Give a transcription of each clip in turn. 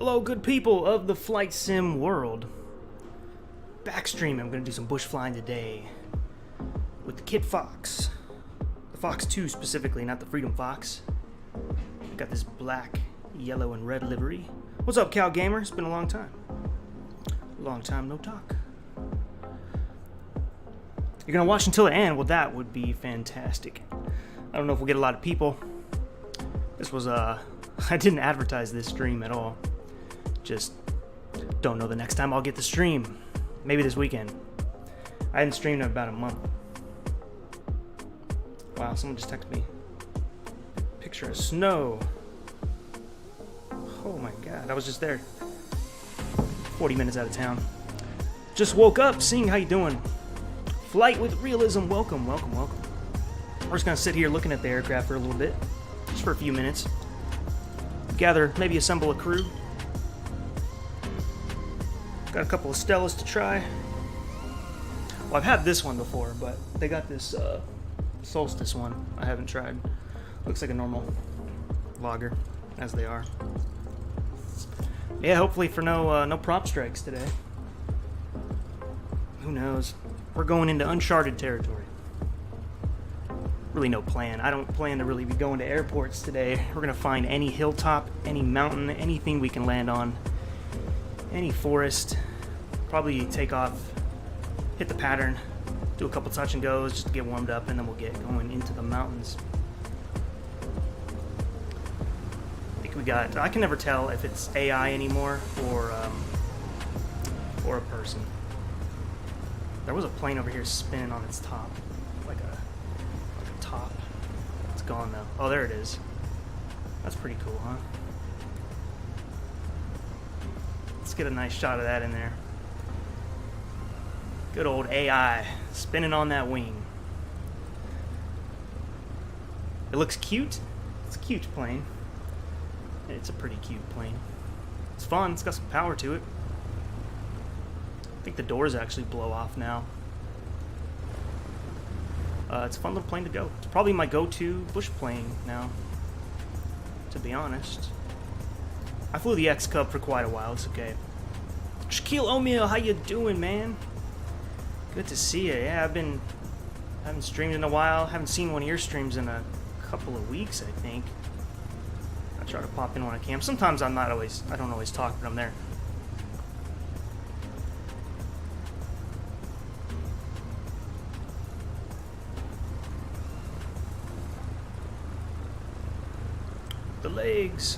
Hello, good people of the flight sim world. Backstream, I'm going to do some bush flying today with the Kit Fox. The Fox2 specifically, not the Freedom Fox. Got this black, yellow, and red livery. What's up, Cal Gamer? It's been a long time. Long time no talk. You're going to watch until the end? Well, that would be fantastic. I don't know if we'll get a lot of people. This was, I didn't advertise this stream at all. Just don't know the next time I'll get to stream. Maybe this weekend. I hadn't streamed in about a month. Wow, someone just texted me. Picture of snow. Oh my god, I was just there. 40 minutes out of town. Just woke up, seeing how you doing. Flight with Realism, welcome, welcome, welcome. We're just gonna sit here looking at the aircraft for a little bit. Just for a few minutes. Gather, maybe assemble a crew. Got a couple of Stellas to try. Well, I've had this one before, but they got this Solstice one I haven't tried. Looks like a normal logger, as they are. Yeah, hopefully for no prop strikes today. Who knows? We're going into uncharted territory. Really no plan. I don't plan to really be going to airports today. We're gonna find any hilltop, any mountain, anything we can land on. Any forest, probably take off, hit the pattern, do a couple touch and goes just to get warmed up, and then we'll get going into the mountains. I think we got, I can never tell if it's AI anymore or a person. There was a plane over here spinning on its top, like a top. It's gone though. Oh, there it is. That's pretty cool, huh? Let's get a nice shot of that in there. Good old AI spinning on that wing. It looks cute. It's a cute plane. It's a pretty cute plane. It's fun. It's got some power to it. I think the doors actually blow off now. It's a fun little plane to go. It's probably my go-to bush plane now, to be honest. I flew the X Cub for quite a while. It's okay. Shaquille O'Neal, how you doing, man? Good to see you. Yeah, I haven't streamed in a while. Haven't seen one of your streams in a couple of weeks, I think. I try to pop in when I can. Sometimes I don't always talk, but I'm there. The legs.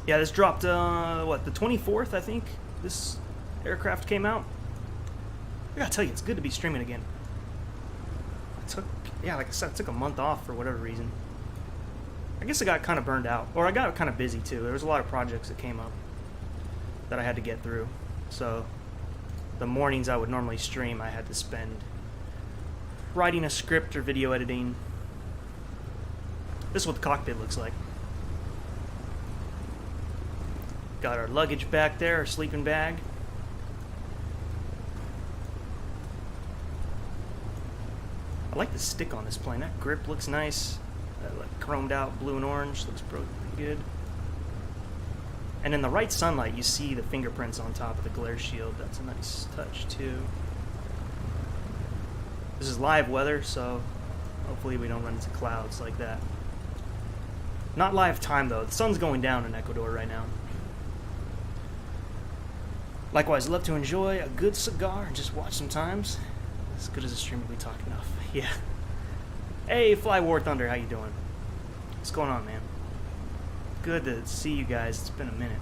Yeah, this dropped, what, the 24th, I think, this aircraft came out. I gotta tell you, it's good to be streaming again. Like I said, I took a month off for whatever reason. I guess I got kind of burned out, or I got kind of busy too. There was a lot of projects that came up that I had to get through. So, the mornings I would normally stream, I had to spend writing a script or video editing. This is what the cockpit looks like. Got our luggage back there, our sleeping bag. I like the stick on this plane. That grip looks nice. That like chromed out blue and orange looks pretty good. And in the right sunlight, you see the fingerprints on top of the glare shield. That's a nice touch too. This is live weather, so hopefully we don't run into clouds like that. Not live time though. The sun's going down in Ecuador right now. Likewise, love to enjoy a good cigar and just watch sometimes. As good as a streamer, we talk enough. Yeah. Hey, Fly War Thunder, how you doing? What's going on, man? Good to see you guys. It's been a minute.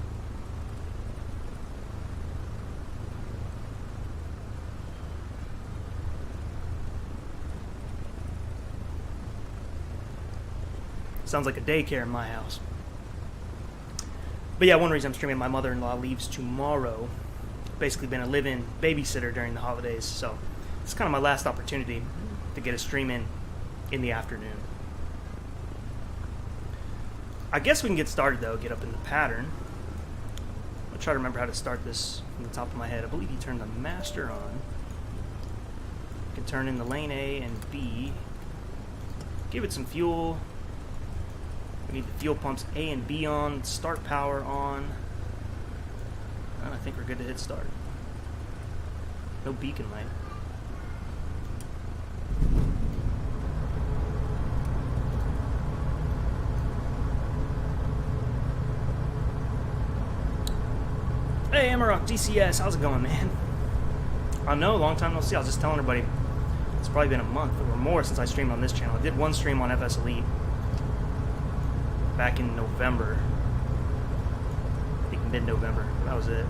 Sounds like a daycare in my house. But yeah, one reason I'm streaming, my mother-in-law leaves tomorrow. Basically been a live-in babysitter during the holidays, so it's kind of my last opportunity to get a stream in the afternoon. I guess we can get started though, get up in the pattern. I'll try to remember how to start this from the top of my head. I believe you turn the master on. You can turn in the lane A and B. Give it some fuel. We need the fuel pumps A and B on, start power on. I think we're good to hit start. No beacon light. Hey, Amarok DCS, how's it going, man? I know, long time no see. I was just telling everybody, it's probably been a month or more since I streamed on this channel. I did one stream on FSElite back in November. I think mid-November. That was it.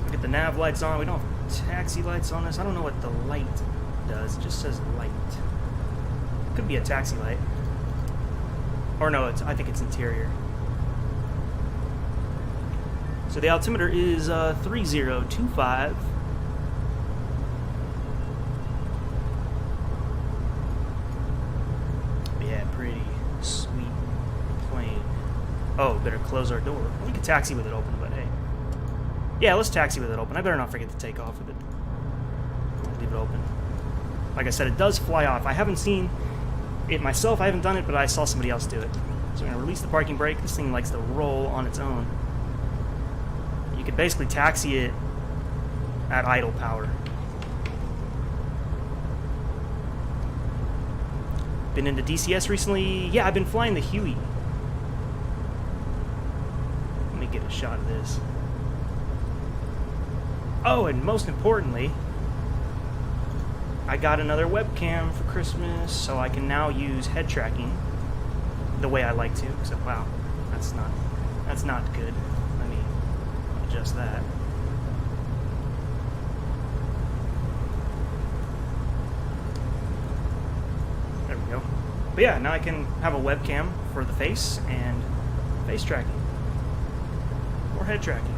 Look at the nav lights on. We don't have taxi lights on this. I don't know what the light does. It just says light. Could be a taxi light. Or no, I think it's interior. So the altimeter is 3025. Yeah, pretty sweet plane. Oh, better close our door. We could taxi with it open, but hey. Yeah, let's taxi with it open. I better not forget to take off with it. Leave it open. Like I said, it does fly off. I haven't seen it myself. I haven't done it, but I saw somebody else do it. So we're going to release the parking brake. This thing likes to roll on its own. You could basically taxi it at idle power. Been into DCS recently? Yeah, I've been flying the Huey. Let me get a shot of this. Oh, and most importantly, I got another webcam for Christmas, so I can now use head tracking the way I like to. So wow, that's not good. Let me adjust that. There we go. But yeah, now I can have a webcam for the face and face tracking or head tracking.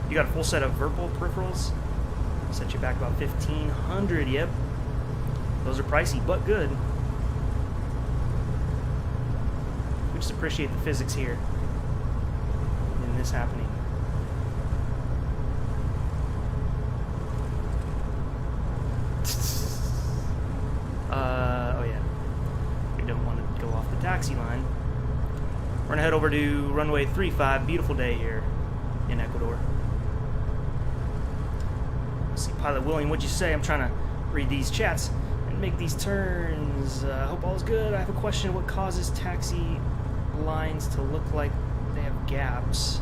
You got a full set of verbal peripherals. Set you back about 1,500. Yep, those are pricey but good. We just appreciate the physics here in this happening. Oh yeah, we don't want to go off the taxi line. We're gonna head over to runway 35. Beautiful day here in Ecuador. See, Pilot William, what'd you say? I'm trying to read these chats and make these turns. Hope all's good. I have a question. What causes taxi lines to look like they have gaps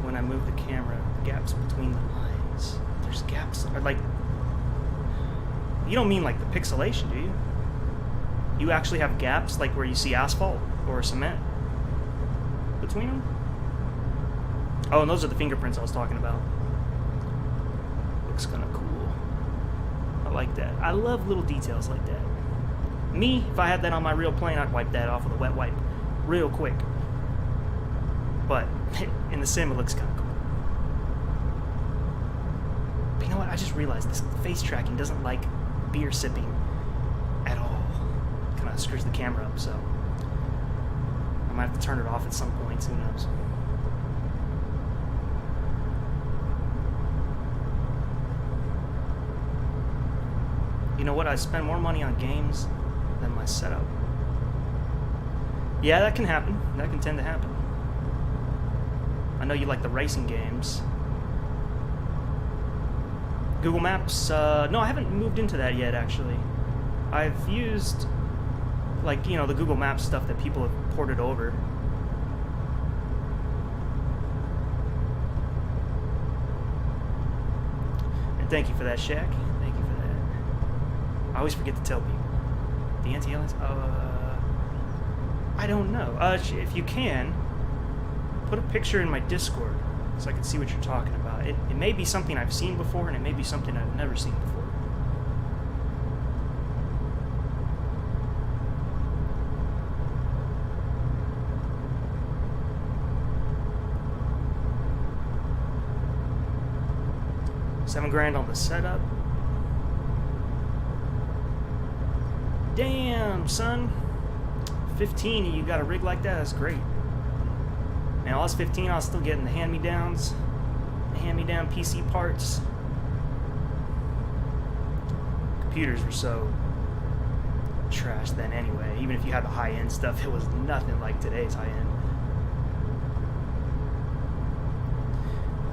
when I move the camera? Gaps between the lines. There's gaps. Or like, you don't mean like the pixelation, do you? You actually have gaps like where you see asphalt or cement between them? Oh, and those are the fingerprints I was talking about. Looks kind of cool. I like that. I love little details like that. Me, if I had that on my real plane, I'd wipe that off with a wet wipe real quick. But in the sim, it looks kind of cool. But you know what? I just realized this face tracking doesn't like beer sipping at all. Kind of screws the camera up, so I might have to turn it off at some point. Who knows? You know what? I spend more money on games than my setup. Yeah, that can happen. That can tend to happen. I know you like the racing games. Google Maps, no, I haven't moved into that yet, actually. I've used, like, you know, the Google Maps stuff that people have ported over. And thank you for that, Shaq. Thank you for that. I always forget to tell people. The anti-aliens? I don't know. If you can, put a picture in my Discord so I can see what you're talking about. It may be something I've seen before, and it may be something I've never seen before. $7,000 on the setup. Damn, son. 15 and you got a rig like that, that's great. Man, I was 15, I was still getting the hand-me-downs, the hand-me-down PC parts. Computers were so trash then anyway. Even if you had the high-end stuff, it was nothing like today's high-end.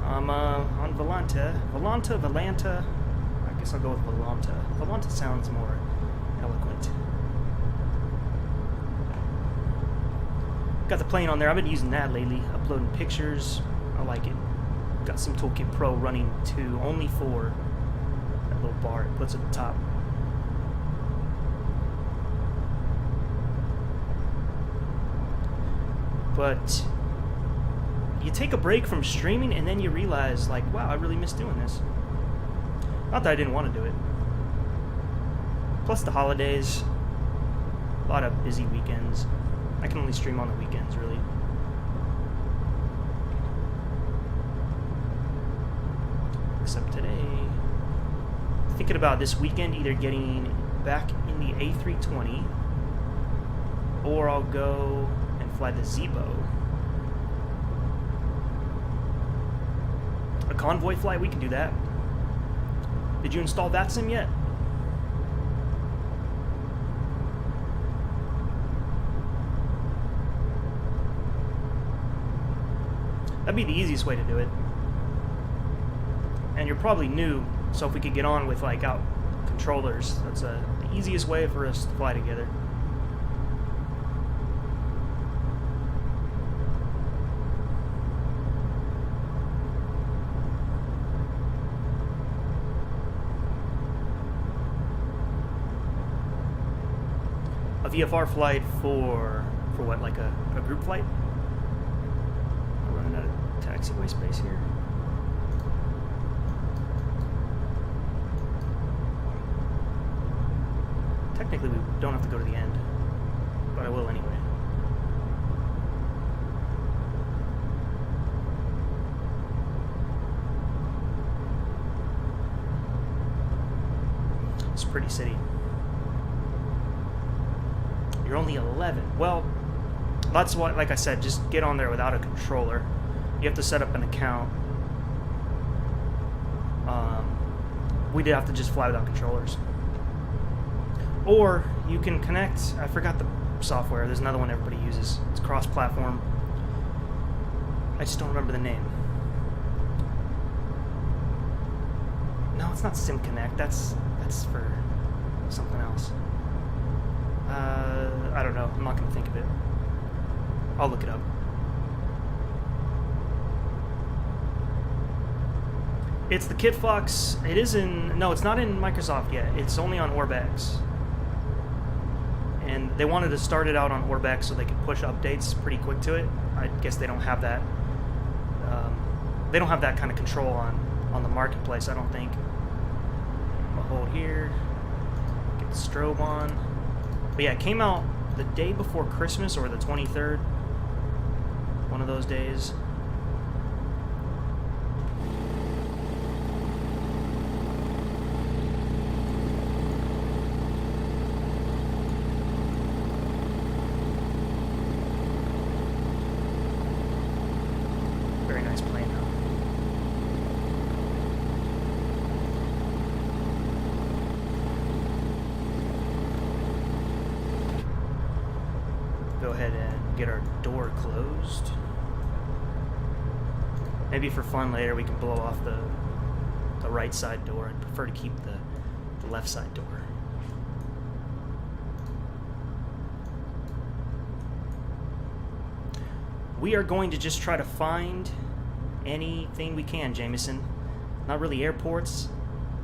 I'm on Volanta. I guess I'll go with Volanta. Volanta sounds more eloquent. Got the plane on there. I've been using that lately, uploading pictures. I like it. Got some Toolkit Pro running too, only for that little bar it puts at the top. But you take a break from streaming and then you realize, like, wow, I really miss doing this. Not that I didn't want to do it. Plus the holidays, a lot of busy weekends. I can only stream on the weekends, really. Except today. Thinking about this weekend, either getting back in the A320 or I'll go and fly the Zebo. A convoy flight, we can do that. Did you install VATSIM yet? That'd be the easiest way to do it. And you're probably new, so if we could get on with like out controllers, that's the easiest way for us to fly together. A VFR flight for what, like a group flight? We're running out of taxiway space here. Technically, we don't have to go to the end, but I will anyway. It's a pretty city. You're only 11. Well, that's what, like I said, just get on there without a controller. You have to set up an account. We did have to just fly without controllers. Or you can connect, I forgot the software, there's another one everybody uses. It's cross-platform. I just don't remember the name. No, it's not SimConnect, that's for something else. I don't know, I'm not going to think of it. I'll look it up. It's the KitFox, it is in, no, it's not in Microsoft yet, it's only on Orbx. And they wanted to start it out on Orbx so they could push updates pretty quick to it. I guess they don't have that. They don't have that kind of control on the marketplace, I don't think. I'll hold here, get the strobe on. But yeah, it came out the day before Christmas or the 23rd. One of those days. Very nice plane though. Go ahead and get our door closed. Maybe for fun later we can blow off the right side door. I'd prefer to keep the left side door. We are going to just try to find anything we can, Jameson. Not really airports.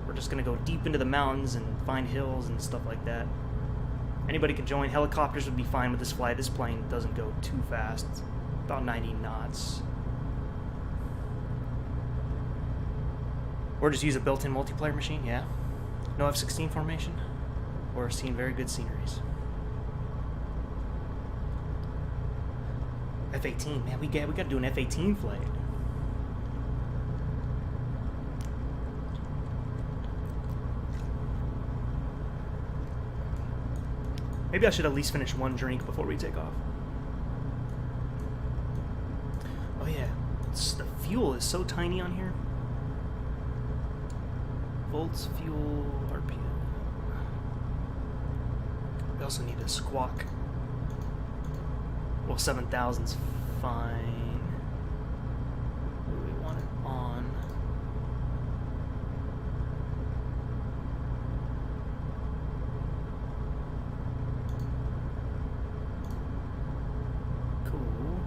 We're just going to go deep into the mountains and find hills and stuff like that. Anybody can join. Helicopters would be fine with this flight. This plane doesn't go too fast. About 90 knots. Or just use a built-in multiplayer machine, yeah. No F-16 formation. Or seeing very good sceneries. F-18, man, we got to do an F-18 flight. Maybe I should at least finish one drink before we take off. Oh yeah, the fuel is so tiny on here. Volts, fuel, RPM. We also need a squawk. Well, 7,000's fine. What do we want it on? Cool.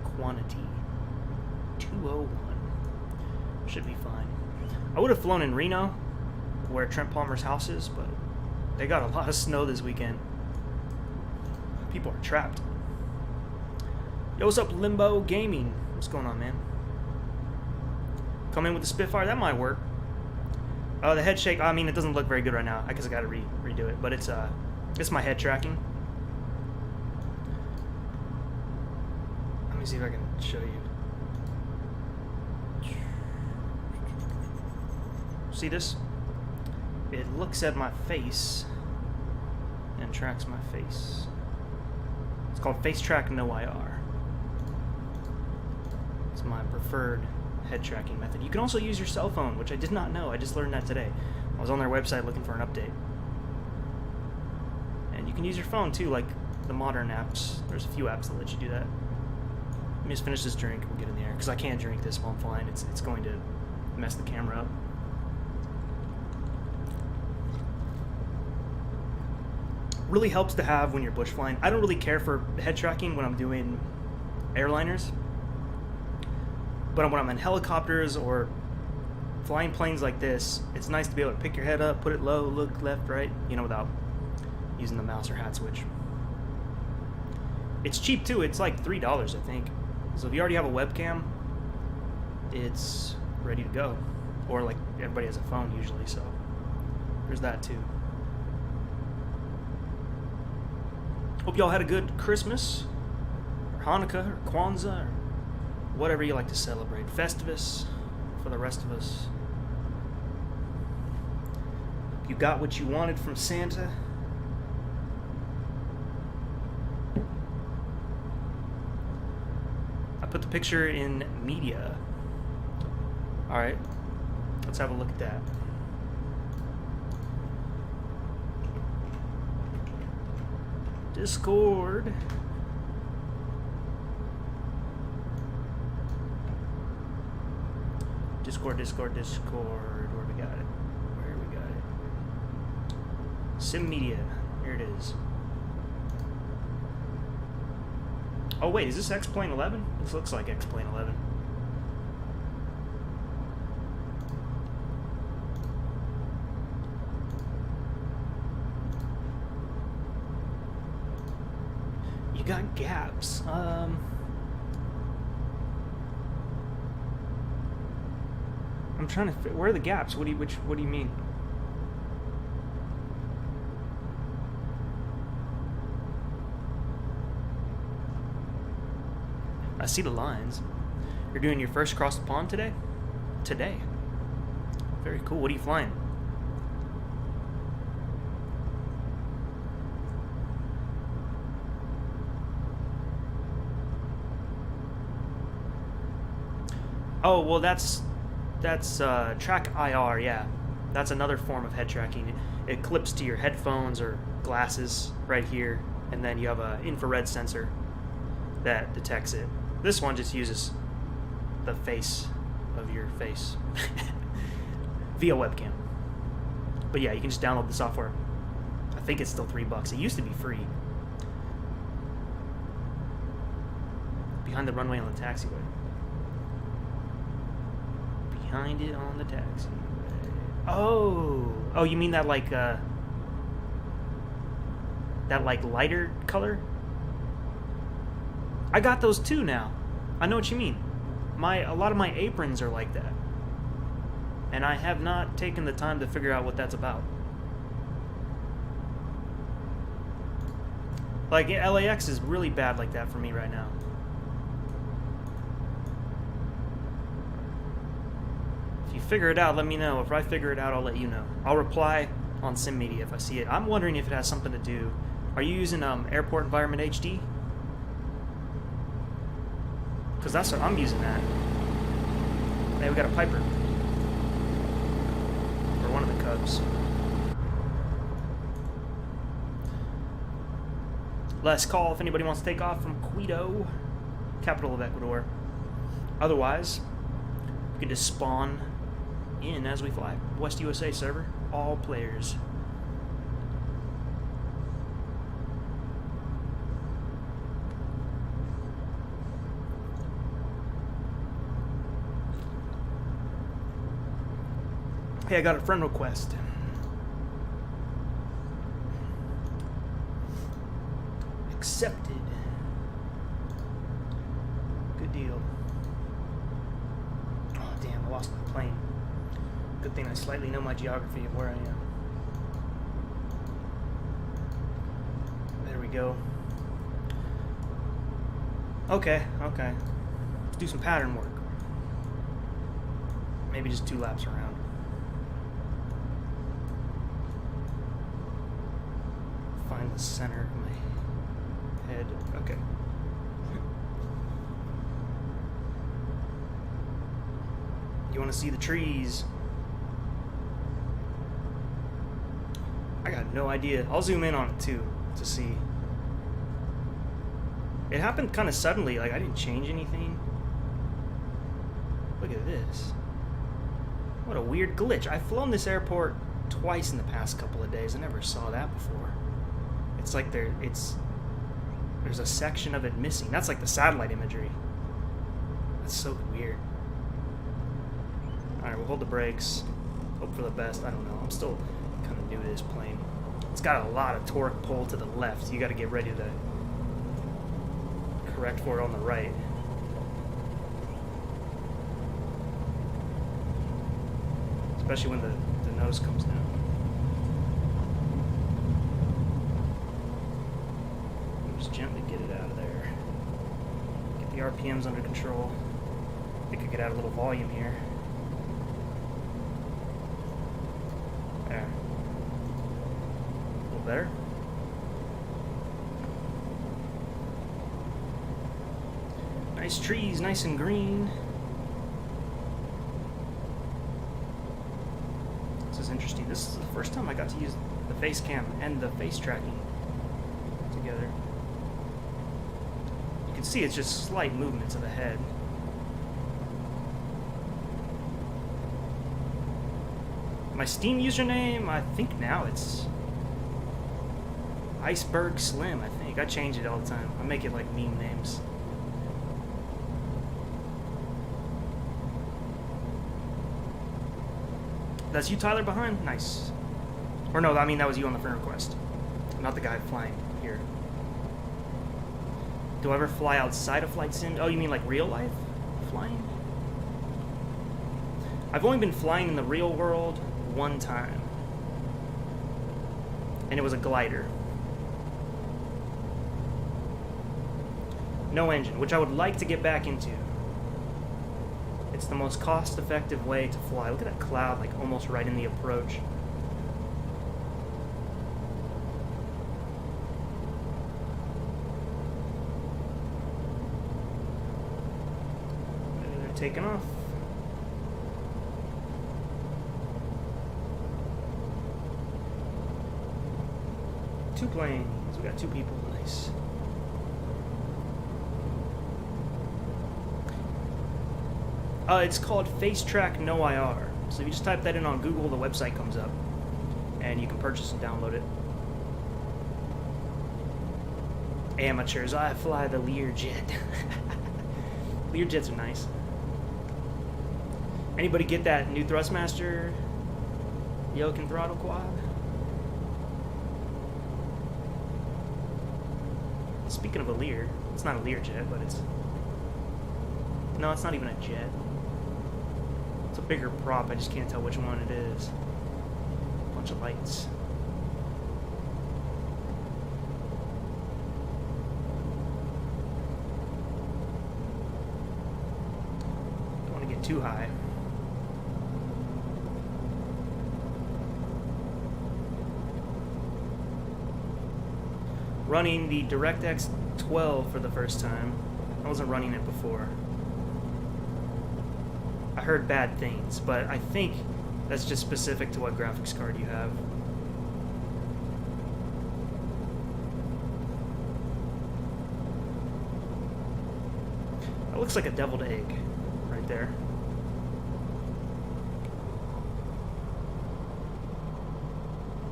Quantity 201. Should be fine. I would have flown in Reno, where Trent Palmer's house is, but they got a lot of snow this weekend. People are trapped. Yo, what's up, Limbo Gaming? What's going on, man? Come in with the Spitfire. That might work. Oh, the head shake. I mean, it doesn't look very good right now. I guess I gotta redo it. But it's my head tracking. Let me see if I can show you. See this? It looks at my face and tracks my face. It's called FaceTrackNoIR. It's my preferred head tracking method. You can also use your cell phone, which I did not know. I just learned that today. I was on their website looking for an update. And you can use your phone too, like the modern apps. There's a few apps that let you do that. Let me just finish this drink and we'll get in the air, because I can't drink this while I'm flying. It's going to mess the camera up. Really helps to have when you're bush flying. I don't really care for head tracking when I'm doing airliners, but when I'm in helicopters or flying planes like this, it's nice to be able to pick your head up, put it low, look left, right, you know, without using the mouse or hat switch. It's cheap too. It's like $3, I think. So if you already have a webcam, it's ready to go. Or like everybody has a phone usually, so there's that too. Hope y'all had a good Christmas, or Hanukkah, or Kwanzaa, or whatever you like to celebrate. Festivus for the rest of us. You got what you wanted from Santa. I put the picture in media. Alright, let's have a look at that. Discord. Discord. Where we got it? Sim Media. Here it is. Oh wait, is this X-Plane 11? This looks like X-Plane 11. You got gaps. I'm trying to where are the gaps? What do you mean? I see the lines. You're doing your first cross the pond today? Today. Very cool. What are you flying? Oh, well, that's TrackIR, yeah. That's another form of head tracking. It clips to your headphones or glasses right here, and then you have an infrared sensor that detects it. This one just uses the face of your face via webcam. But yeah, you can just download the software. I think it's still $3. It used to be free. Behind the runway on the taxiway. Behind it on the taxiway. Oh, you mean that like lighter color? I got those too now. I know what you mean. A lot of my aprons are like that. And I have not taken the time to figure out what that's about. Like, LAX is really bad like that for me right now. If you figure it out, let me know. If I figure it out, I'll let you know. I'll reply on Sim Media if I see it. I'm wondering if it has something to do. Are you using Airport Environment HD? Because that's what I'm using that. Hey, we got a Piper. Or one of the Cubs. Last call if anybody wants to take off from Quito, capital of Ecuador. Otherwise, you can just spawn in as we fly. West USA server, all players. Hey, I got a friend request. Accepted. Good deal. Oh, damn, I lost my plane. Good thing I slightly know my geography of where I am. There we go. Okay, okay. Let's do some pattern work. Maybe just 2 laps around. Find the center of my head. Okay. You want to see the trees? I got no idea. I'll zoom in on it too to see. It happened kind of suddenly, like I didn't change anything. Look at this. What a weird glitch. I've flown this airport twice in the past couple of days. I never saw that before. It's like there's a section of it missing. That's like the satellite imagery. That's so weird. Alright, we'll hold the brakes. Hope for the best. I don't know. I'm still kind of new to this plane. It's got a lot of torque pull to the left. So you got to get ready to correct for it on the right. Especially when the nose comes down. Just gently get it out of there. Get the RPMs under control. I think I could add a little volume here. There. A little better. Nice trees, nice and green. This is interesting. This is the first time I got to use the face cam and the face tracking together. You can see it's just slight movements of the head. My Steam username, I think now it's Iceberg Slim, I think. I change it all the time. I make it like meme names. That's you, Tyler, behind? Nice. Or no, I mean that was you on the friend request. Not the guy flying here. Do I ever fly outside of Flight Sim? Oh, you mean like real life flying? I've only been flying in the real world one time. And it was a glider. No engine, which I would like to get back into. It's the most cost-effective way to fly. Look at that cloud, like almost right in the approach. They're taking off. Two planes. We got 2 people. Nice. It's called FaceTrackNoIR. So if you just type that in on Google, the website comes up, and you can purchase and download it. Amateurs, I fly the Learjet. Learjets are nice. Anybody get that new Thrustmaster yoke and throttle quad? Speaking of a Lear, it's not a Learjet, but it's... No, it's not even a jet. It's a bigger prop, I just can't tell which one it is. Bunch of lights. Don't want to get too high. Running the DirectX 12 for the first time. I wasn't running it before. I heard bad things, but I think that's just specific to what graphics card you have. looks like a deviled egg right there.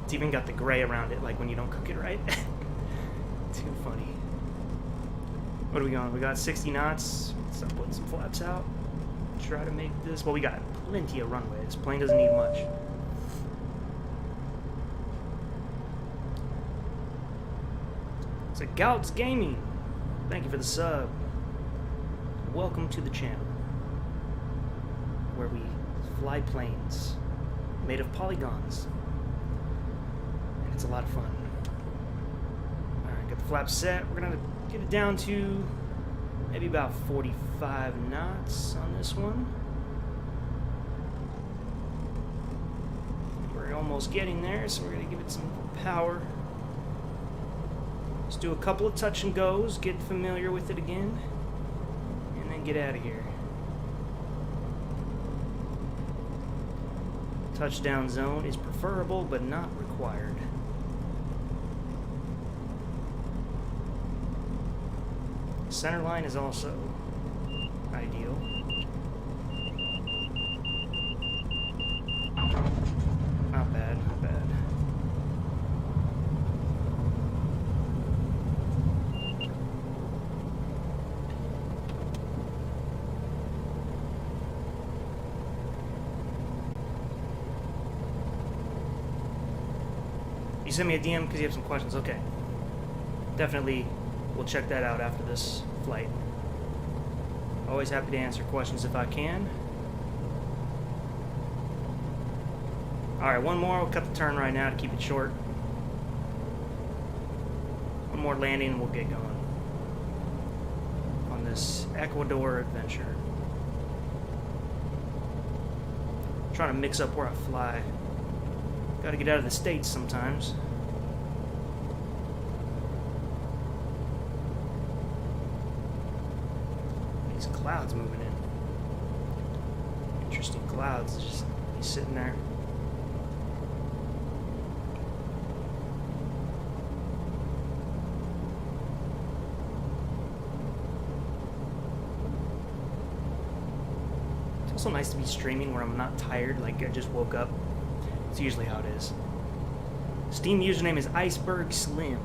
It's even got the gray around it, like when you don't cook it right. Too funny. What are we going? We got 60 knots. Let's put some flaps out. Try to make this. Well, we got plenty of runway. This plane doesn't need much. It's a Gouts Gaming. Thank you for the sub. Welcome to the channel, where we fly planes made of polygons. And it's a lot of fun. Alright, got the flaps set. We're gonna get it down to maybe about 45 knots on this one. We're almost getting there, so we're gonna give it some power. Let's do a couple of touch and goes, get familiar with it again, and then get out of here. Touchdown zone is preferable, but not required. Center line is also ideal. Not bad, not bad. You sent me a DM because you have some questions. Okay. Definitely, we'll check that out after this flight. Always happy to answer questions if I can. Alright, one more. We'll cut the turn right now to keep it short. One more landing and we'll get going on this Ecuador adventure. Trying to mix up where I fly. Gotta get out of the States sometimes. These clouds moving in. Interesting clouds just be sitting there. It's also nice to be streaming where I'm not tired, like I just woke up. It's usually how it is. Steam username is Iceberg Slim.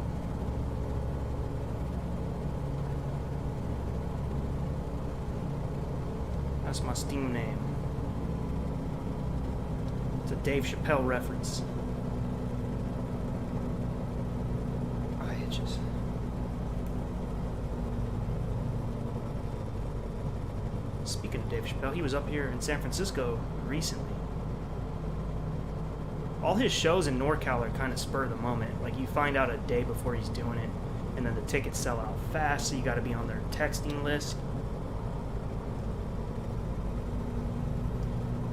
That's my Steam name. It's a Dave Chappelle reference. Eye itches. Speaking of Dave Chappelle, he was up here in San Francisco recently. All his shows in NorCal are kind of spur of the moment. Like, you find out a day before he's doing it, and then the tickets sell out fast, so you got to be on their texting list.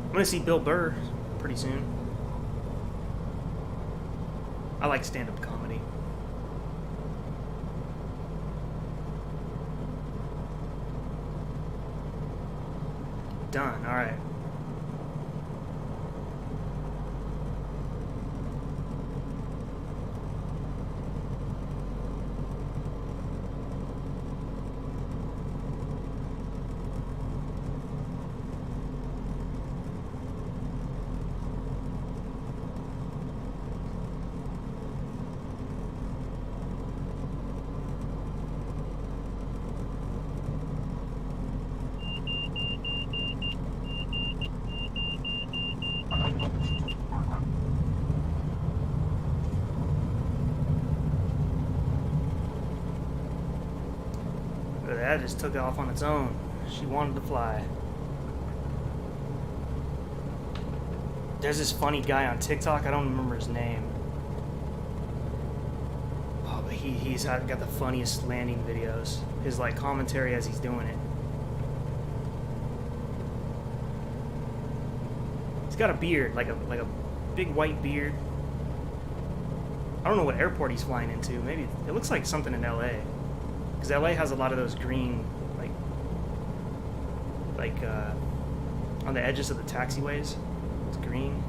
I'm going to see Bill Burr pretty soon. I like stand-up comedy. Done. All right. That just took off on its own. She wanted to fly. There's this funny guy on TikTok. I don't remember his name. Oh, but he's got the funniest landing videos. His like commentary as he's doing it. He's got a beard, like a big white beard. I don't know what airport he's flying into. Maybe it looks like something in LA. Because LA has a lot of those green, on the edges of the taxiways. It's green.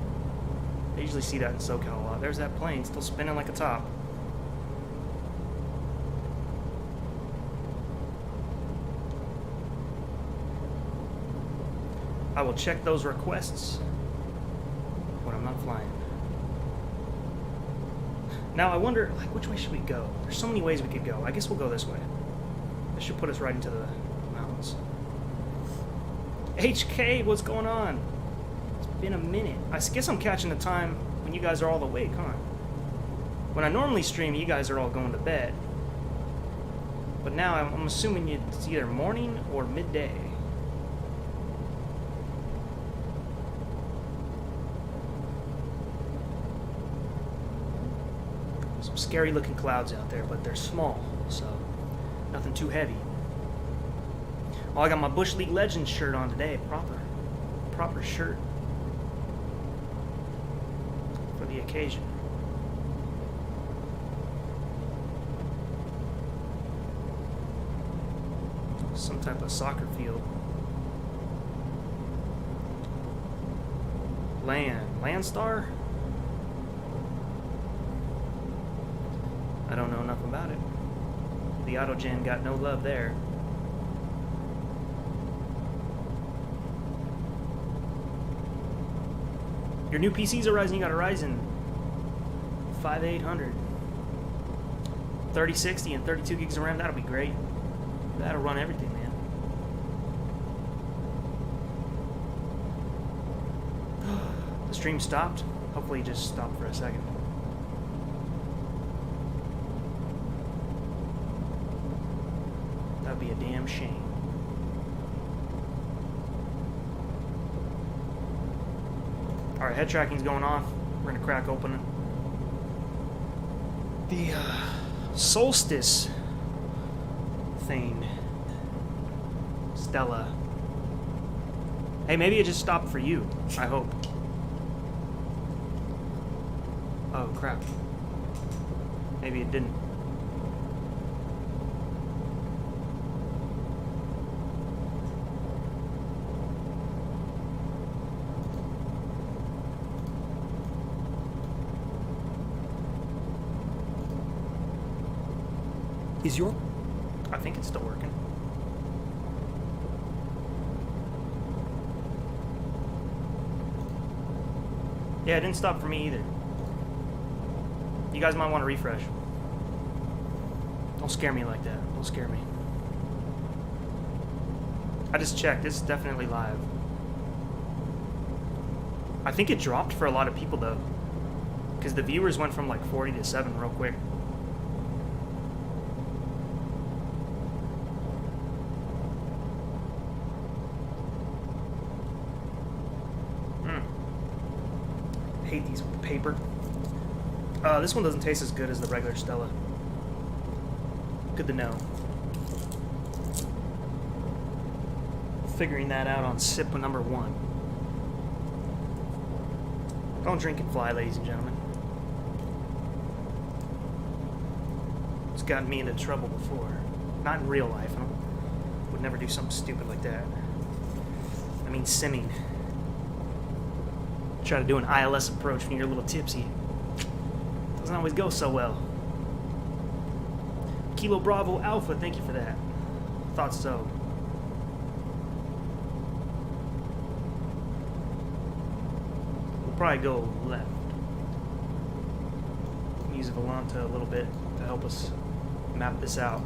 I usually see that in SoCal a lot. There's that plane still spinning like a top. I will check those requests when I'm not flying. Now I wonder, like, which way should we go? There's so many ways we could go. I guess we'll go this way. This should put us right into the mountains. HK, what's going on? It's been a minute. I guess I'm catching the time when you guys are all awake, huh? When I normally stream, you guys are all going to bed. But now I'm assuming it's either morning or midday. Some scary looking clouds out there, but they're small, so nothing too heavy. Oh, I got my Bush League Legends shirt on today. Proper shirt for the occasion. Some type of soccer field. Landstar? I don't know enough about it. The Autogen got no love there. Your new PC's a Ryzen, you got a Ryzen 5800. 3060 and 32 gigs of RAM, that'll be great. That'll run everything, man. The stream stopped. Hopefully it just stopped for a second. That'd be a damn shame. Alright, head tracking's going off. We're gonna crack open the solstice thing. Stella. Hey, maybe it just stopped for you. I hope. Oh, crap. Maybe it didn't. Is your... I think it's still working. Yeah, it didn't stop for me either. You guys might want to refresh. Don't scare me like that. Don't scare me. I just checked. It's definitely live. I think it dropped for a lot of people though, because the viewers went from like 40 to 7 real quick. Hate these with the paper. This one doesn't taste as good as the regular Stella. Good to know. Figuring that out on sip number 1. Don't drink and fly, ladies and gentlemen. It's gotten me into trouble before. Not in real life. I would never do something stupid like that. I mean simming. Try to do an ILS approach when you're a little tipsy. Doesn't always go so well. Kilo Bravo Alpha, thank you for that. Thought so. We'll probably go left. Use Volanta a little bit to help us map this out.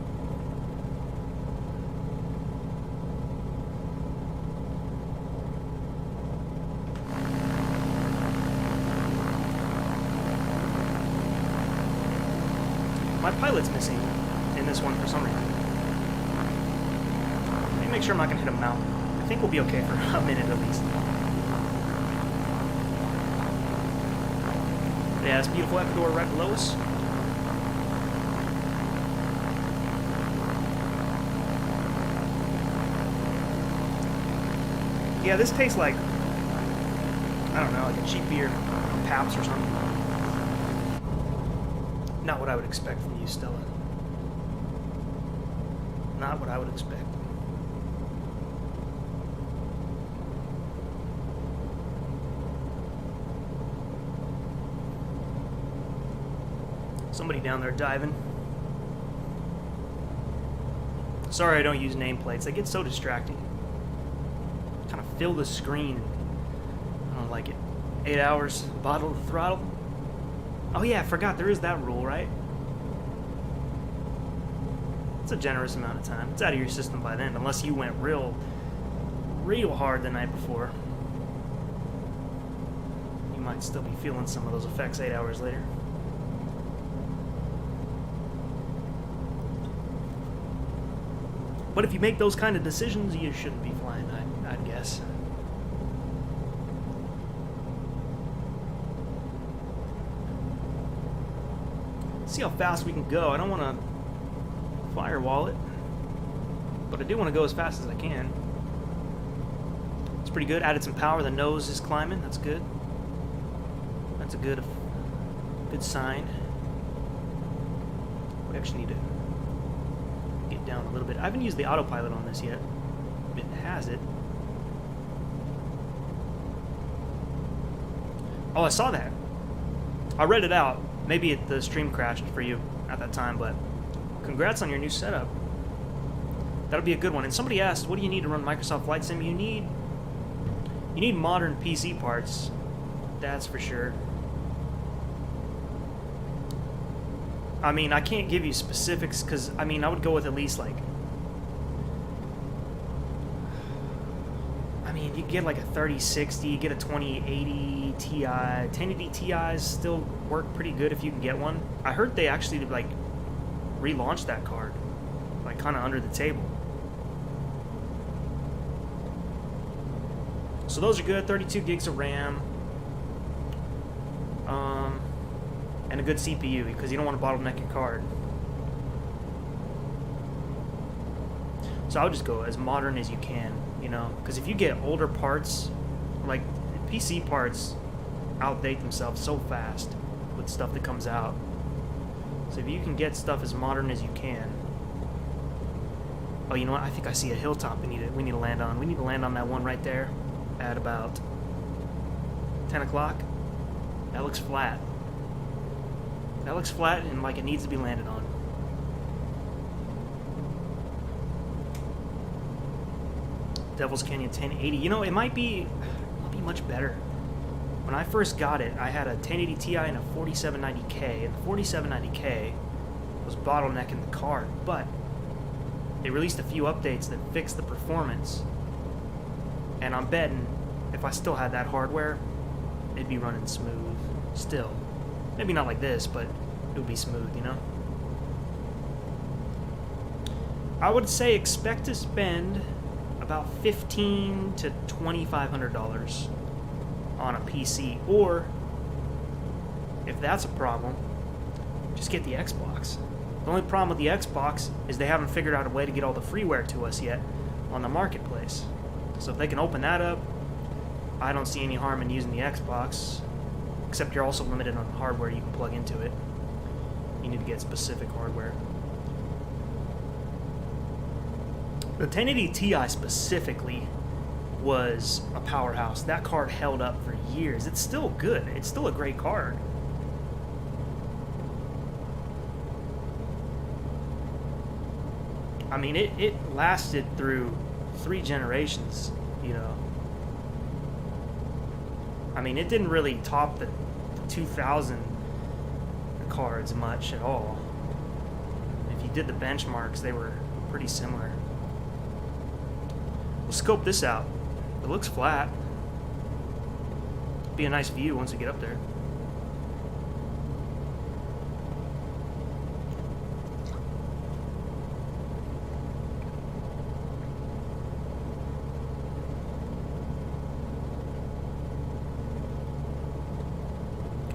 My pilot's missing in this one for some reason. Let me make sure I'm not going to hit a mountain. I think we'll be okay for a minute at least. Yeah, it's beautiful Ecuador right below us. Yeah, this tastes like, I don't know, like a cheap beer, Pabst or something. Not what I would expect from you, Stella. Not what I would expect. Somebody down there diving. Sorry I don't use nameplates. They get so distracting. Kind of fill the screen. I don't like it. 8 hours, bottle to throttle. Oh yeah, I forgot there is that rule, right? It's a generous amount of time. It's out of your system by then, unless you went real hard the night before. You might still be feeling some of those effects 8 hours later. But if you make those kind of decisions, you shouldn't be flying, I'd guess. See how fast we can go. I don't want to firewall it, but I do want to go as fast as I can. It's pretty good. Added some power. The nose is climbing. That's good. That's a good sign. We actually need to get down a little bit. I haven't used the autopilot on this yet. It has it. Oh, I saw that. I read it out. Maybe the stream crashed for you at that time, but congrats on your new setup. That'll be a good one. And somebody asked, what do you need to run Microsoft Flight Sim? You need modern PC parts. That's for sure. I mean, I can't give you specifics because, I mean, I would go with at least like, I mean, you get like a 3060, you get a 2080 Ti, 1080 Ti's still work pretty good if you can get one. I heard they actually like relaunched that card, like kind of under the table. So those are good. 32 gigs of RAM, and a good CPU because you don't want to bottleneck your card. So I would just go as modern as you can, you know, because if you get older parts, like PC parts outdate themselves so fast with stuff that comes out. So if you can get stuff as modern as you can. Oh, you know what? I think I see a hilltop we need to land on. We need to land on that one right there at about 10 o'clock. That looks flat. That looks flat and like it needs to be landed on. Devil's Canyon 1080. You know, it might be much better. When I first got it, I had a 1080 Ti and a 4790K, and the 4790K was bottlenecking the card, but they released a few updates that fixed the performance, and I'm betting if I still had that hardware, it'd be running smooth still. Maybe not like this, but it would be smooth, you know? I would say expect to spend about $1,500 to $2,500 on a PC, or if that's a problem, just get the Xbox. The only problem with the Xbox is they haven't figured out a way to get all the freeware to us yet on the marketplace. So if they can open that up, I don't see any harm in using the Xbox, except you're also limited on hardware you can plug into it. You need to get specific hardware. The 1080 Ti specifically was a powerhouse. That card held up for years. It's still good. It's still a great card. I mean, it lasted through 3 generations, you know. I mean, it didn't really top the 2000 cards much at all. If you did the benchmarks, they were pretty similar. We'll scope this out. It looks flat. Be a nice view once we get up there.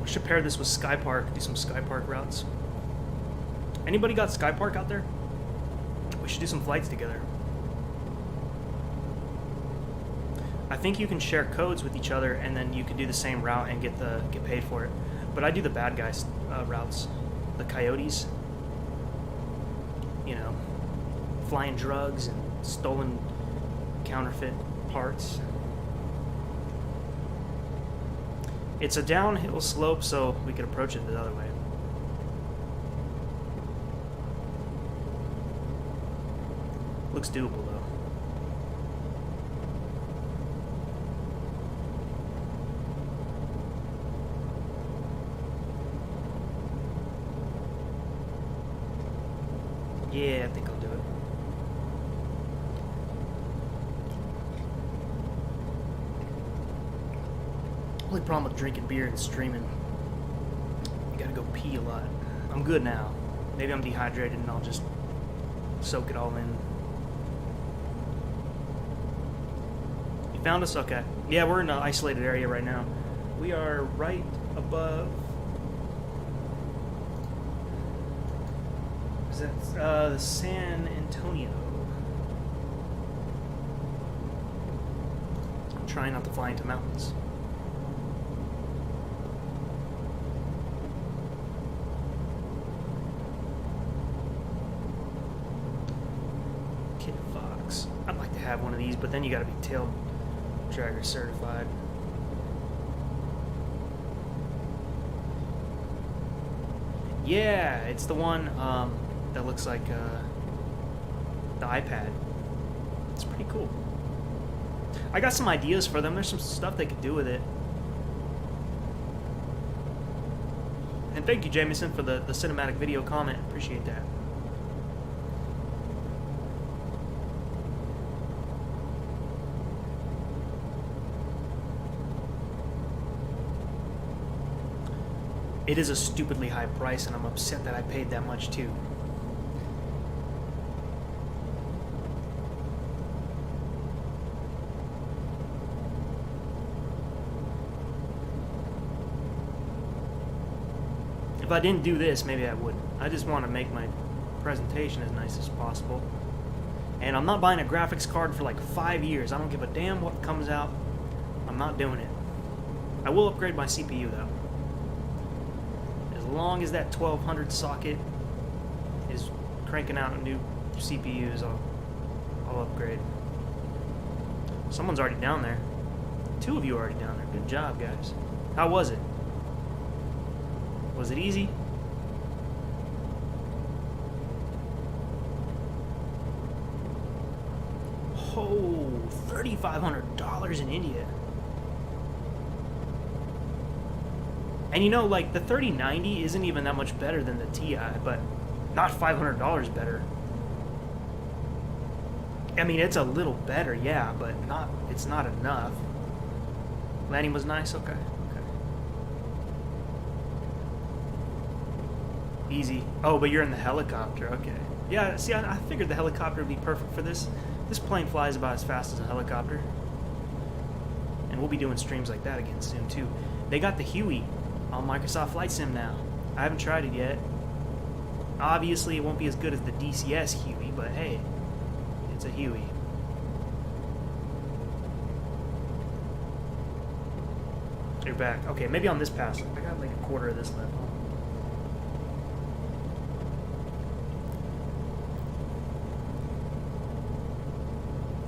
I should pair this with Sky Park, do some Sky Park routes. Anybody got Sky Park out there? We should do some flights together. I think you can share codes with each other, and then you can do the same route and get paid for it. But I do the bad guys routes, the coyotes. You know, flying drugs and stolen counterfeit parts. It's a downhill slope, so we could approach it the other way. Looks doable though. Only problem with drinking beer and streaming, you gotta go pee a lot. I'm good now. Maybe I'm dehydrated and I'll just soak it all in. You found us? Okay. Yeah, we're in an isolated area right now. We are right above... Is that the San Antonio? I'm trying not to fly into mountains. Kid Fox. I'd like to have one of these, but then you gotta be tail dragger certified. Yeah, it's the one that looks like the iPad. It's pretty cool. I got some ideas for them. There's some stuff they could do with it. And thank you, Jameson, for the cinematic video comment. Appreciate that. It is a stupidly high price, and I'm upset that I paid that much too. If I didn't do this, maybe I wouldn't. I just want to make my presentation as nice as possible. And I'm not buying a graphics card for like 5 years. I don't give a damn what comes out. I'm not doing it. I will upgrade my CPU though. As long as that 1200 socket is cranking out new CPUs, I'll upgrade. Someone's already down there. 2 of you are already down there. Good job, guys. How was it? Was it easy? Oh, $3,500 in India. And you know, like, the 3090 isn't even that much better than the Ti, but not $500 better. I mean, it's a little better, yeah, but it's not enough. Landing was nice? Okay. Easy. Oh, but you're in the helicopter. Okay. Yeah, see, I figured the helicopter would be perfect for this. This plane flies about as fast as a helicopter. And we'll be doing streams like that again soon, too. They got the Huey on Microsoft Flight Sim now. I haven't tried it yet. Obviously, it won't be as good as the DCS Huey, but hey, it's a Huey. You're back. Okay, maybe on this pass. I got like a quarter of this left.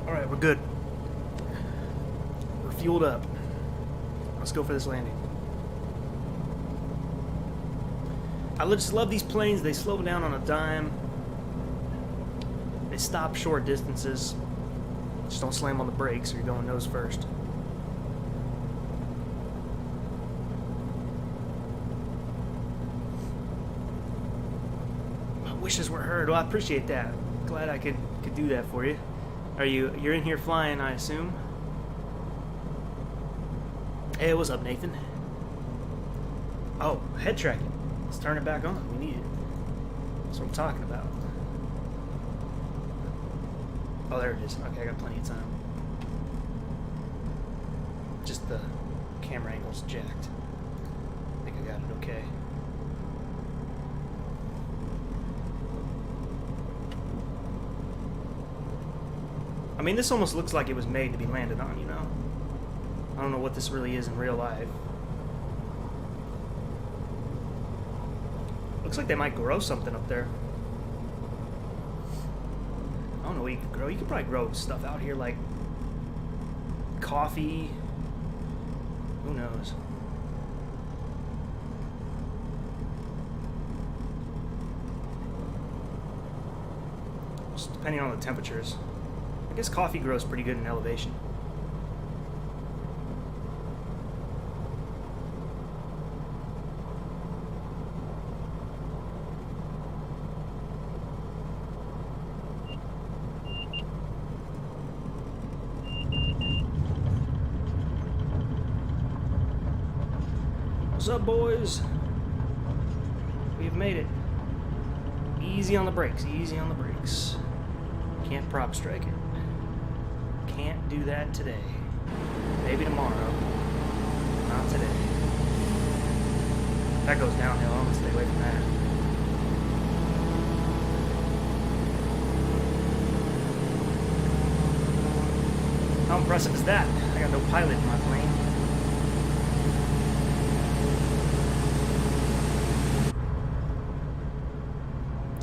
Alright, we're good. We're fueled up. Let's go for this landing. I just love these planes. They slow down on a dime. They stop short distances. Just don't slam on the brakes or you're going nose first. My wishes were heard. Well, I appreciate that. Glad I could do that for you. You're in here flying, I assume? Hey, what's up, Nathan? Oh, head tracking. Let's turn it back on. We need it. That's what I'm talking about. Oh, there it is. Okay, I got plenty of time. Just the camera angle's jacked. I think I got it okay. I mean, this almost looks like it was made to be landed on, you know? I don't know what this really is in real life. Looks like they might grow something up there. I don't know what you could grow. You could probably grow stuff out here like coffee. Who knows? Just depending on the temperatures. I guess coffee grows pretty good in elevation. What's up, boys? We've made it. Easy on the brakes, easy on the brakes. Can't prop strike it. Can't do that today. Maybe tomorrow. Not today. That goes downhill. I'm gonna stay away from that. How impressive is that? I got no pilot in my plane.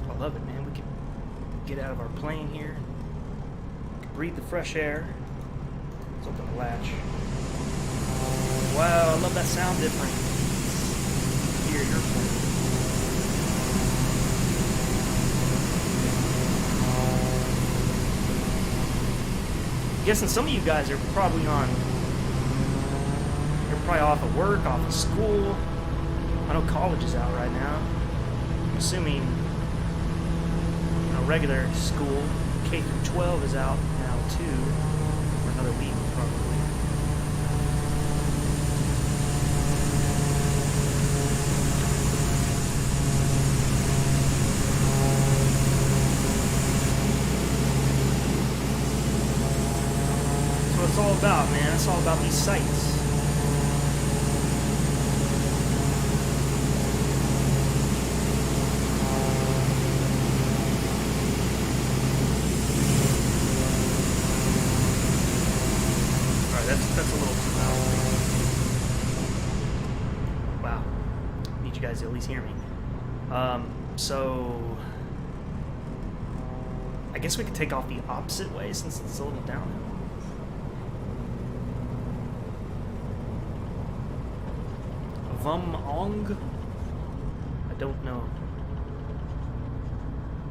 I love it, man. We can get out of our plane here. Breathe the fresh air. Let's open the latch. Wow, I love that sound difference. Hear your plane. I'm guessing some of you guys are probably you're probably off of work, off of school. I know college is out right now. I'm assuming regular school, K through 12 is out now too, for another week probably. That's what it's all about, man. It's all about these sights. That's a little too loud. Wow. Need you guys to at least hear me. So I guess we could take off the opposite way since it's a little downhill. Vum-ong? I don't know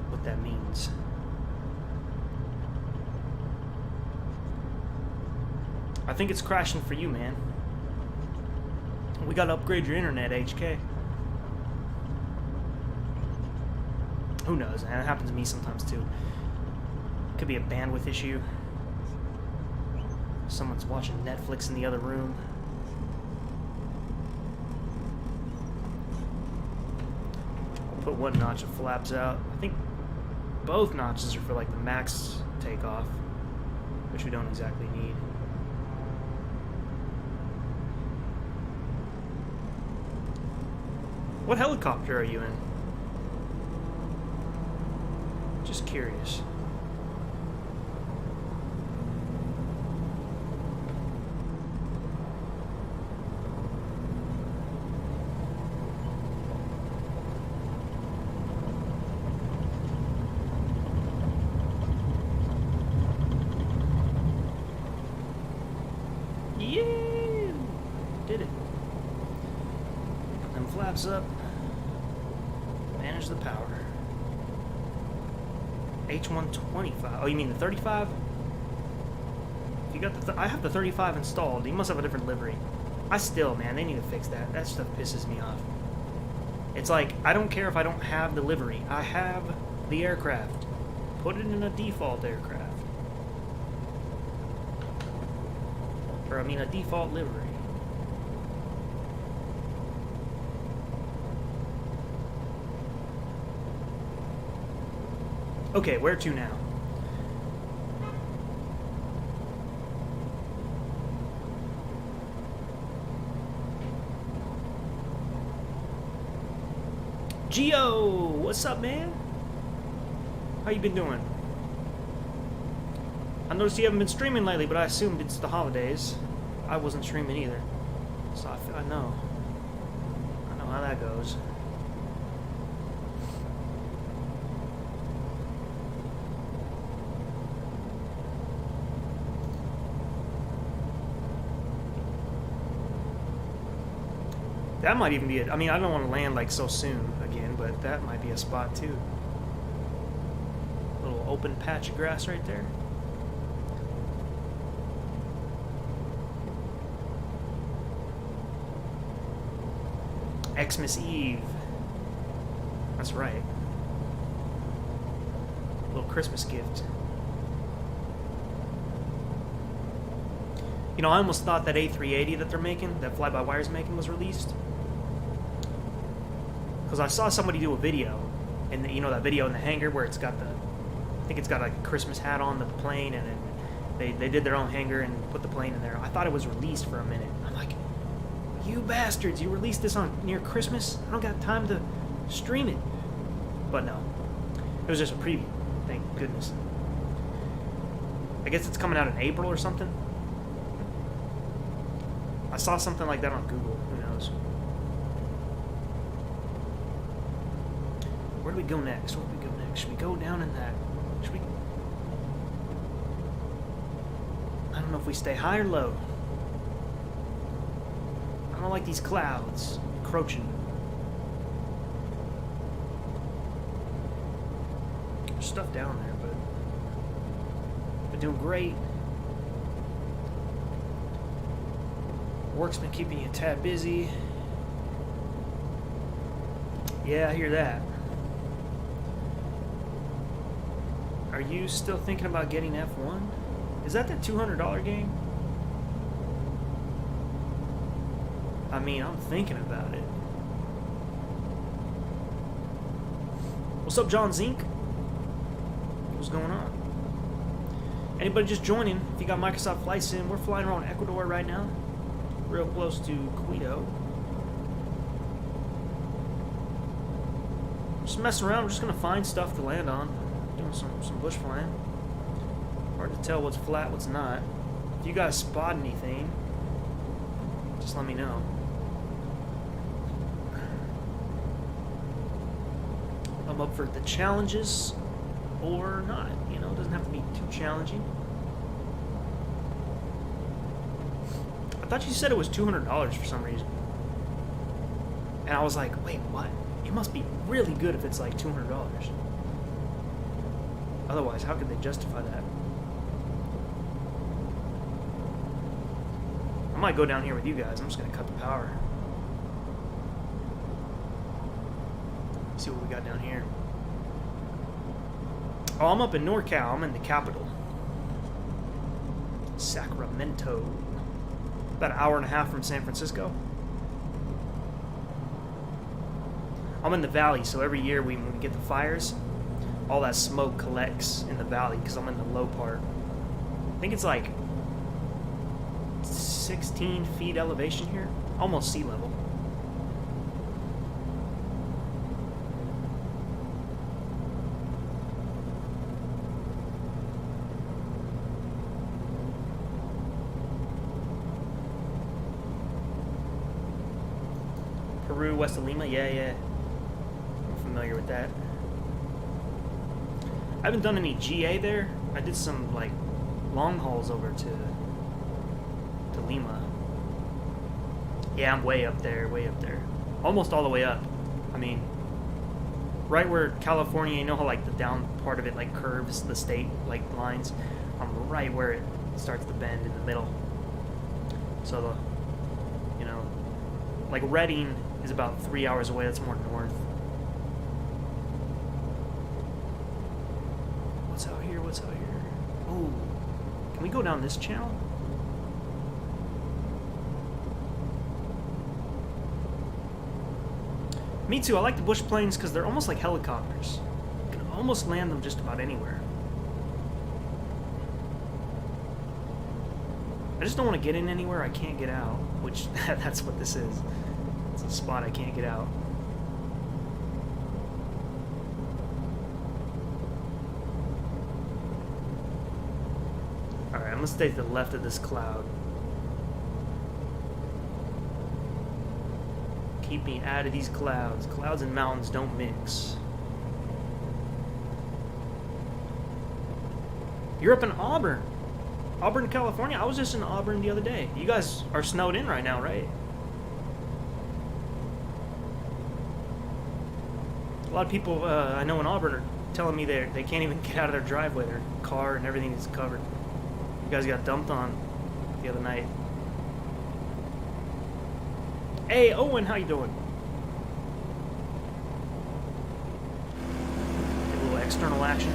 what that means. I think it's crashing for you, man. We gotta upgrade your internet, HK. Who knows, man? It happens to me sometimes too. Could be a bandwidth issue. Someone's watching Netflix in the other room. I'll put one notch of flaps out. I think both notches are for like the max takeoff, which we don't exactly need. What helicopter are you in? Just curious. Yeah! Did it. Them flaps up. Manage the power. H125. Oh, you mean the 35? If you got the I have the 35 installed. You must have a different livery. Man, they need to fix that. That stuff pisses me off. It's like, I don't care if I don't have the livery. I have the aircraft. Put it in a default aircraft. Or, I mean, a default livery. Okay, where to now? Geo, what's up, man? How you been doing? I noticed you haven't been streaming lately, but I assumed it's the holidays. I wasn't streaming either, so I know how that goes. That might even be it. I mean, I don't want to land like so soon again, but that might be a spot too. Little open patch of grass right there. Xmas Eve. That's right. A little Christmas gift. You know, I almost thought that A380 that they're making, that Fly-by-Wire's making, was released. Because I saw somebody do a video, and you know that video in the hangar where it's got the, I think it's got like a Christmas hat on the plane, and then they did their own hangar and put the plane in there. I thought it was released for a minute. I'm like, you bastards, you released this on near Christmas? I don't got time to stream it. But no, it was just a preview. Thank goodness. I guess it's coming out in April or something. I saw something like that on Google. Who knows? Where do we go next? Where do we go next? Should we go down in that? Should we? I don't know if we stay high or low. I don't like these clouds encroaching. There's stuff down there, but we're doing great. Work's been keeping you a tad busy. Yeah, I hear that. Are you still thinking about getting F1? Is that the $200 game? I mean, I'm thinking about it. What's up, John Zink? What's going on? Anybody just joining? If you got Microsoft Flight Sim, we're flying around Ecuador right now. Real close to Quito. Just messing around. We're just gonna find stuff to land on. Doing some bush flying. Hard to tell what's flat, what's not. If you guys spot anything, just let me know. I'm up for the challenges or not. You know, it doesn't have to be too challenging. I thought you said it was $200 for some reason. And I was like, wait, what? It must be really good if it's like $200. Otherwise, how could they justify that? I might go down here with you guys. I'm just going to cut the power. See what we got down here. Oh, I'm up in NorCal. I'm in the capital. Sacramento. About an hour and a half from San Francisco. I'm in the valley, so every year when we get the fires, all that smoke collects in the valley because I'm in the low part. I think it's like 16 feet elevation here, almost sea level. Peru, west of Lima, yeah. I'm familiar with that. I haven't done any GA there. I did some like long hauls over to Lima. Yeah, I'm way up there, almost all the way up. I mean, right where California, you know how like the down part of it like curves the state like lines. I'm right where it starts to bend in the middle. So the, you know, like Redding is about 3 hours away. That's more north. What's out here? Oh, can we go down this channel? Me too. I like the bush planes because they're almost like helicopters. You can almost land them just about anywhere. I just don't want to get in anywhere I can't get out, which that's what this is. It's a spot I can't get out. Alright, I'm going to stay to the left of this cloud. Keep me out of these clouds. Clouds and mountains don't mix. You're up in Auburn. Auburn, California? I was just in Auburn the other day. You guys are snowed in right now, right? A lot of people I know in Auburn are telling me they can't even get out of their driveway. Their car and everything is covered. You guys got dumped on the other night. Hey, Owen, how you doing? A little external action.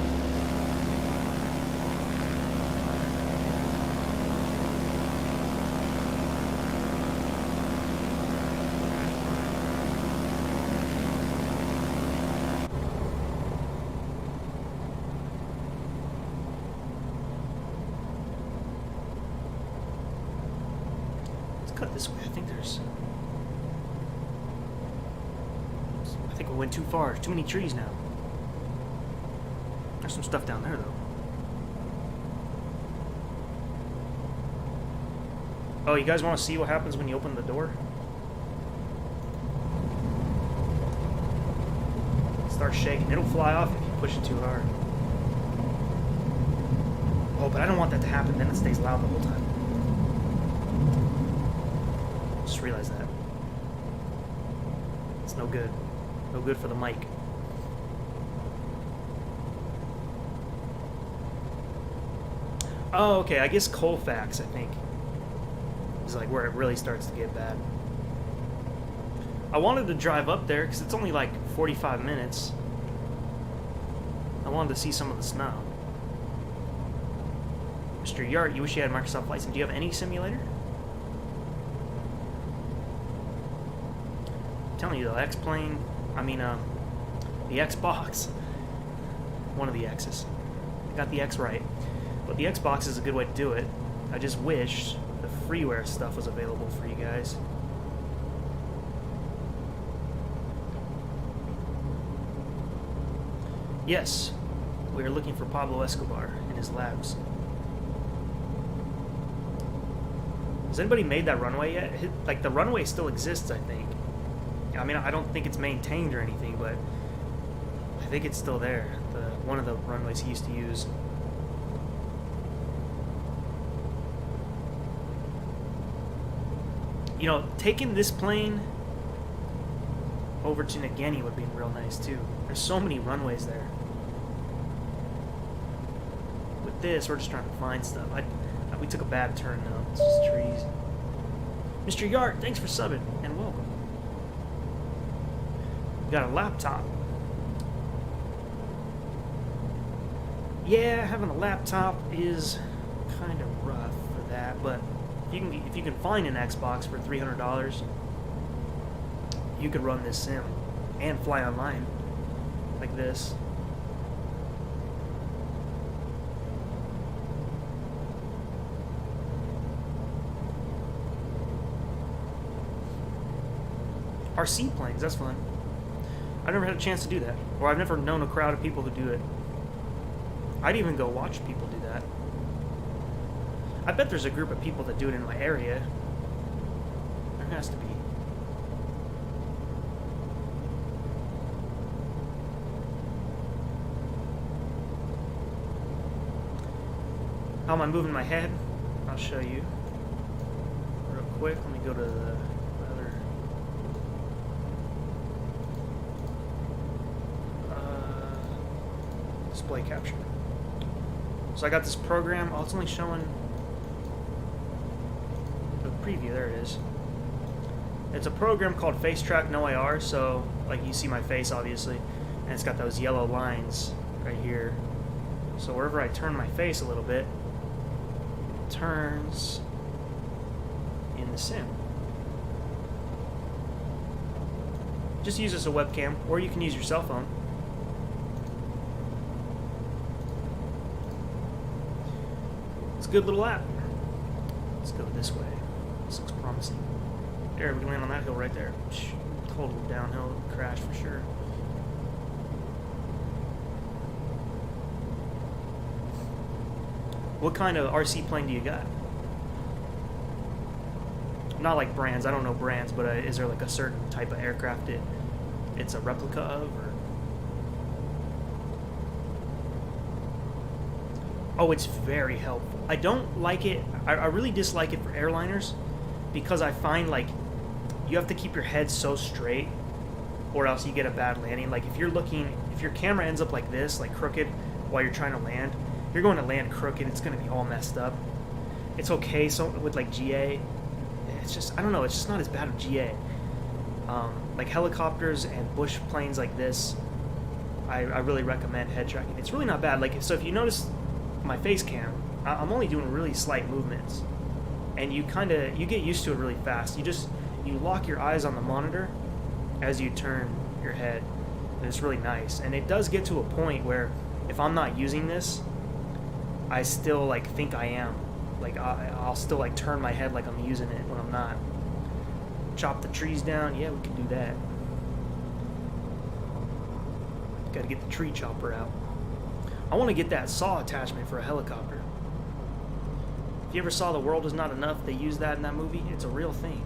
cut this way. I think we went too far. Too many trees now. There's some stuff down there, though. Oh, you guys want to see what happens when you open the door? It starts shaking. It'll fly off if you push it too hard. Oh, but I don't want that to happen. Then it stays loud the whole time. Just realized that. It's no good. No good for the mic. Oh, okay. I guess Colfax, I think, is like where it really starts to get bad. I wanted to drive up there because it's only like 45 minutes. I wanted to see some of the snow. Mr. Yart, you wish you had Microsoft Flight Sim. Do you have any simulator? I'm telling you, the X-Plane, the Xbox. One of the X's. I got the X right. But the Xbox is a good way to do it. I just wish the freeware stuff was available for you guys. Yes, we are looking for Pablo Escobar in his labs. Has anybody made that runway yet? Like, the runway still exists, I think. I mean, I don't think it's maintained or anything, but I think it's still there. One of the runways he used to use. You know, taking this plane over to Ngeni would be real nice, too. There's so many runways there. With this, we're just trying to find stuff. We took a bad turn, though. It's just trees. Mr. Yart, thanks for subbing, and welcome. We got a laptop. Yeah, having a laptop is kind of rough for that, but if you can find an Xbox for $300, you could run this sim and fly online like this. RC planes, that's fun. I've never had a chance to do that, or I've never known a crowd of people who do it. I'd even go watch people do that. I bet there's a group of people that do it in my area. There has to be. How am I moving my head? I'll show you real quick. Let me go to the other. Display capture. So I got this program. Oh, it's only showing the preview. There it is. It's a program called FaceTrackNoIR. So, like, you see my face, obviously, and it's got those yellow lines right here. So wherever I turn my face a little bit, it turns in the sim. Just use this as a webcam, or you can use your cell phone. It's a good little app. Let's go this way. This looks promising. There, we can land on that hill right there. Total downhill crash for sure. What kind of RC plane do you got? Not like brands. I don't know brands, but is there like a certain type of aircraft it's a replica of? Or? Oh, it's very helpful. I don't like it. I really dislike it for airliners because I find like you have to keep your head so straight or else you get a bad landing. Like if your camera ends up like this, like crooked while you're trying to land, you're going to land crooked, it's going to be all messed up. It's okay so with like GA, it's just, I don't know, it's just not as bad with GA. Like helicopters and bush planes like this, I really recommend head tracking. It's really not bad. Like, so if you notice my face cam, I'm only doing really slight movements, and you get used to it really fast. You lock your eyes on the monitor as you turn your head, and it's really nice. And it does get to a point where if I'm not using this, I still like think I am, like I'll still like turn my head like I'm using it when I'm not. Chop the trees down. Yeah, we can do that. Got to get the tree chopper out. I want to get that saw attachment for a helicopter. If you ever saw The World Is Not Enough, they use that in that movie. It's a real thing.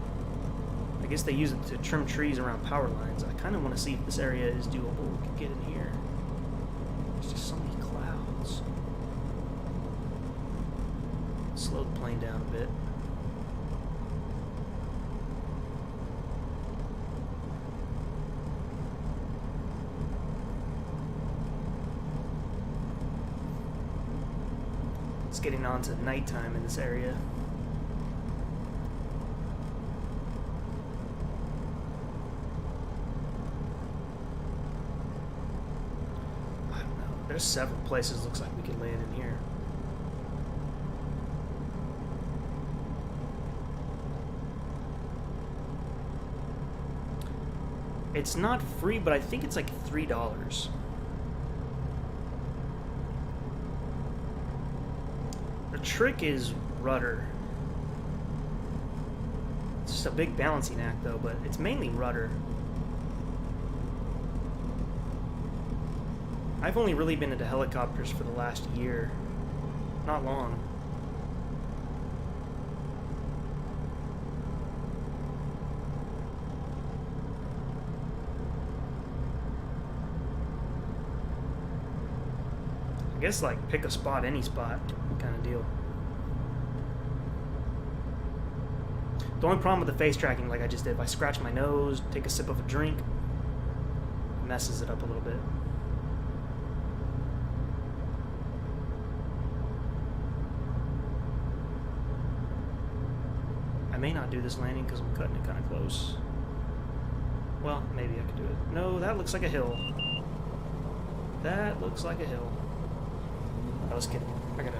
I guess they use it to trim trees around power lines. I kind of want to see if this area is doable. We can get in here. There's just so many clouds. Slow the plane down a bit. It's getting on to nighttime in this area. I don't know. There's several places looks like we could land in here. It's not free, but I think it's like $3. The trick is rudder. It's just a big balancing act though, but it's mainly rudder. I've only really been into helicopters for the last year. Not long. I guess like pick a spot, any spot kind of deal. The only problem with the face tracking, like I just did, if I scratch my nose, take a sip of a drink, it messes it up a little bit. I may not do this landing because I'm cutting it kind of close. Well, maybe I could do it. No, that looks like a hill. That looks like a hill. I was kidding. I gotta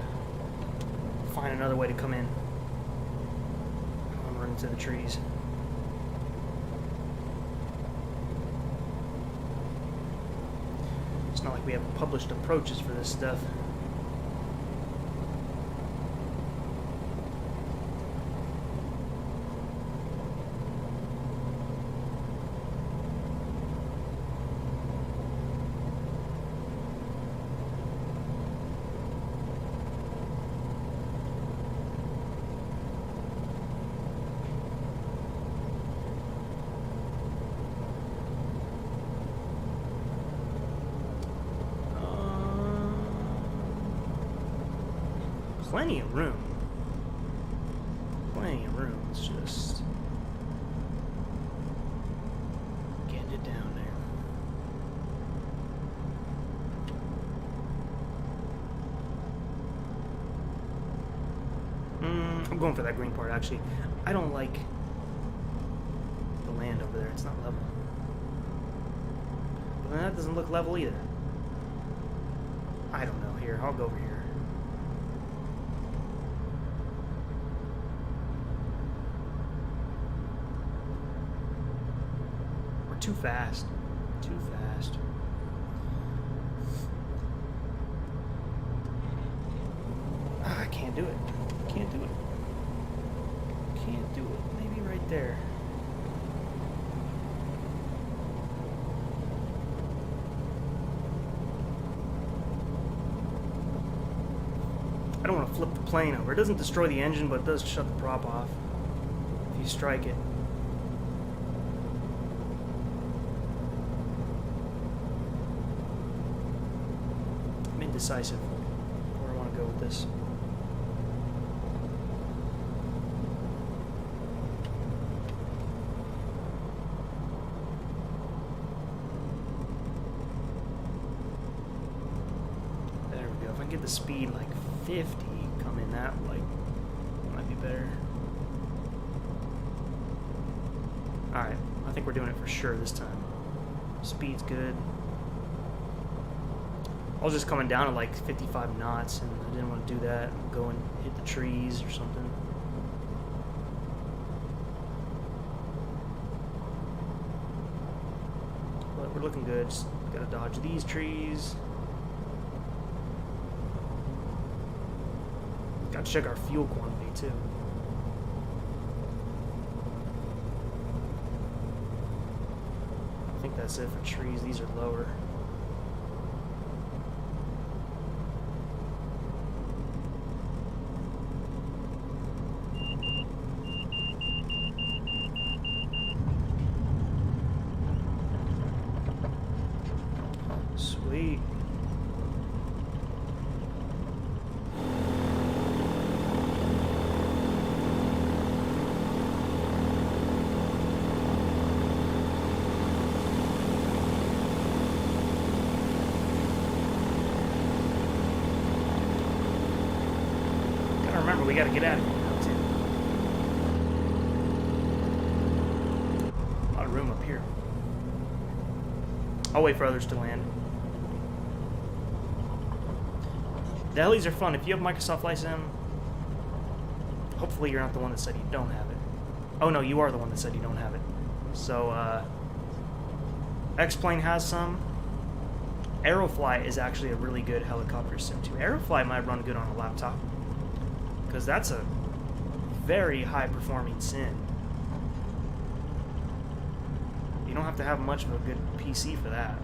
find another way to come in. I'm running into the trees. It's not like we have published approaches for this stuff. Plenty of room. Plenty of room. It's just getting it down there. I'm going for that green part, actually. I don't like the land over there. It's not level. But then that doesn't look level either. I don't know. Here, I'll go over here. Too fast. Too fast. I can't do it. Can't do it. Can't do it. Maybe right there. I don't want to flip the plane over. It doesn't destroy the engine, but it does shut the prop off if you strike it. Decisive where I want to go with this. There we go. If I get the speed like 50, come in that like might be better. Alright, I think we're doing it for sure this time. Speed's good. I was just coming down at like 55 knots and I didn't want to do that. Go and hit the trees or something. But we're looking good. Just gotta dodge these trees. Gotta check our fuel quantity too. I think that's it for trees. These are lower. Sweet. Remember, we gotta get out of here now, too. A lot of room up here. I'll wait for others to land. The helis are fun. If you have Microsoft Flight Sim, hopefully you're not the one that said you don't have it. Oh no, you are the one that said you don't have it. So, X-Plane has some. Aeroflight is actually a really good helicopter sim, too. Aeroflight might run good on a laptop, because that's a very high-performing sim. You don't have to have much of a good PC for that.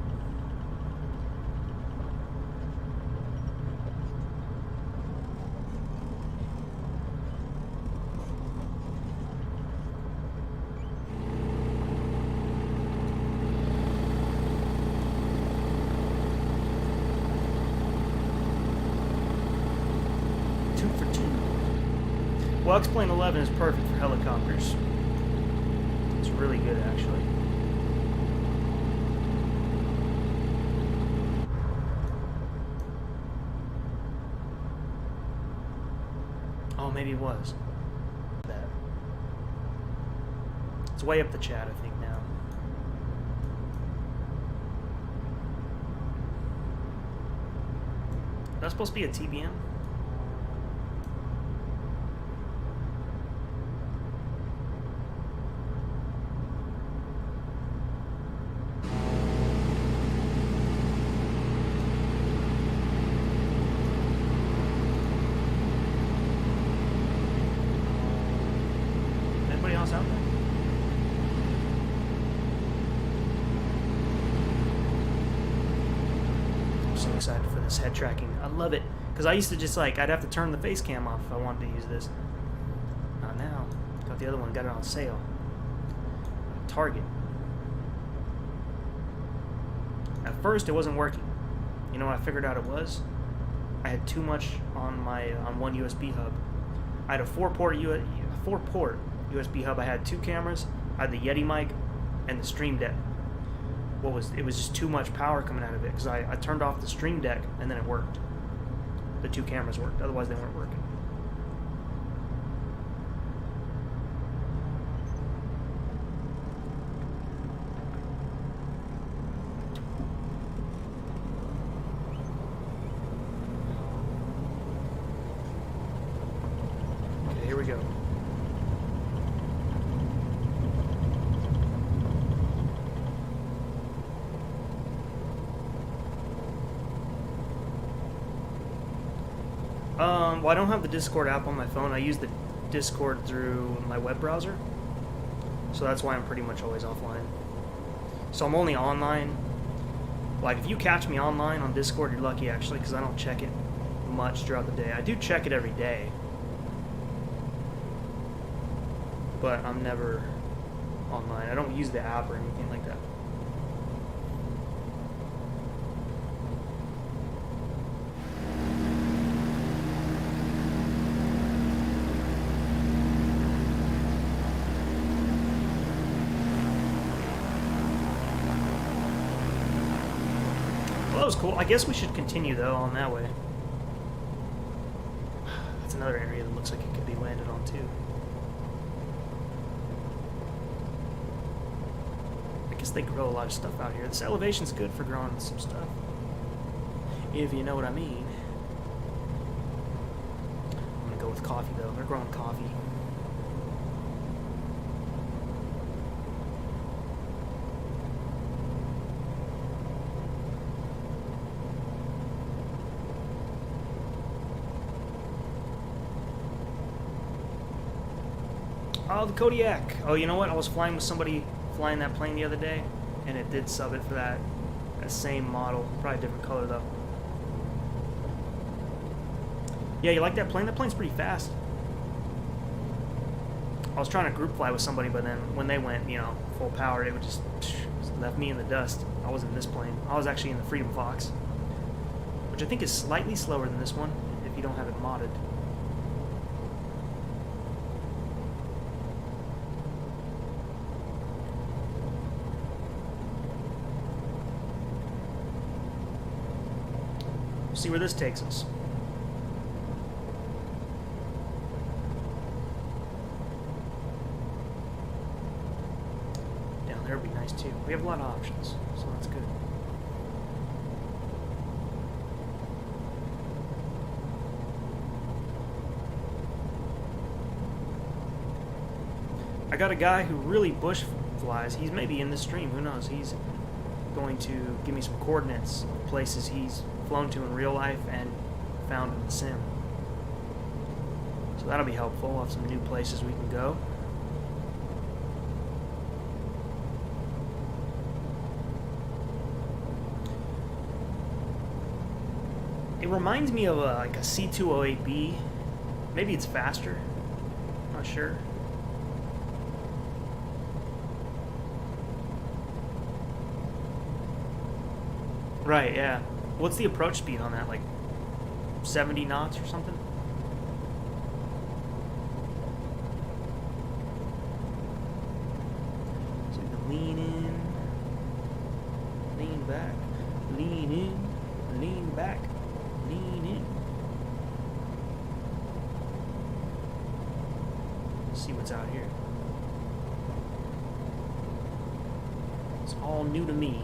Well, X-Plane 11 is perfect for helicopters. It's really good, actually. Oh, maybe it was. That. It's way up the chat, I think, now. That's supposed to be a TBM? Head tracking. I love it. Because I used to just like, I'd have to turn the face cam off if I wanted to use this. Not now. Got the other one, got it on sale. Target. At first it wasn't working. You know what I figured out it was? I had too much on my on one USB hub. I had a four-port USB hub. I had two cameras. I had the Yeti mic and the Stream Deck. It was just too much power coming out of it, because I turned off the Stream Deck and then it worked. The two cameras worked, otherwise they weren't working. Okay, here we go. Well, I don't have the Discord app on my phone. I use the Discord through my web browser. So that's why I'm pretty much always offline. So I'm only online. Like, if you catch me online on Discord, you're lucky, actually, because I don't check it much throughout the day. I do check it every day. But I'm never online. I don't use the app or anything like that. That was cool. I guess we should continue, though, on that way. That's another area that looks like it could be landed on, too. I guess they grow a lot of stuff out here. This elevation's good for growing some stuff. If you know what I mean. I'm gonna go with coffee, though. They're growing coffee. Oh, the Kodiak. Oh, you know what? I was flying with somebody flying that plane the other day, and it did sub it for that same model. Probably a different color, though. Yeah, you like that plane? That plane's pretty fast. I was trying to group fly with somebody, but then when they went, you know, full power, it would just left me in the dust. I wasn't in this plane. I was actually in the Freedom Fox, which I think is slightly slower than this one, if you don't have it modded. We'll see where this takes us. Down there would be nice too. We have a lot of options, so that's good. I got a guy who really bush flies. He's maybe in the stream, who knows? He's going to give me some coordinates of places he's flown to in real life and found in the sim. So that'll be helpful. We'll have some new places we can go. It reminds me of like a C208B. Maybe it's faster. I'm not sure. Right, yeah. What's the approach speed on that? Like 70 knots or something? So we can lean in, lean back, lean in, lean back, lean in. Let's see what's out here. It's all new to me.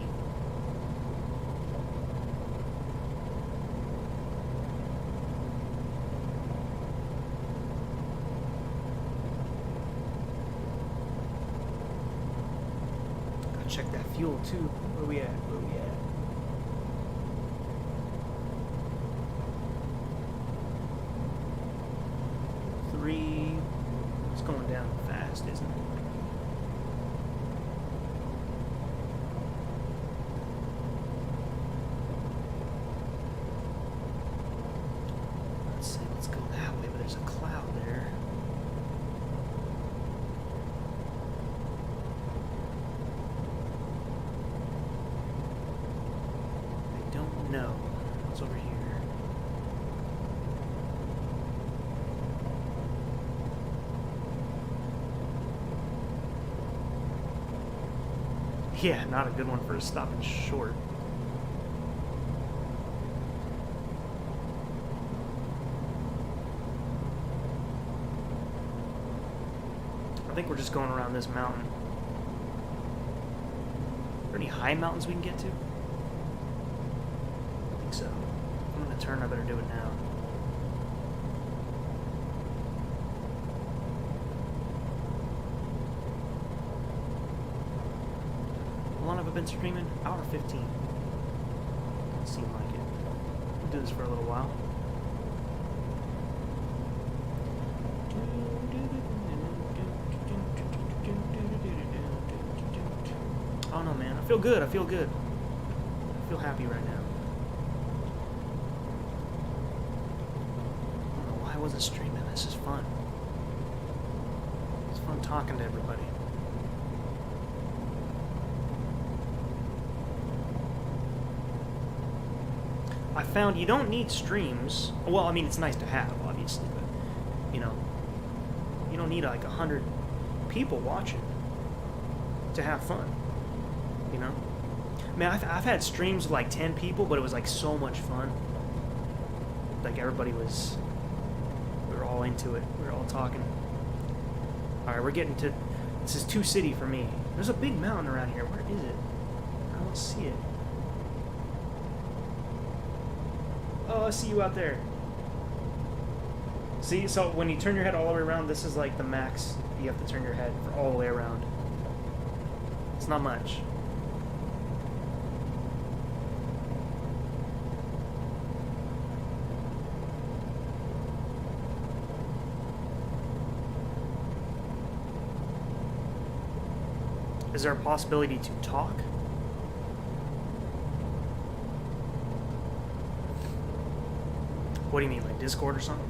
Check that fuel too. Where we at? Where we at? Three. It's going down fast, isn't it? Let's see. Let's go that way, but there's a cloud there. No, it's over here. Yeah, not a good one for stopping short. I think we're just going around this mountain. Are there any high mountains we can get to? So, if I'm going to turn, I better do it now. How long have I been streaming? Hour 15. Doesn't seem like it. We'll do this for a little while. Oh no, man. I feel good. I feel good. I feel happy right now. I wasn't streaming. This is fun. It's fun talking to everybody. I found you don't need streams. Well, I mean, it's nice to have, obviously, but, you know, you don't need like 100 people watching to have fun, you know? I mean, I've had streams with like 10 people, but it was like so much fun. Like everybody was... all into it. We're all talking. Alright, we're getting to... This is 2 City for me. There's a big mountain around here. Where is it? I don't see it. Oh, I see you out there. See, so when you turn your head all the way around, this is like the max you have to turn your head for all the way around. It's not much. Is there a possibility to talk? What do you mean, like Discord or something?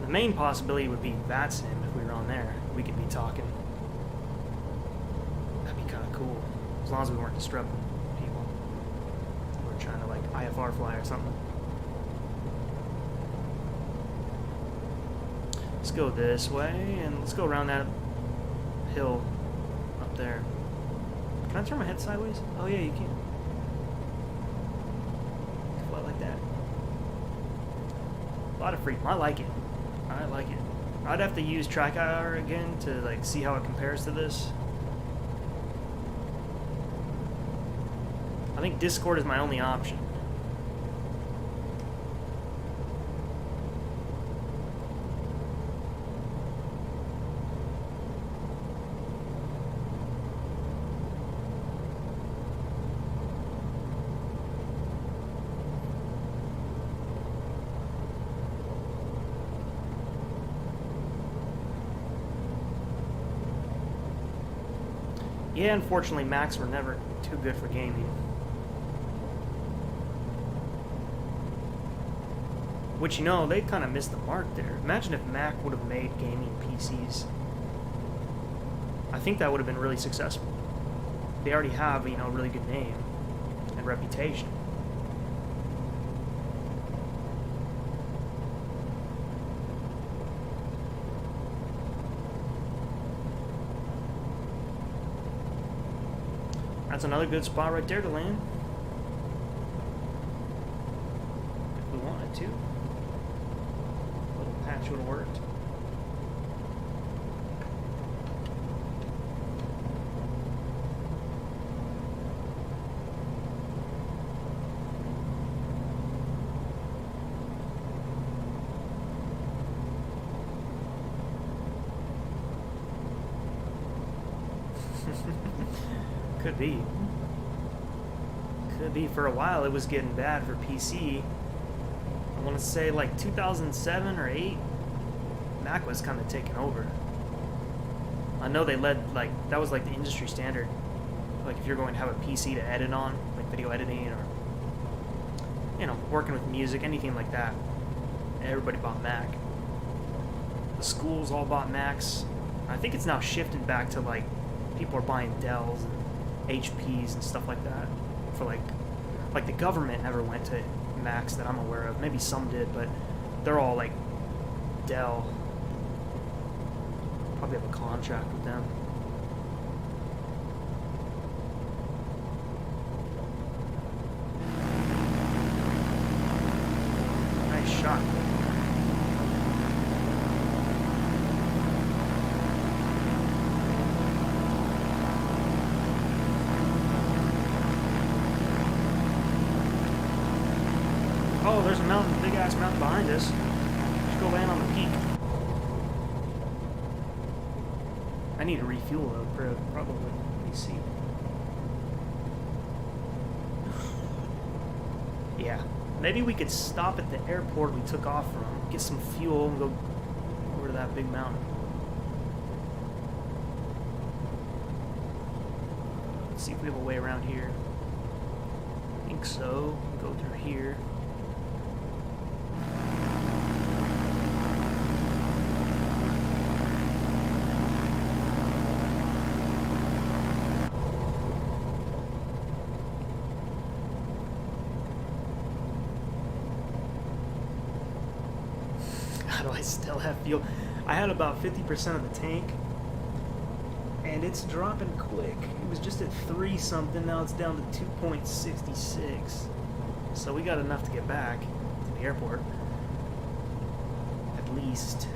The main possibility would be FSElite if we were on there. We could be talking. That'd be kind of cool. As long as we weren't disrupting people. We were trying to like IFR fly or something. Let's go this way, and let's go around that hill up there. Can I turn my head sideways? Oh yeah, you can. Fly like that. A lot of freedom. I like it. I like it. I'd have to use TrackNoIR again to like see how it compares to this. I think Discord is my only option. Yeah, unfortunately, Macs were never too good for gaming. Which, you know, they kind of missed the mark there. Imagine if Mac would have made gaming PCs. I think that would have been really successful. They already have, you know, a really good name and reputation. That's another good spot right there to land. If we wanted to. A little patch would have worked. Could be. Could be. For a while it was getting bad for PC. I want to say like 2007 or 8, Mac was kind of taking over. I know they led, like, that was like the industry standard. Like if you're going to have a PC to edit on, like video editing or, you know, working with music, anything like that, everybody bought Mac. The schools all bought Macs. I think it's now shifted back to like people are buying Dells and HPs and stuff like that for like the government never went to Macs that I'm aware of. Maybe some did, but they're all like Dell. Probably have a contract with them. Nice shot. Oh, there's a mountain, big ass mountain behind us. Let's go land on the peak. I need to refuel though, probably. Let me see. Yeah, maybe we could stop at the airport we took off from, get some fuel, and go over to that big mountain. Let's see if we have a way around here. I think so. Go through here. How do I still have fuel? I had about 50% of the tank, and it's dropping quick. It was just at 3 something, now it's down to 2.66. So we got enough to get back to the airport, at least.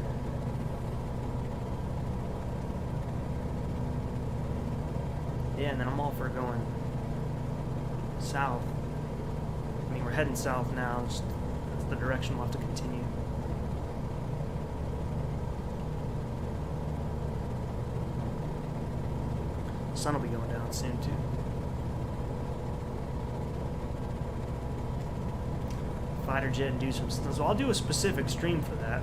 Yeah, and then I'm all for going south. I mean, we're heading south now, just that's the direction we'll have to continue. Sun will be going down soon too. fighter jet and do some stuff. So I'll do a specific stream for that.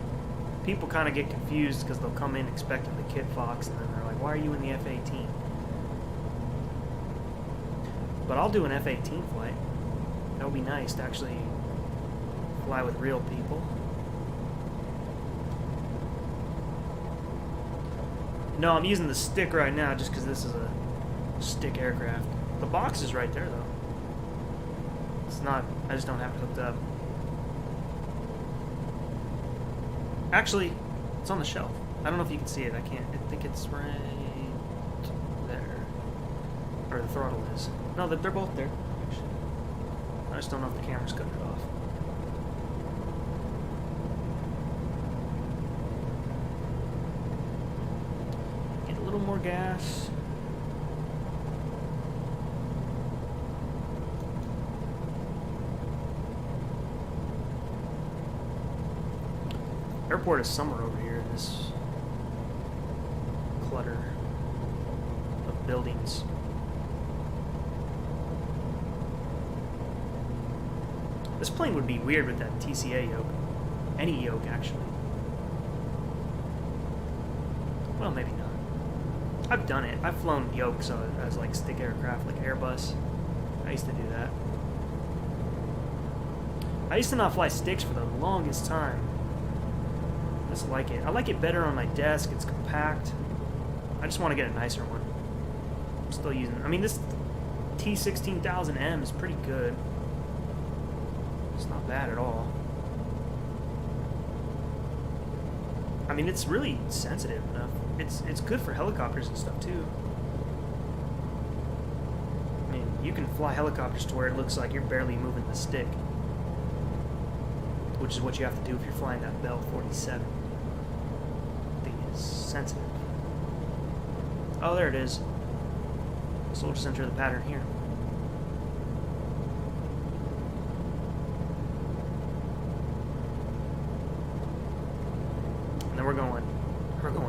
People kind of get confused because they'll come in expecting the Kit Fox, and then they're like, why are you in the F-18? But I'll do an F-18 flight. That would be nice to actually fly with real people. No, I'm using the stick right now just because this is a stick aircraft. The box is right there, though. It's not, I just don't have it hooked up. Actually, it's on the shelf. I don't know if you can see it. I can't. I think it's right there. Or the throttle is. No, they're both there, actually. I just don't know if the camera's cutting it off. Get a little more gas. Airport is summer over here in this clutter of buildings. This plane would be weird with that TCA yoke. Any yoke, actually. Well, maybe not. I've done it. I've flown yokes as like stick aircraft, like Airbus. I used to do that. I used to not fly sticks for the longest time. I just like it. I like it better on my desk. It's compact. I just want to get a nicer one. I'm still using it. I mean, this T16000M is pretty good. It's not bad at all. I mean, it's really sensitive enough. It's good for helicopters and stuff too. I mean, you can fly helicopters to where it looks like you're barely moving the stick, which is what you have to do if you're flying that Bell 47. Thing is sensitive. Oh, there it is. So we'll just enter the pattern here. And then we're going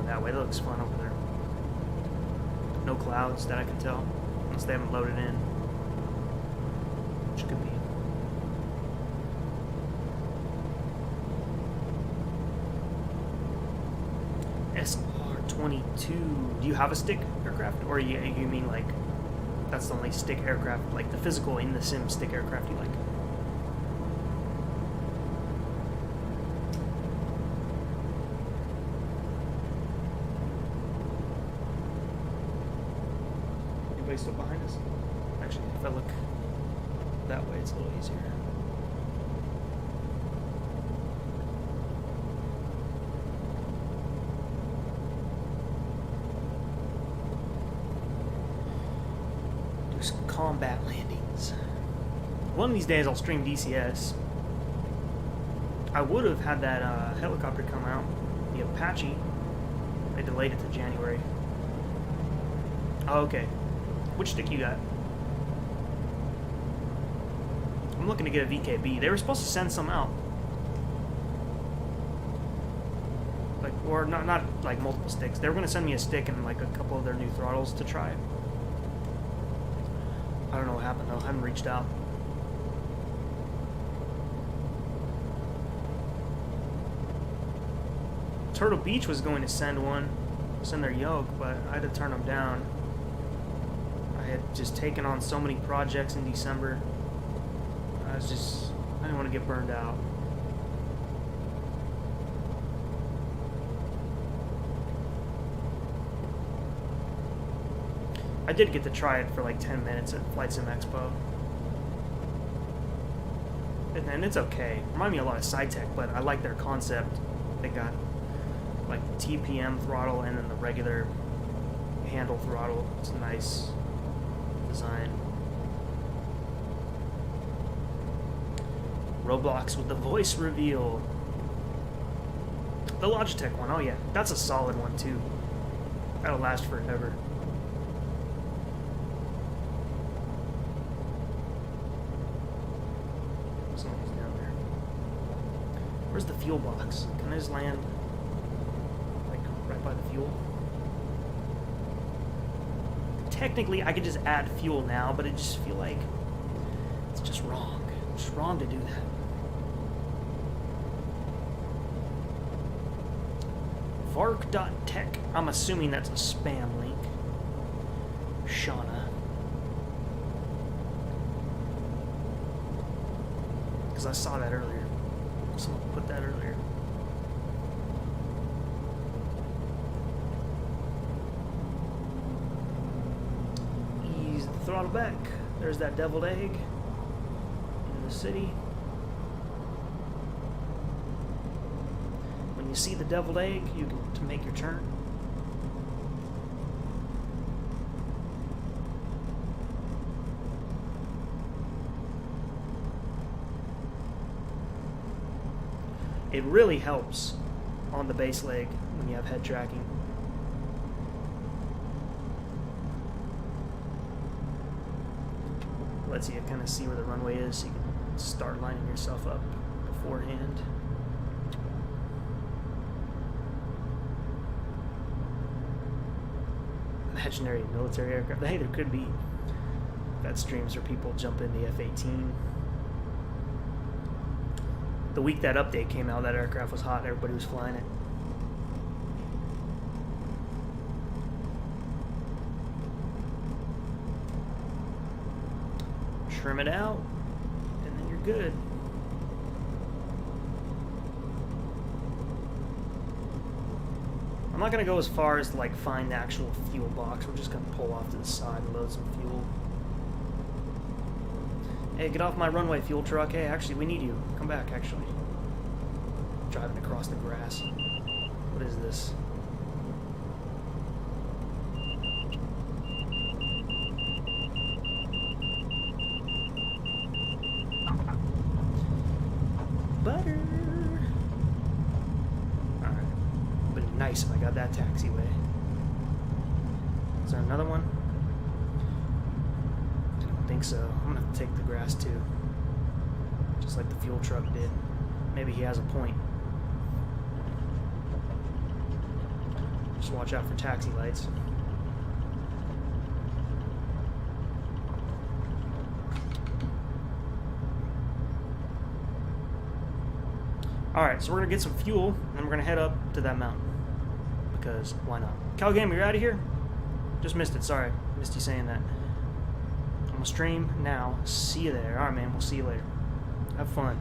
that way. That looks fun over there. No clouds that I can tell, unless they haven't loaded in, which could be. SR-22. Do you have a stick aircraft, or you mean like that's the only stick aircraft, like the physical in the sim stick aircraft you like? Anybody still behind us? Actually, if I look that way, it's a little easier. Combat landings. One of these days I'll stream DCS. I would have had that helicopter come out, the Apache. They delayed it to January. Oh, okay. Which stick you got? I'm looking to get a VKB. They were supposed to send some out. Like, or not like multiple sticks. They were going to send me a stick and like a couple of their new throttles to try. I don't know what happened though. I haven't reached out. Turtle Beach was going to send their yoke, but I had to turn them down. I had just taken on so many projects in December. I didn't want to get burned out. I did get to try it for like 10 minutes at Flight Sim Expo. And it's okay. Remind me a lot of Saitek, but I like their concept. They got like the TPM throttle and then the regular handle throttle. It's a nice design. Roblox with the voice reveal. The Logitech one, oh yeah, that's a solid one too. That'll last forever. Where's the fuel box? Can I just land like right by the fuel? Technically, I could just add fuel now, but I just feel like it's just wrong. It's wrong to do that. Vark.tech. I'm assuming that's a spam link. Shauna. Because I saw that earlier. Someone put that earlier. Ease the throttle back. There's that deviled egg in the city. When you see the deviled egg, you can to make your turn. It really helps on the base leg when you have head tracking. Lets you kind of see where the runway is so you can start lining yourself up beforehand. Imaginary military aircraft. Hey, there could be that streams where people jump in the F-18. The week that update came out, that aircraft was hot. Everybody was flying it. Trim it out, and then you're good. I'm not going to go as far as like find the actual fuel box. We're just going to pull off to the side and load some fuel. Hey, get off my runway, fuel truck. Hey, actually, we need you. Come back, actually. Driving across the grass. What is this? Butter. Alright. But it'd be nice if I got that taxiway. Is there another one? I think so. I'm gonna have to take the grass too. Just like the fuel truck did. Maybe he has a point. Just watch out for taxi lights. Alright, so we're gonna get some fuel and then we're gonna head up to that mountain. Because why not? Calgame, you're out of here? Just missed it, sorry. Missed you saying that. I'm gonna stream now. See you there. Alright, man, we'll see you later. Have fun.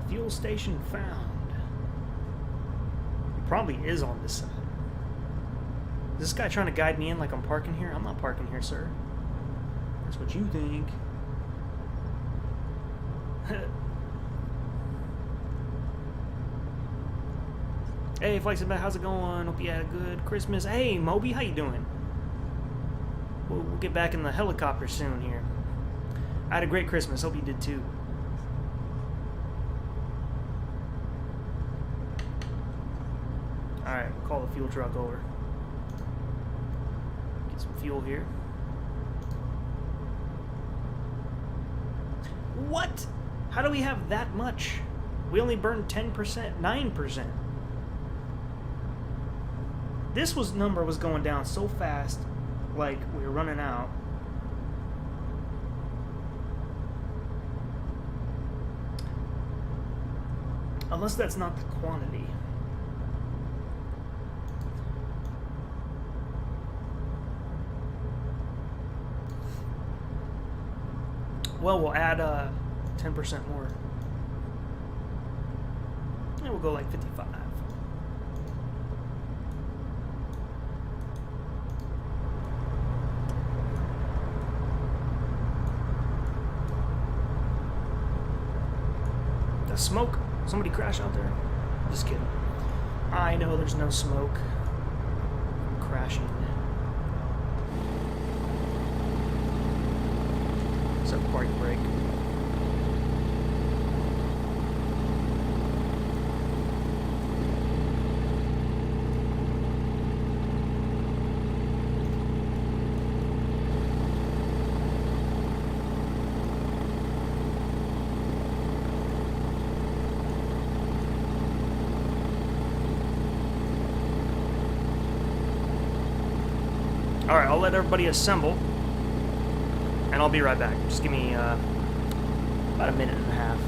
Fuel station found. It probably is on this side. Is this guy trying to guide me in like I'm parking here? I'm not parking here, sir. That's what you think. Hey, FLIGHTSIMDECK, how's it going? Hope you had a good Christmas. Hey, Moby, how you doing? We'll get back in the helicopter soon here. I had a great Christmas. Hope you did too. Alright, we'll call the fuel truck over. Get some fuel here. What? How do we have that much? We only burned 10%, 9%. This number was going down so fast, like we were running out. Unless that's not the quantity. Well, we'll add 10% more. And we'll go like 55. The smoke. Somebody crash out there. Just kidding. I know there's no smoke. I'm crashing. It's a party break. I'll let everybody assemble, and I'll be right back. Just give me about a minute and a half.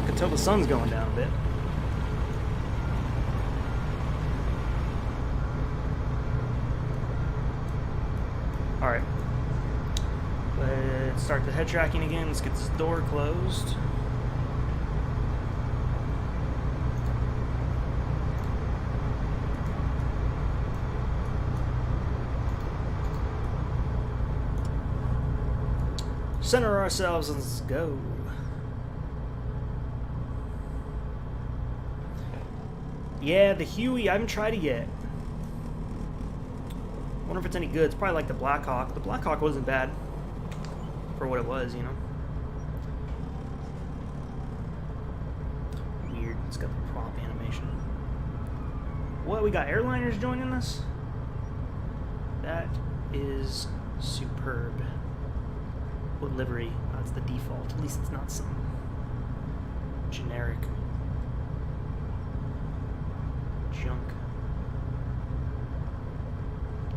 Until the sun's going down a bit. Alright. Let's start the head tracking again. Let's get this door closed. Center ourselves and let's go. Yeah, the Huey, I haven't tried it yet. Wonder if it's any good. It's probably like the Blackhawk. The Blackhawk wasn't bad for what it was, you know. Weird. It's got the prop animation. What? We got airliners joining us? That is superb. What livery? That's the default. At least it's not some generic junk.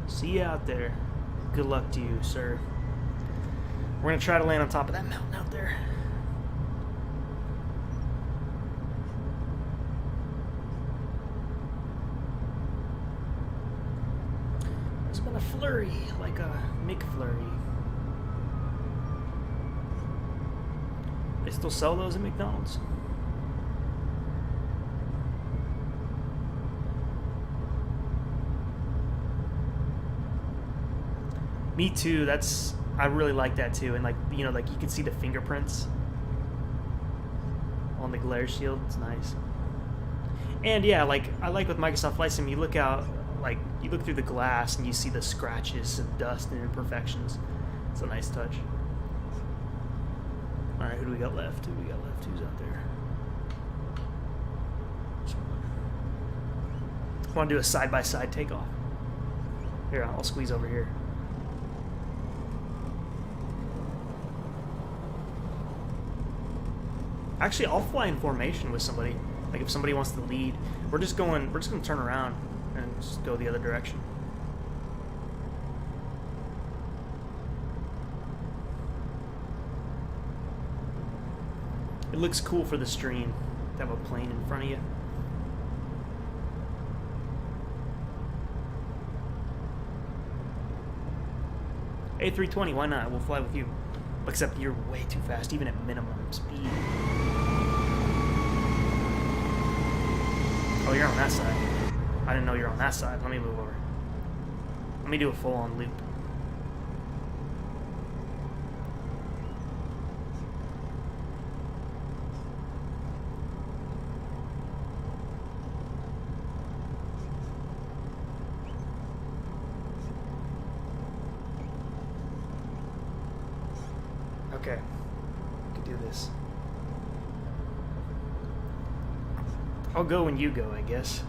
See you out there. Good luck to you, sir. We're gonna try to land on top of that mountain out there. There's been a flurry, like a McFlurry. They still sell those at McDonald's? Me too. I really like that too. And like, you know, like you can see the fingerprints on the glare shield. It's nice. And yeah, like I like with Microsoft Flight Sim, you look out, like you look through the glass and you see the scratches and dust and imperfections. It's a nice touch. All right, who do we got left? Who's out there? I want to do a side-by-side takeoff. Here, I'll squeeze over here. Actually, I'll fly in formation with somebody. Like if somebody wants to lead, we're just gonna turn around and just go the other direction. It looks cool for the stream to have a plane in front of you. A320, why not? We'll fly with you. Except you're way too fast, even at minimum speed. Oh, you're on that side. I didn't know you're on that side. Let me move over. Let me do a full-on loop. Okay, we can do this. I'll go when you go, I guess.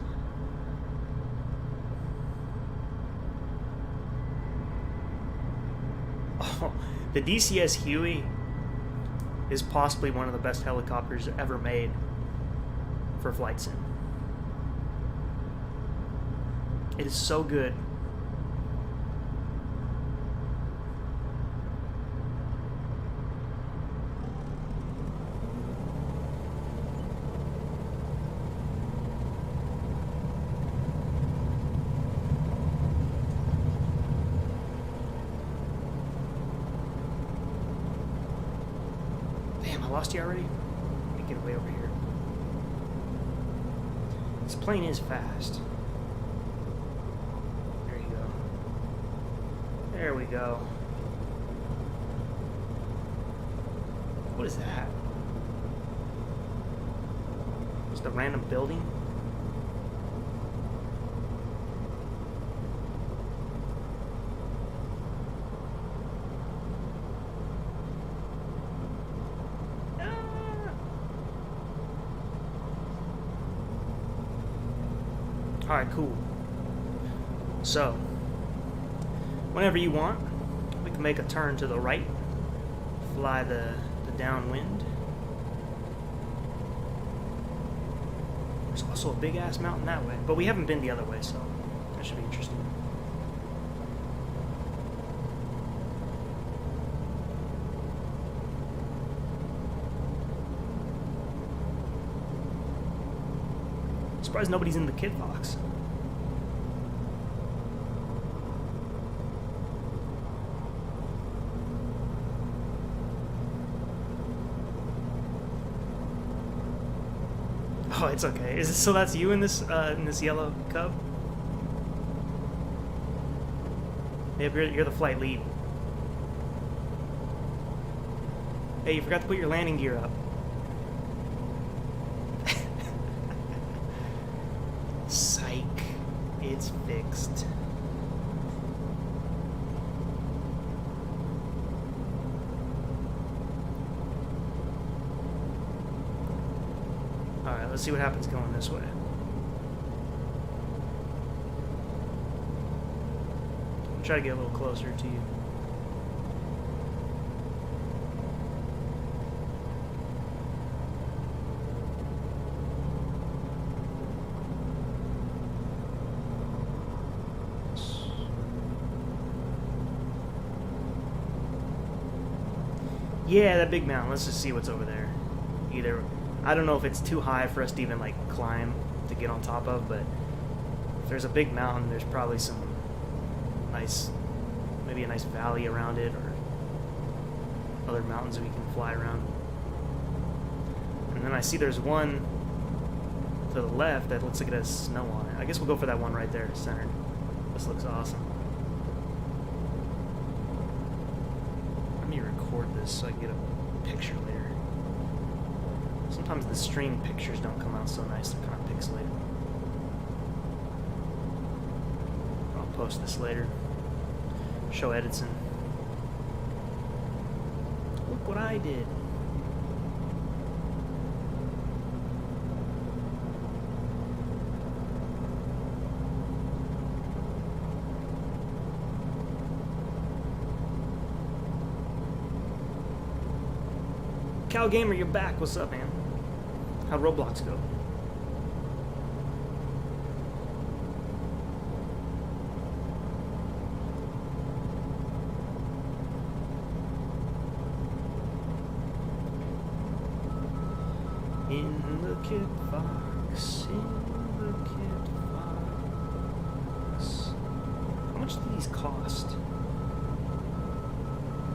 Oh, the DCS Huey is possibly one of the best helicopters ever made for flight sim. It is so good. Lost you already? Let me get way over here. This plane is fast. There you go. There we go. What is that? Just a random building? Alright, cool. So, whenever you want, we can make a turn to the right, fly the downwind. There's also a big-ass mountain that way, but we haven't been the other way, so that should be interesting. Surprised nobody's in the kit box. Oh, it's okay. Is it, so that's you in this yellow Cub? Yep, you're the flight lead. Hey, you forgot to put your landing gear up. Psych. It's fixed. Alright, let's see what happens going this way. I'll try to get a little closer to you. Yeah, that big mountain. Let's just see what's over there. Either, I don't know if it's too high for us to even like climb to get on top of, but if there's a big mountain, there's probably some nice, maybe a nice valley around it, or other mountains we can fly around. And then I see there's one to the left that looks like it has snow on it. I guess we'll go for that one right there, centered. This looks awesome. Record this so I can get a picture later. Sometimes the stream pictures don't come out so nice, they're kind of pixelated. I'll post this later. Show Edison. Look what I did. Cal Gamer, you're back. What's up, man? How'd Roblox go? kit Fox, in the kit Fox. How much do these cost?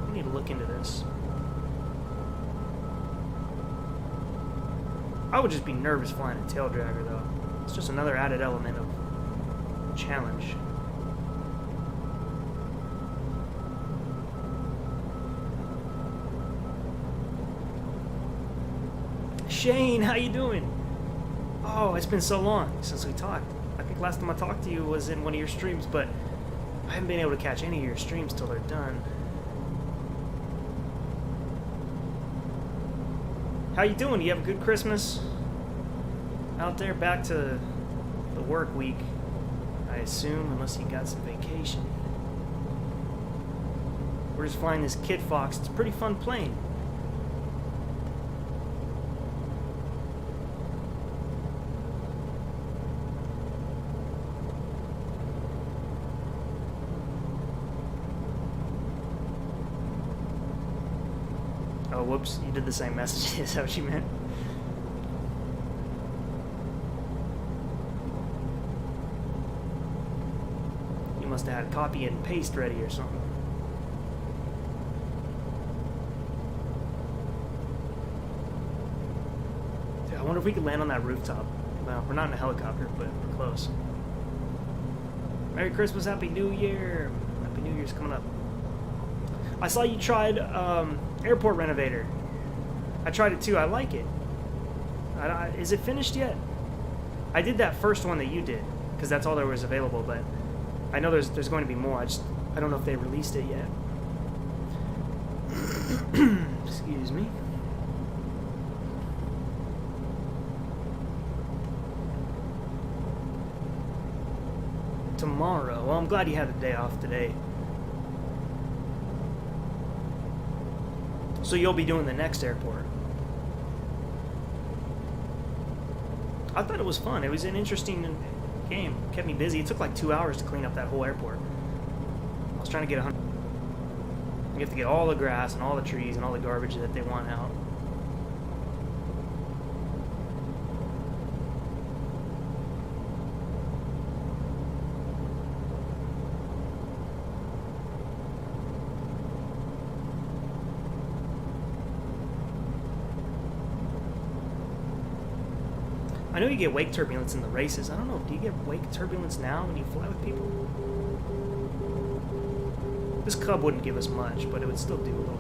I need to look into this. I would just be nervous flying a tail dragger though. It's just another added element of challenge. Shane, how you doing? Oh, it's been so long since we talked. I think last time I talked to you was in one of your streams, but I haven't been able to catch any of your streams till they're done. How you doing? You have a good Christmas? Out there, back to the work week, I assume, unless you got some vacation. We're just flying this Kit Fox. It's a pretty fun plane. Oh, whoops, you did the same message. Is that what you meant? You must have had copy and paste ready or something. Dude, I wonder if we could land on that rooftop. Well, we're not in a helicopter, but we're close. Merry Christmas, Happy New Year. Happy New Year's coming up. I saw you tried Airport Renovator. I tried it too. I like it. Is it finished yet? I did that first one that you did because that's all there was available. But I know there's going to be more. I don't know if they released it yet. Excuse me. Tomorrow. Well, I'm glad you had the day off today. So you'll be doing the next airport. I thought it was fun. It was an interesting game. It kept me busy. It took like 2 hours to clean up that whole airport. I was trying to get 100. You have to get all the grass and all the trees and all the garbage that they want out. I know you get wake turbulence in the races. I don't know, do you get wake turbulence now when you fly with people? This Cub wouldn't give us much, but it would still do a little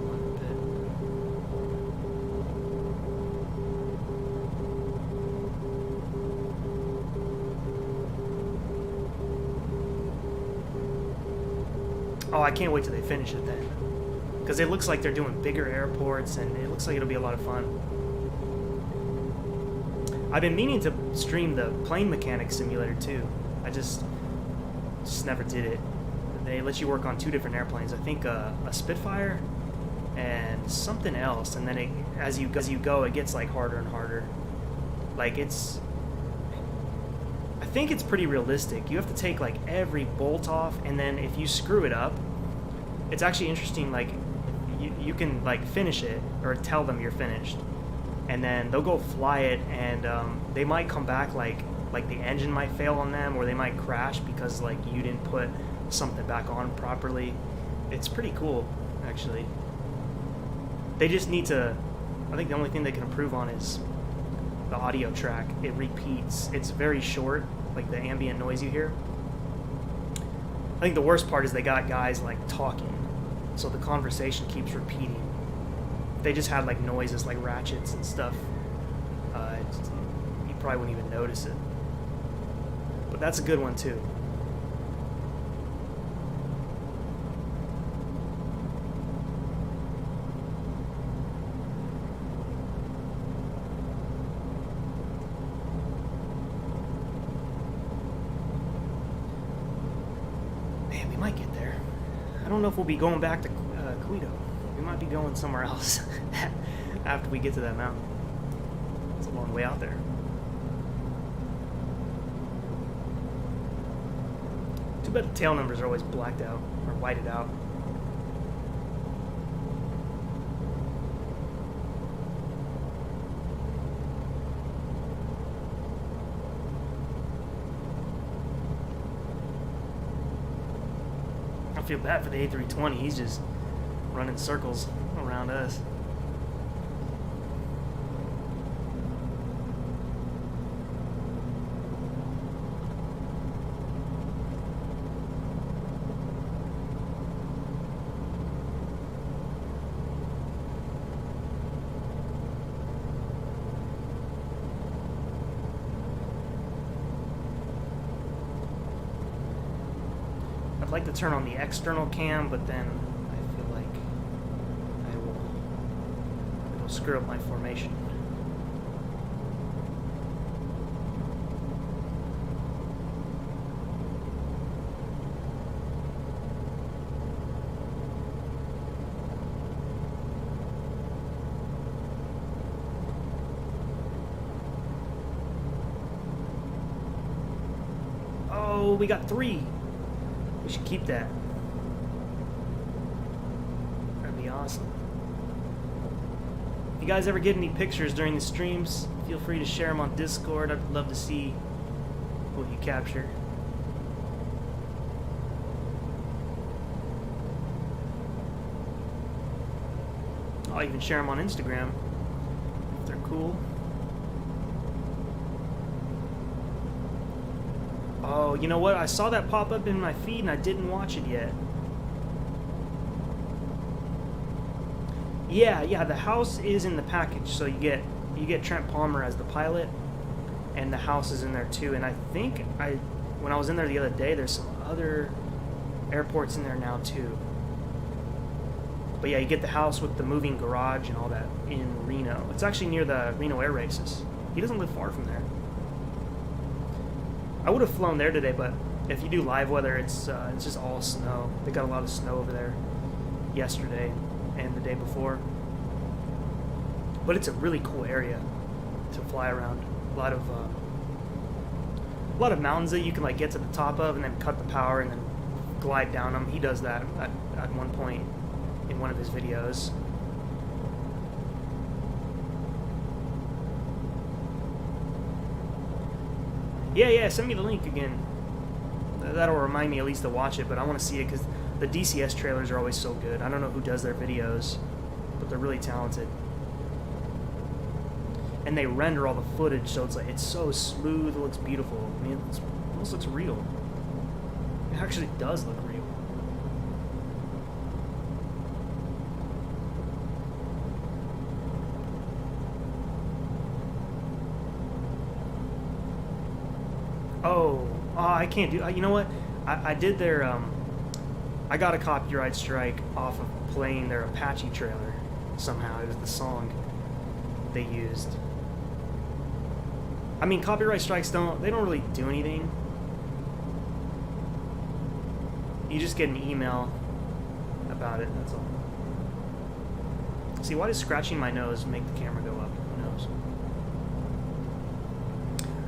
bit. Oh, I can't wait till they finish it then. Because it looks like they're doing bigger airports, and it looks like it'll be a lot of fun. I've been meaning to stream the plane mechanics simulator too. I just never did it. They let you work on 2 different airplanes. I think a Spitfire and something else. And then as you go, it gets like harder and harder. Like I think it's pretty realistic. You have to take like every bolt off, and then if you screw it up, it's actually interesting. Like you can like finish it or tell them you're finished. And then they'll go fly it, and they might come back like the engine might fail on them, or they might crash because like you didn't put something back on properly. It's pretty cool, actually. They just need to. I think the only thing they can improve on is the audio track. It repeats. It's very short, like the ambient noise you hear. I think the worst part is they got guys like talking, so the conversation keeps repeating. They just had like noises like ratchets and stuff. You probably wouldn't even notice it. But that's a good one too. Man, we might get there. I don't know if we'll be going back to Quito. We might be going somewhere else after we get to that mountain. It's a long way out there. Too bad the tail numbers are always blacked out or whited out. feel bad for the A320. He's just running circles around us. I'd like to turn on the external cam, but then I feel like it'll screw up my formation. Oh, we got 3. We should keep that. That'd be awesome. If you guys ever get any pictures during the streams, feel free to share them on Discord. I'd love to see what you capture. I'll even share them on Instagram if they're cool. Oh, you know what? I saw that pop up in my feed and I didn't watch it yet. Yeah, the house is in the package, so you get Trent Palmer as the pilot, and the house is in there too. And I think when I was in there the other day, there's some other airports in there now too. But yeah, you get the house with the moving garage and all that in Reno. It's actually near the Reno Air Races. He doesn't live far from there. I would have flown there today, but if you do live weather, it's just all snow. They got a lot of snow over there yesterday and the day before. But it's a really cool area to fly around. A lot of mountains that you can like get to the top of and then cut the power and then glide down them. He does that at one point in one of his videos. Yeah, send me the link again. That'll remind me at least to watch it, but I want to see it because the DCS trailers are always so good. I don't know who does their videos, but they're really talented. And they render all the footage, so it's so smooth, it looks beautiful. I mean, it almost looks real. It actually does look real. Oh, I can't do. You know what? I did their. I got a copyright strike off of playing their Apache trailer. Somehow it was the song they used. I mean, copyright strikes don't really do anything. You just get an email about it. That's all. See, why does scratching my nose make the camera go up? Who knows?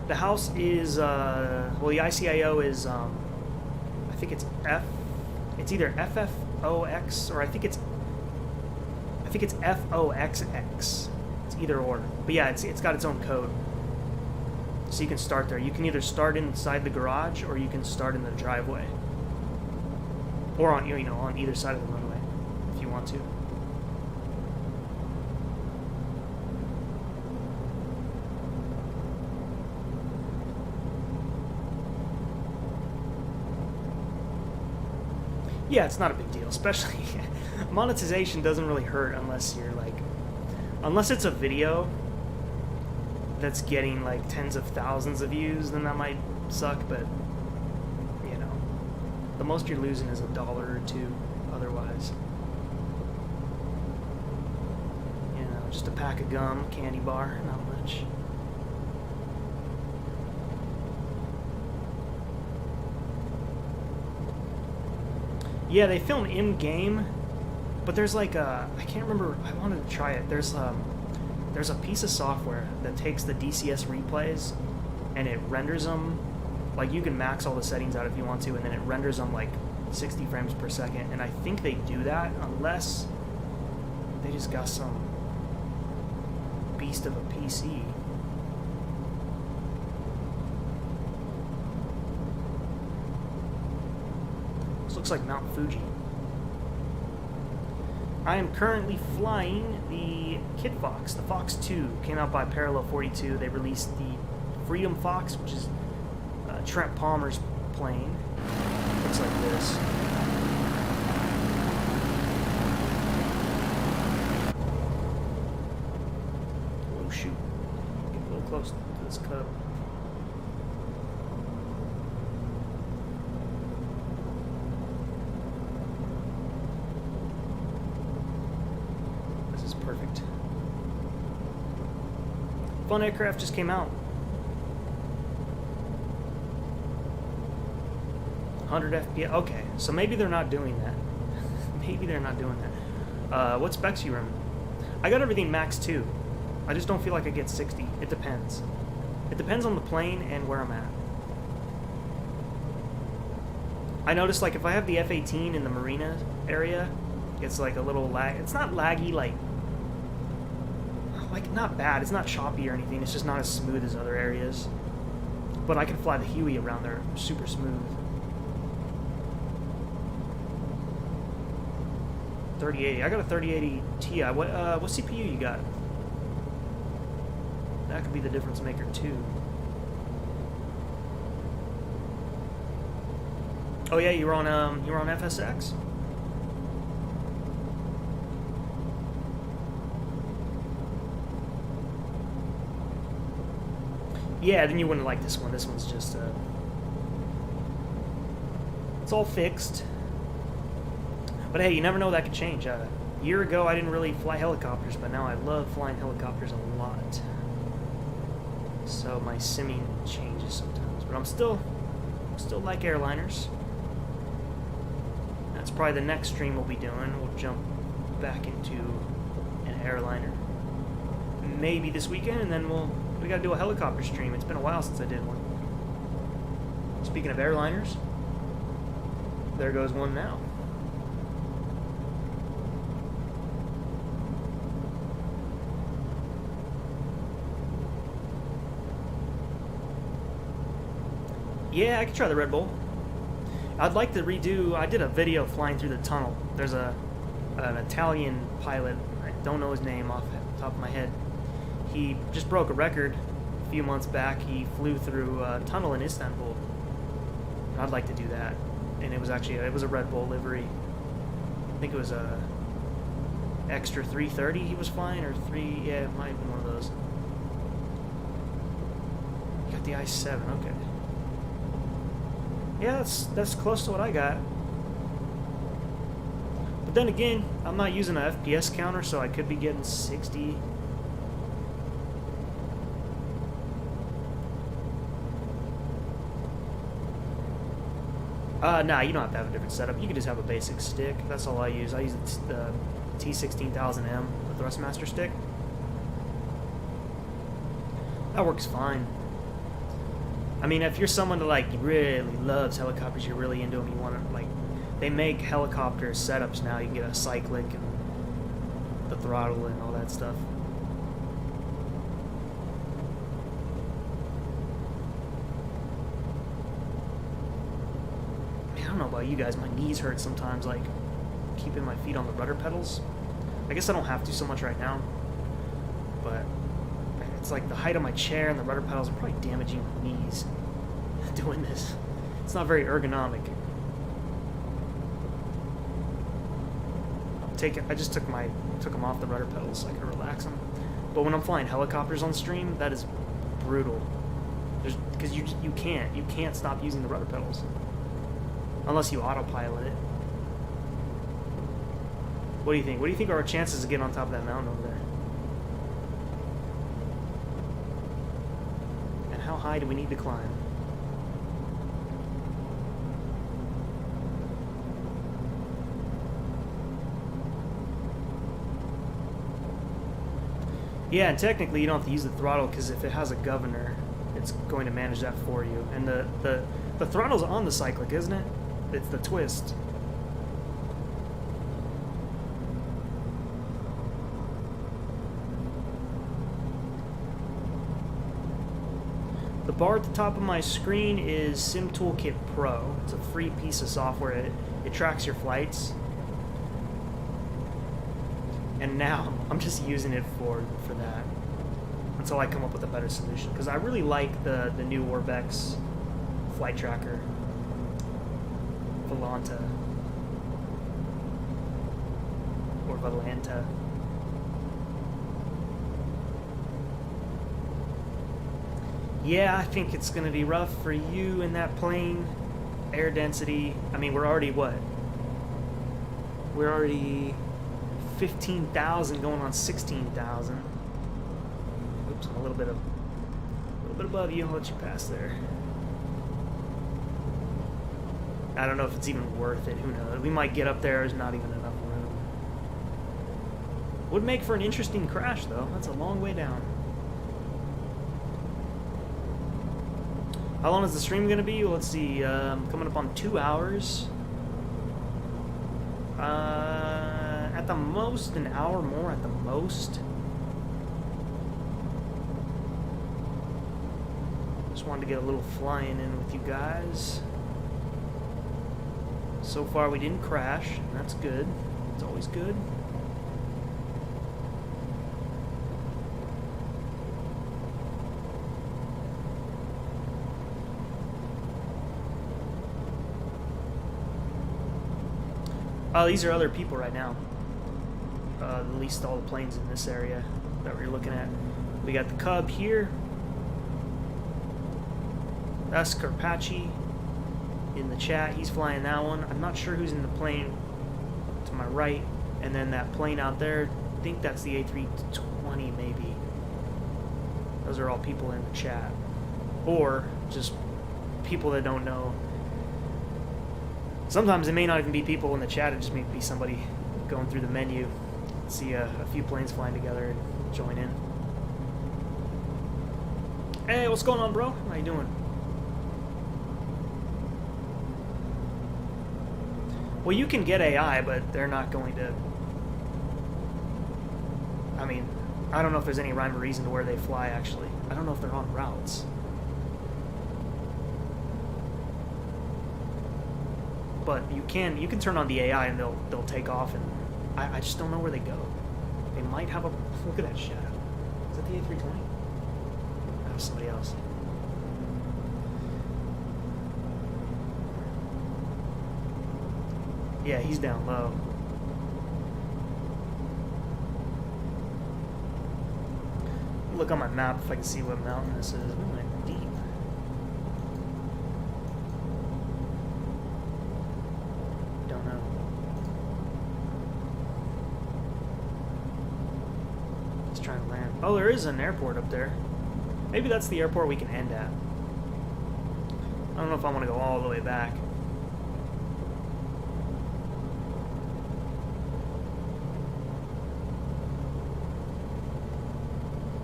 The house is, well, the ICIO is, I think it's it's either FFOX or I think it's FOXX. It's either or. But yeah, it's got its own code. So you can start there. You can either start inside the garage or you can start in the driveway. Or on, on either side of the runway if you want to. Yeah, it's not a big deal, especially monetization doesn't really hurt unless you're unless it's a video that's getting like tens of thousands of views, then that might suck, but the most you're losing is $1 or $2 otherwise. Just a pack of gum, candy bar, not much. Yeah, they film in-game, but there's like I can't remember, I wanted to try it. There's a piece of software that takes the DCS replays and it renders them, like you can max all the settings out if you want to, and then it renders them like 60 frames per second, and I think they do that unless they just got some beast of a PC. looks like Mount Fuji. I am currently flying the Kit Fox. The Fox2 came out by Parallel 42. They released the Freedom Fox, which is Trent Palmer's plane. Looks like this. Oh shoot. Get a little close to this cub. This is perfect. Fun aircraft just came out. 100 FPS. Okay, so maybe they're not doing that. Maybe they're not doing that. What specs you run? I got everything max 2. I just don't feel like I get 60. It depends. It depends on the plane and where I'm at. I noticed, like, if I have the F-18 in the marina area, it's like a little lag. It's not laggy, like not bad. It's not choppy or anything. It's just not as smooth as other areas. But I can fly the Huey around there super smooth. 3080. I got a 3080 Ti. What CPU you got? That could be the difference maker too. Oh yeah, you were on FSX? Yeah, then you wouldn't like this one. This one's just it's all fixed. But hey, you never know, that could change. A year ago, I didn't really fly helicopters, but now I love flying helicopters a lot. So my simming changes sometimes, but I'm still like airliners. That's probably the next stream we'll be doing. We'll jump back into an airliner, maybe this weekend, and then we gotta do a helicopter stream. It's been a while since I did one. Speaking of airliners, there goes one now. Yeah, I could try the Red Bull. I'd like to redo. I did a video flying through the tunnel. There's an Italian pilot. I don't know his name off the top of my head. He just broke a record a few months back. He flew through a tunnel in Istanbul. I'd like to do that. And it was a Red Bull livery. I think it was a extra 330 he was flying, or yeah, it might have been one of those. You got the I-7, okay. Yeah, that's close to what I got. But then again, I'm not using an FPS counter, so I could be getting 60. Nah, you don't have to have a different setup. You can just have a basic stick. That's all I use. I use the T16000M, the Thrustmaster stick. That works fine. I mean, if you're someone that like really loves helicopters, you're really into them, you want to, like, they make helicopter setups now. You can get a cyclic and the throttle and all that stuff. I don't know about you guys, my knees hurt sometimes, like keeping my feet on the rudder pedals. I guess I don't have to so much right now, but it's like the height of my chair and the rudder pedals are probably damaging my knees doing this. It's not very ergonomic. I just took them off the rudder pedals so I could relax them. But when I'm flying helicopters on stream, that is brutal. Because you can't stop using the rudder pedals unless you autopilot it. What do you think? What do you think are our chances of getting on top of that mountain over there? And how high do we need to climb? Yeah, and technically you don't have to use the throttle, because if it has a governor, it's going to manage that for you. And the throttle's on the cyclic, isn't it? It's the twist. The bar at the top of my screen is Sim Toolkit Pro. It's a free piece of software. It tracks your flights. And now I'm just using it for that until I come up with a better solution. Because I really like the new Orbx flight tracker, Volanta or Volanta. Yeah, I think it's gonna be rough for you in that plane. Air density. I mean, we're already what? We're already 15,000 going on 16,000. Oops, I'm a little bit above you. I'll let you pass there. I don't know if it's even worth it. Who knows? We might get up there. There's not even enough room. Would make for an interesting crash, though. That's a long way down. How long is the stream going to be? Let's see. Coming up on 2 hours. At the most, an hour more at the most. Just wanted to get a little flying in with you guys. So far, we didn't crash. That's good. It's always good. Oh, these are other people right now. At least all the planes in this area that we're looking at. We got the Cub here. That's Carpacci in the chat. He's flying that one. I'm not sure who's in the plane to my right. And then that plane out there, I think that's the A320 maybe. Those are all people in the chat. Or just people that don't know. Sometimes it may not even be people in the chat, it just may be somebody going through the menu. See a few planes flying together and join in. Hey, what's going on, bro? How you doing? Well, you can get AI, but they're not going to... I mean, I don't know if there's any rhyme or reason to where they fly, actually. I don't know if they're on routes. But you can turn on the AI and they'll take off, and I just don't know where they go. They might have a... Look at that shadow. Is that the A320? That was somebody else. Yeah, he's down low. Look on my map if I can see what mountain this is. We went deep. Don't know. Let's try and land. Oh, there is an airport up there. Maybe that's the airport we can end at. I don't know if I want to go all the way back.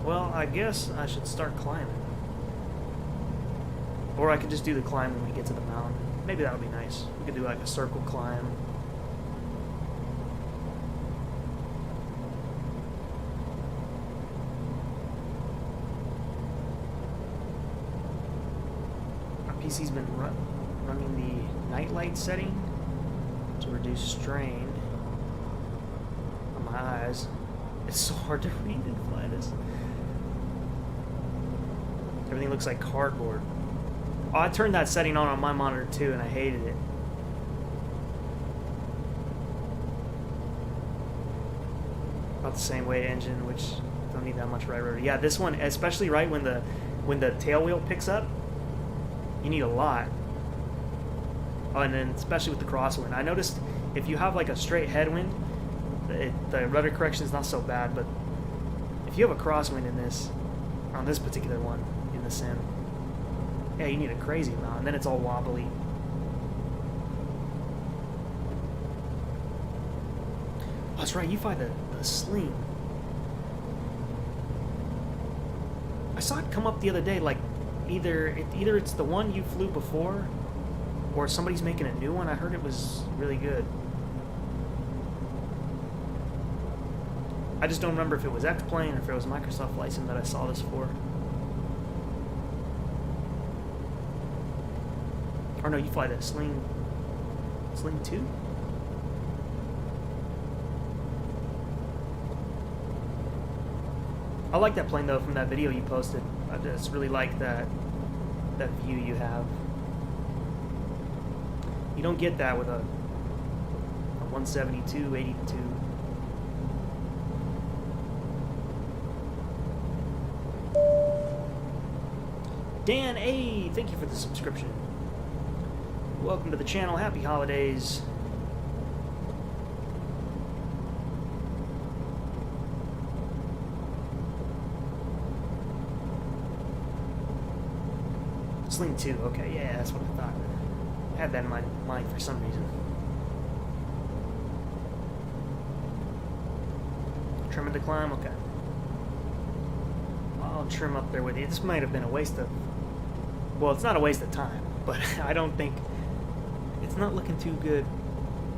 Well, I guess I should start climbing. Or I could just do the climb when we get to the mountain. Maybe that would be nice. We could do like a circle climb. My PC's been running the night light setting to reduce strain on my eyes. It's so hard to read and fly this. Everything looks like cardboard. Oh, I turned that setting on my monitor too, and I hated it. About the same weight engine, which don't need that much right rudder. Yeah, this one, especially right when the tail wheel picks up, you need a lot. Oh, and then especially with the crosswind. I noticed if you have like a straight headwind, the rudder correction is not so bad, but if you have a crosswind in this, on this particular one, in the sim, yeah, you need a crazy amount, and then it's all wobbly. Oh, that's right, you fly the sling. I saw it come up the other day, like either it's the one you flew before, or somebody's making a new one. I heard it was really good. I just don't remember if it was X-Plane or if it was Microsoft Flight Sim that I saw this for. Or no, you fly that sling. Sling 2? I like that plane though from that video you posted. I just really like that view you have. You don't get that with a 172, 82. Dan A, thank you for the subscription. Welcome to the channel. Happy holidays. Sling 2, okay, yeah, that's what I thought. I had that in my mind for some reason. Trim and to climb, okay. I'll trim up there with you. This might have been a waste of... Well, it's not a waste of time, but I don't think... It's not looking too good.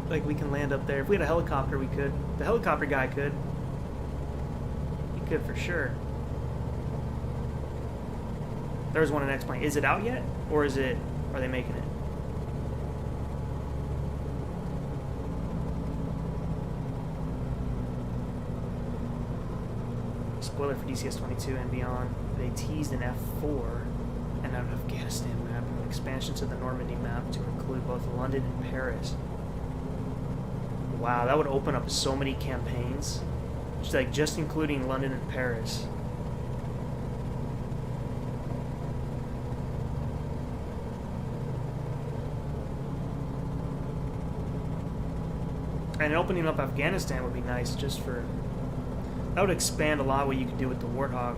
Like, we can land up there. If we had a helicopter, we could. The helicopter guy could. He could for sure. There's one in X-Plane. Is it out yet? Or is it... Are they making it? Spoiler for DCS-22 and beyond. They teased an F4 and an Afghanistan map, an expansion to the Normandy map to include both London and Paris. Wow, that would open up so many campaigns. Just including London and Paris. And opening up Afghanistan would be nice just for... That would expand a lot what you could do with the Warthog.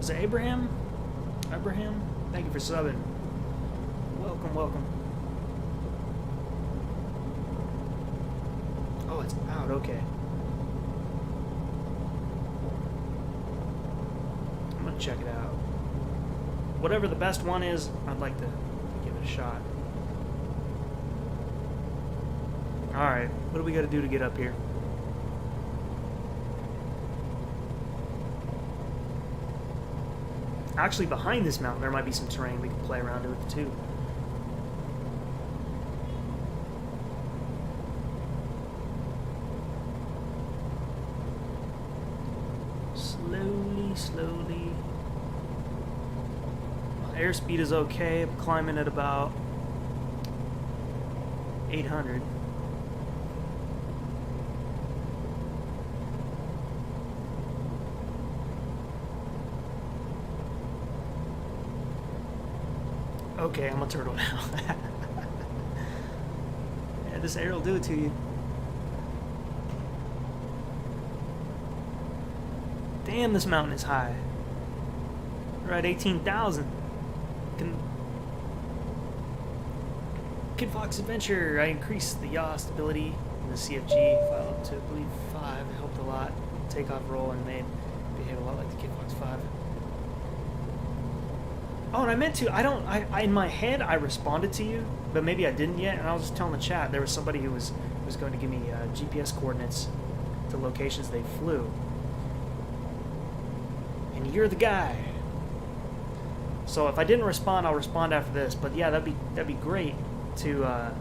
Is it Abraham? Abraham? Thank you for subbing. Welcome, welcome. Oh, it's out, okay. I'm gonna check it out. Whatever the best one is, I'd like to give it a shot. Alright, what do we got to do to get up here? Actually, behind this mountain, there might be some terrain we can play around with too. Slowly, slowly. My airspeed is okay. I'm climbing at about 800. Okay, I'm a turtle now. Yeah, this air will do it to you. Damn, this mountain is high. We're at 18,000. Kid Fox Adventure, I increased the yaw stability in the CFG file up to, I believe, 5. It helped a lot. Takeoff roll and made behave a lot like the Kid Fox 5. Oh, and I meant to, I in my head, I responded to you, but maybe I didn't yet, and I was just telling the chat, there was somebody who was going to give me GPS coordinates to locations they flew. And you're the guy. So if I didn't respond, I'll respond after this, but yeah, that'd be great to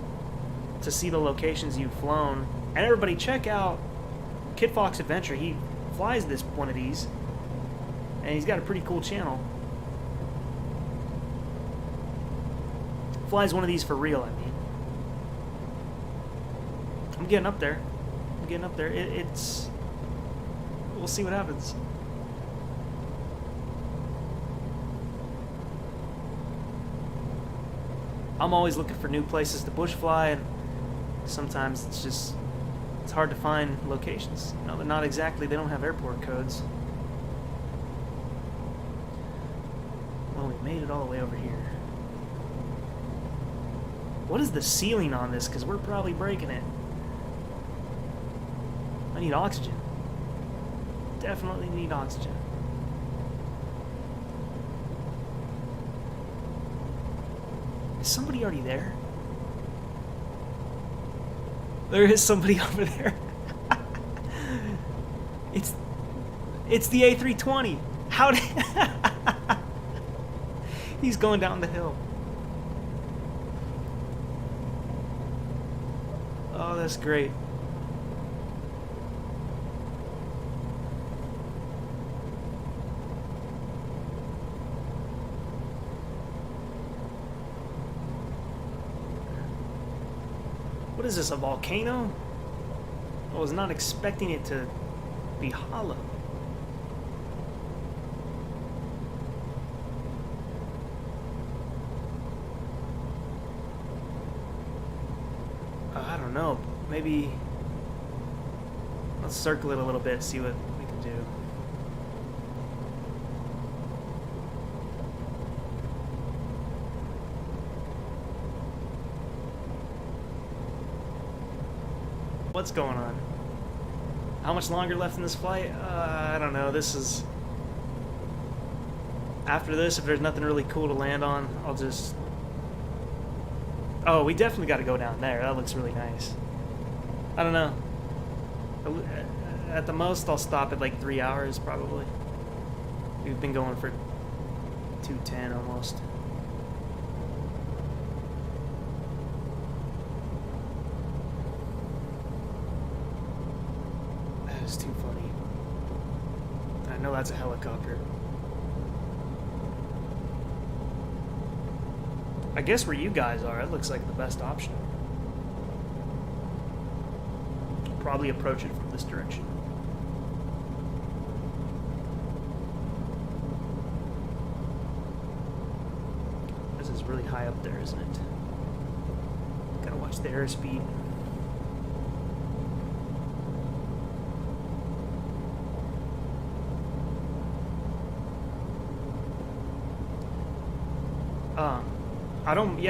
see the locations you've flown. And everybody check out Kid Fox Adventure. He flies one of these, and he's got a pretty cool channel. Flies one of these for real, I mean. I'm getting up there. I'm getting up there. It's... We'll see what happens. I'm always looking for new places to bush fly, and sometimes it's hard to find locations. You know, they're not exactly, they don't have airport codes. Well, we made it all the way over here. What is the ceiling on this? Because we're probably breaking it. I need oxygen. Definitely need oxygen. Is somebody already there? There is somebody over there. It's the A320. How did... He's going down the hill. Oh, that's great. What is this, a volcano? I was not expecting it to be hollow. I don't know. Maybe let's circle it a little bit, see what we can do. What's going on? How much longer left in this flight? I don't know. This is... After this, if there's nothing really cool to land on, I'll just... Oh, we definitely got to go down there. That looks really nice. I don't know. At the most, I'll stop at like 3 hours, probably. We've been going for 2:10 almost. That is too funny. I know that's a helicopter. I guess where you guys are, it looks like the best option. Probably approach it from this direction. This is really high up there, isn't it? Gotta watch the airspeed.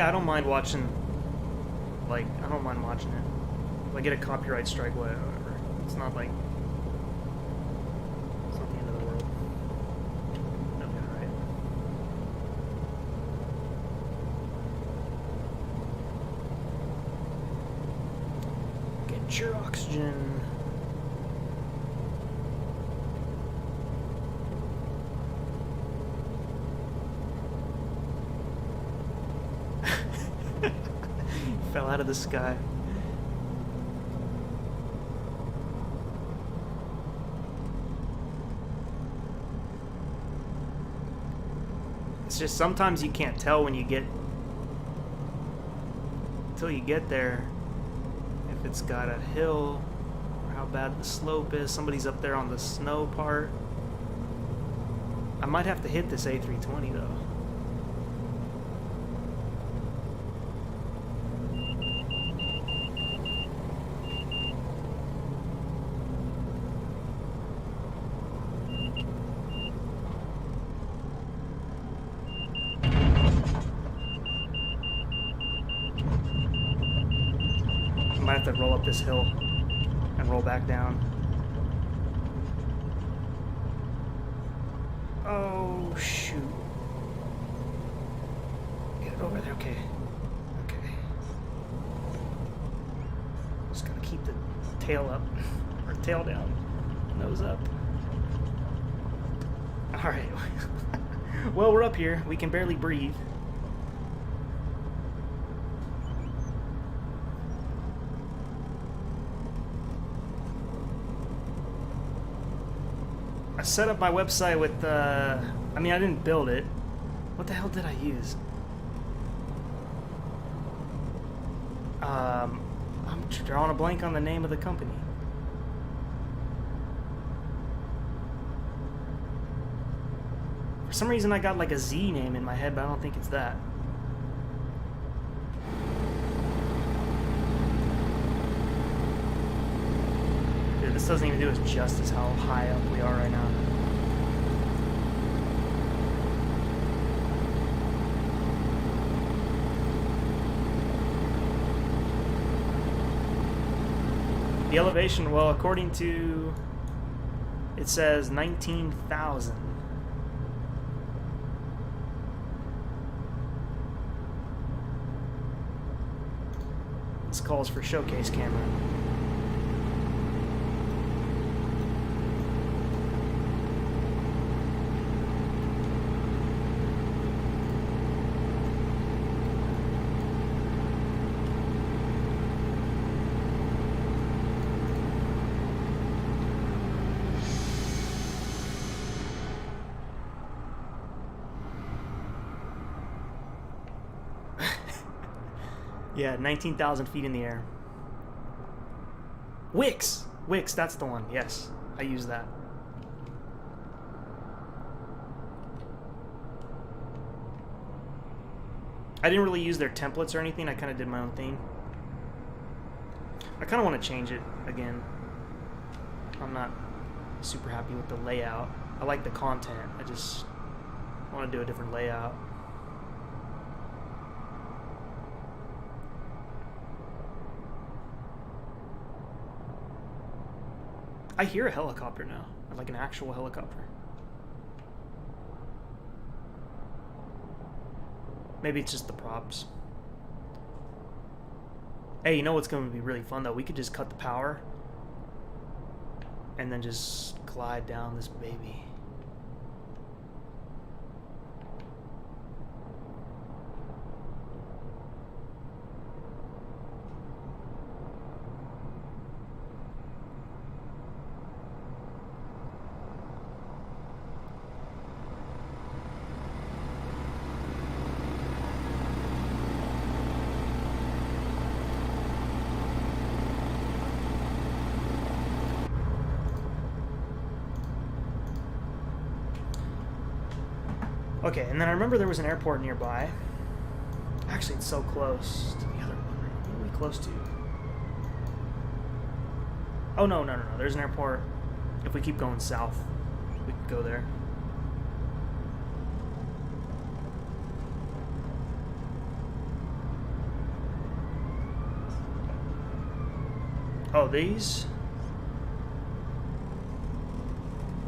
I don't mind watching, like, I don't mind watching it. If I get a copyright strike, whatever. It's not like, it's not the end of the world. Okay, alright. Get your oxygen. Fell out of the sky. It's just sometimes you can't tell when you get until you get there if it's got a hill or how bad the slope is. Somebody's up there on the snow part. I might have to hit this A320 though. I have to roll up this hill and roll back down. Oh, shoot. Get it over there, okay. Okay. Just gotta keep the tail up, or tail down, nose up. Alright. Well, we're up here. We can barely breathe. I set up my website with, I mean, I didn't build it. What the hell did I use? I'm drawing a blank on the name of the company. For some reason I got like a Z name in my head, but I don't think it's that. This doesn't even do us justice how high up we are right now. The elevation, well, according to, it says 19,000. This calls for showcase camera. Yeah, 19,000 feet in the air. Wix! Wix, that's the one. Yes, I use that. I didn't really use their templates or anything. I kind of did my own thing. I kind of want to change it again. I'm not super happy with the layout. I like the content. I just want to do a different layout. I hear a helicopter now, like an actual helicopter. Maybe it's just the props. Hey, you know what's going to be really fun though? We could just cut the power and then just glide down this baby. Okay, and then I remember there was an airport nearby. Actually, it's so close to the other one. What are we close to? Oh, no. There's an airport. If we keep going south, we could go there. Oh, these?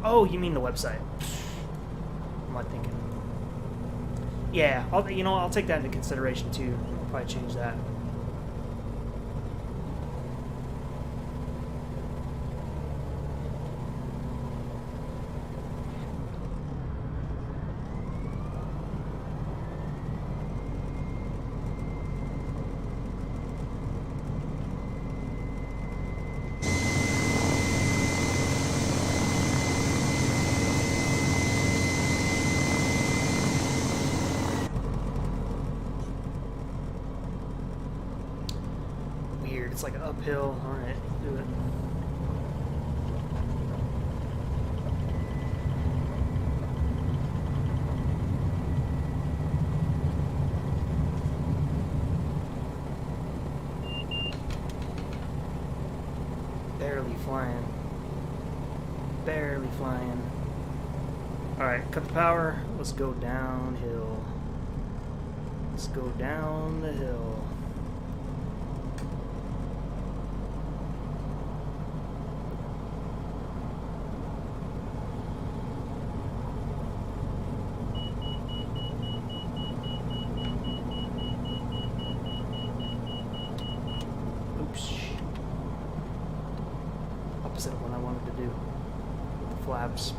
Oh, you mean the website. What am I thinking? Yeah, I'll take that into consideration too. I'll probably change that. It's like uphill. Alright, do it. Barely flying. Barely flying. Alright, cut the power. Let's go downhill. Let's go down the hill. Opposite of what I wanted to do with the flaps.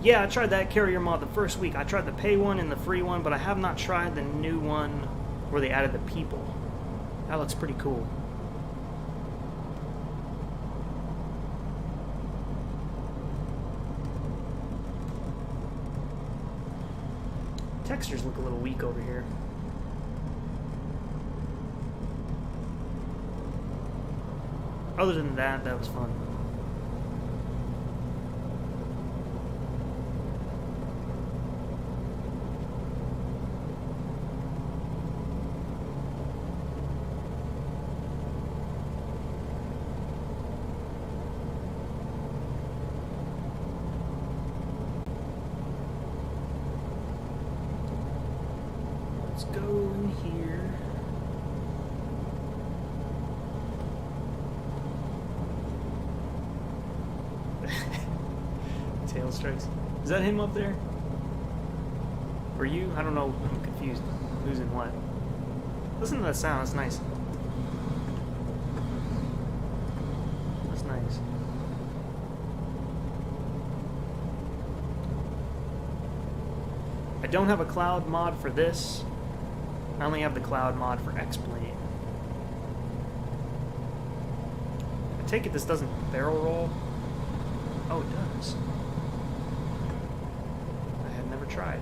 Yeah, I tried that carrier mod the first week. I tried the pay one and the free one, but I have not tried the new one where they added the people. That looks pretty cool. Textures look a little weak over here. Other than that, that was fun. Let's go in here. Tail strikes. Is that him up there? Or you? I don't know. I'm confused. Who's in what? Listen to that sound. That's nice. That's nice. I don't have a cloud mod for this. I only have the cloud mod for X-Plane. I take it this doesn't barrel roll. Oh, it does. I had never tried.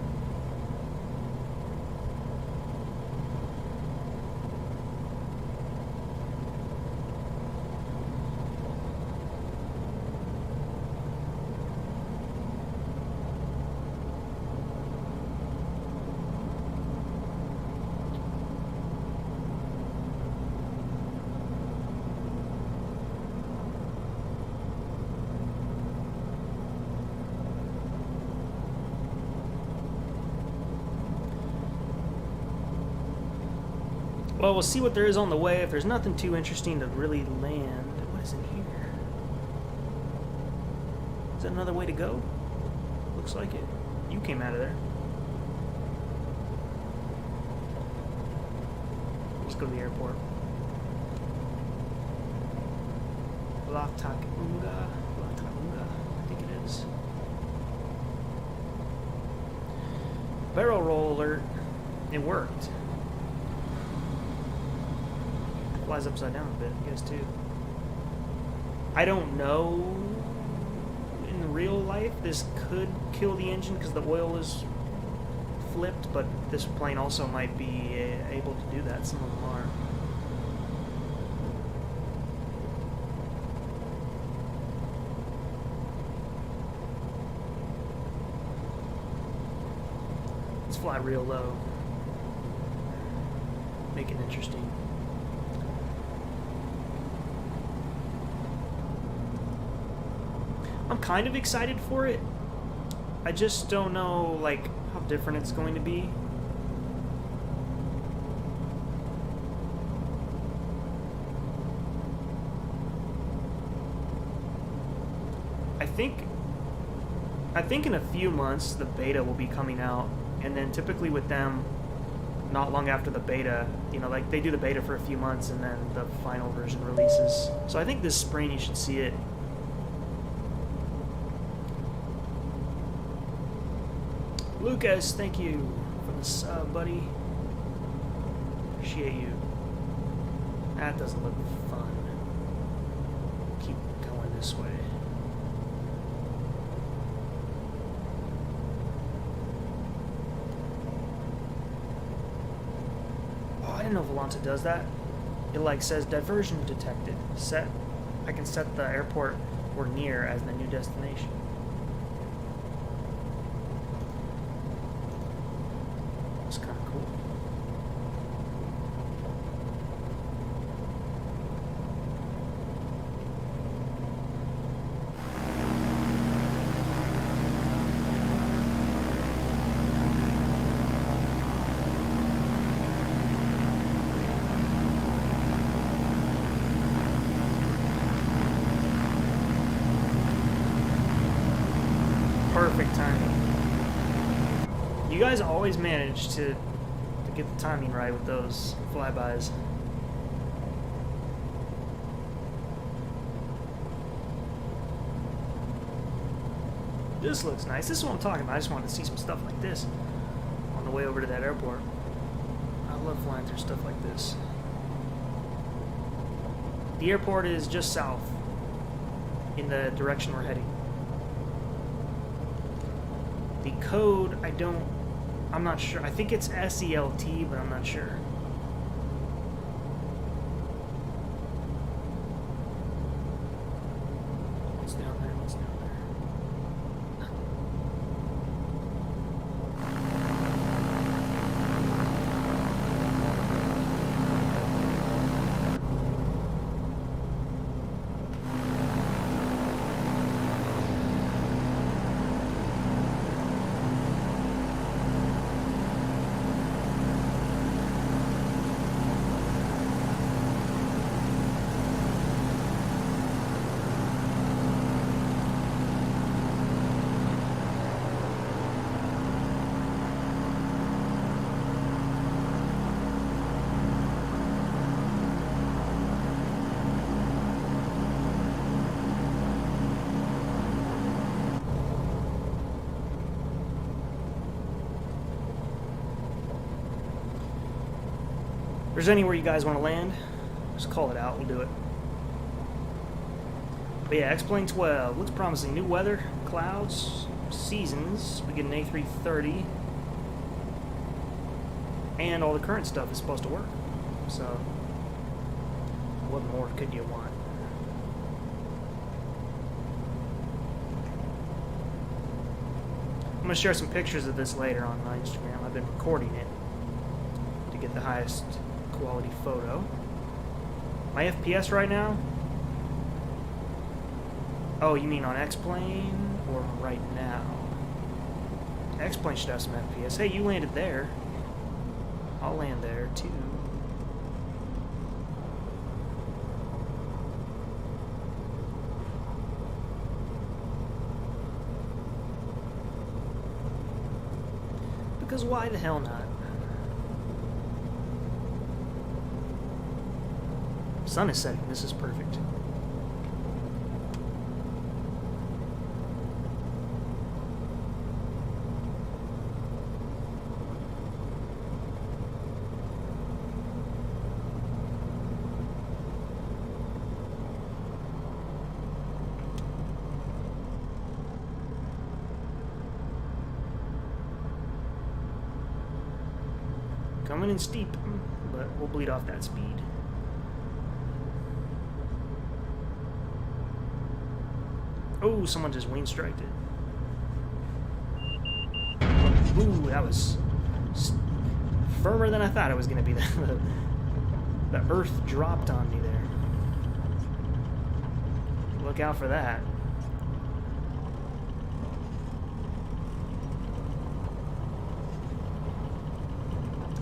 Well, we'll see what there is on the way. If there's nothing too interesting to really land. What is in here? Is that another way to go? Looks like it. You came out of there. Let's go to the airport. Latakunga, I think it is. Barrel roll alert. It worked. Flies upside down a bit, I guess, too. I don't know. In real life, this could kill the engine because the oil is flipped, but this plane also might be able to do that. Some of them are. Let's fly real low. Make it interesting. I'm kind of excited for it. I just don't know, like, how different it's going to be. I think in a few months the beta will be coming out, and then typically with them, not long after the beta, you know, like they do the beta for a few months and then the final version releases. So I think this spring you should see it. Lucas, thank you for the sub, buddy. Appreciate you. That doesn't look fun. Keep going this way. Oh, I didn't know Volanta does that. It like says diversion detected. I can set the airport we're near as the new destination. Perfect timing. You guys always manage to get the timing right with those flybys. This looks nice. This is what I'm talking about. I just wanted to see some stuff like this on the way over to that airport. I love flying through stuff like this. The airport is just south in the direction we're heading. The code, I'm not sure. I think it's SELT, but I'm not sure. What's down there? What's down there? If there's anywhere you guys want to land, just call it out. We'll do it. But yeah, X-Plane 12 looks promising. New weather, clouds, seasons, we get an A330, and all the current stuff is supposed to work. So, what more could you want? I'm going to share some pictures of this later on my Instagram. I've been recording it to get the highest quality photo. My FPS right now? Oh, you mean on X-Plane or right now? X-Plane should have some FPS. Hey, you landed there. I'll land there too. Because why the hell not? Sun is setting. This is perfect. Coming in steep, but we'll bleed off that speed. Oh, someone just wing striked it. Ooh, that was firmer than I thought it was going to be. The earth dropped on me there. Look out for that.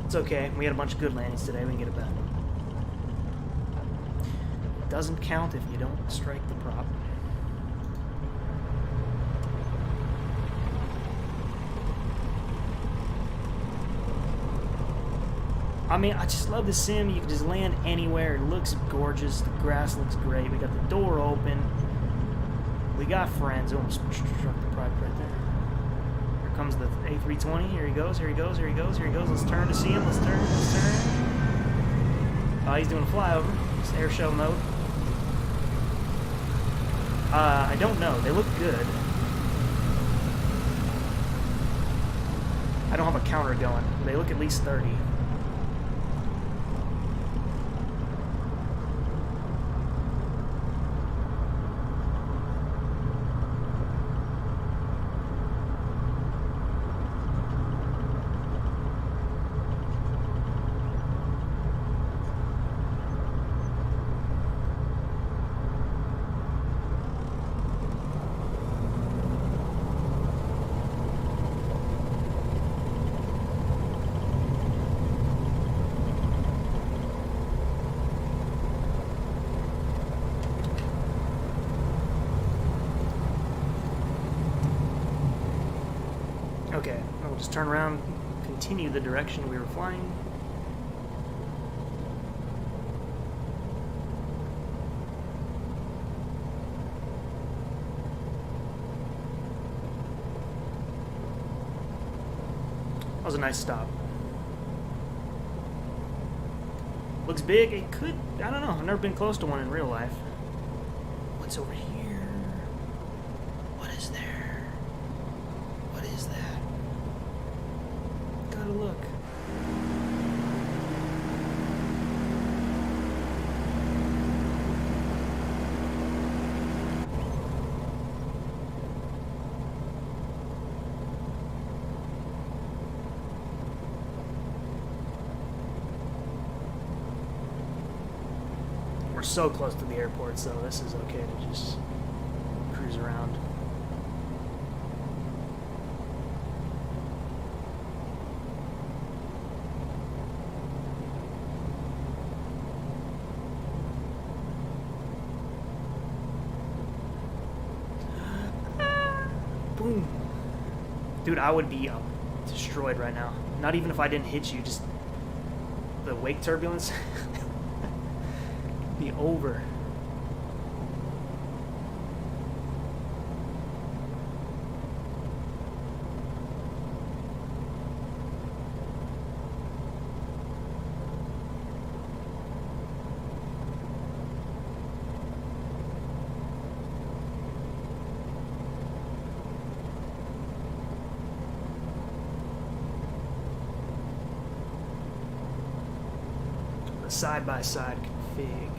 It's okay. We had a bunch of good landings today. We can get it back. Doesn't count if you don't strike the prop. I mean, I just love the sim. You can just land anywhere. It looks gorgeous. The grass looks great. We got the door open. We got friends. Almost struck the prop right there. Here comes the A320. Here he goes. Here he goes. Here he goes. Here he goes. Let's turn to see him. Let's turn. Let's turn. Oh, he's doing a flyover. It's air show mode. I don't know. They look good. I don't have a counter going. They look at least 30. Okay, we'll just turn around, continue the direction we were flying. That was a nice stop. Looks big. It could, I don't know. I've never been close to one in real life. What's over here? What is there? What is that? Gotta look. We're so close to the airport, so this is okay to just cruise around. Boom. Dude, I would be destroyed right now. Not even if I didn't hit you, just the wake turbulence. Be over. side-by-side config.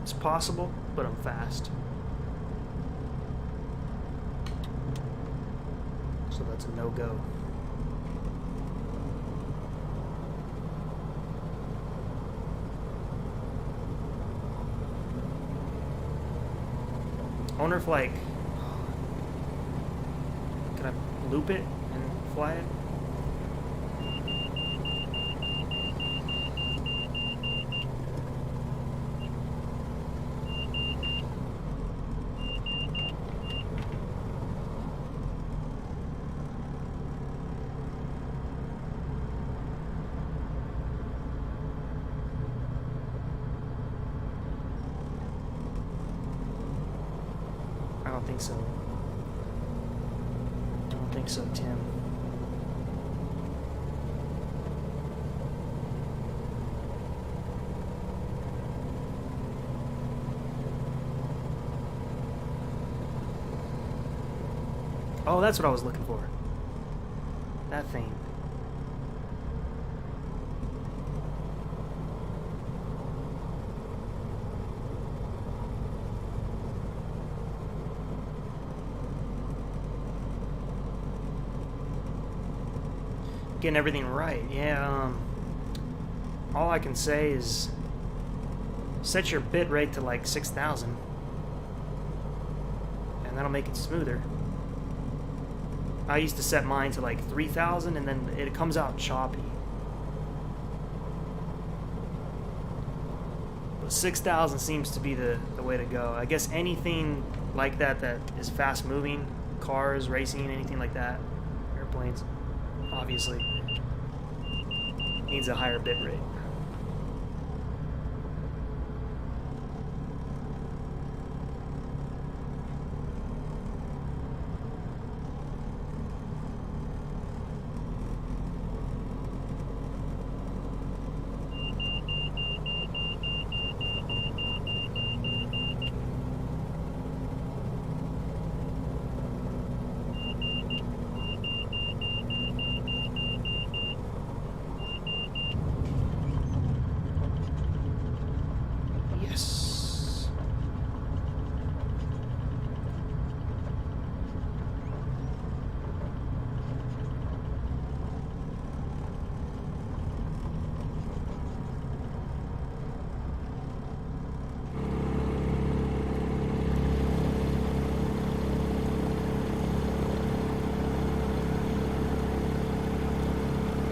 It's possible, but I'm fast. So that's a no-go. I wonder if, like, can I loop it and fly it? I don't think so. I don't think so, Tim. Oh, that's what I was looking for. That thing. Getting everything right. Yeah, all I can say is set your bit rate to like 6,000 and that'll make it smoother. I used to set mine to like 3,000 and then it comes out choppy. But 6,000 seems to be the way to go. I guess anything like that that is fast moving, cars, racing, anything like that, airplanes, obviously needs a higher bit rate.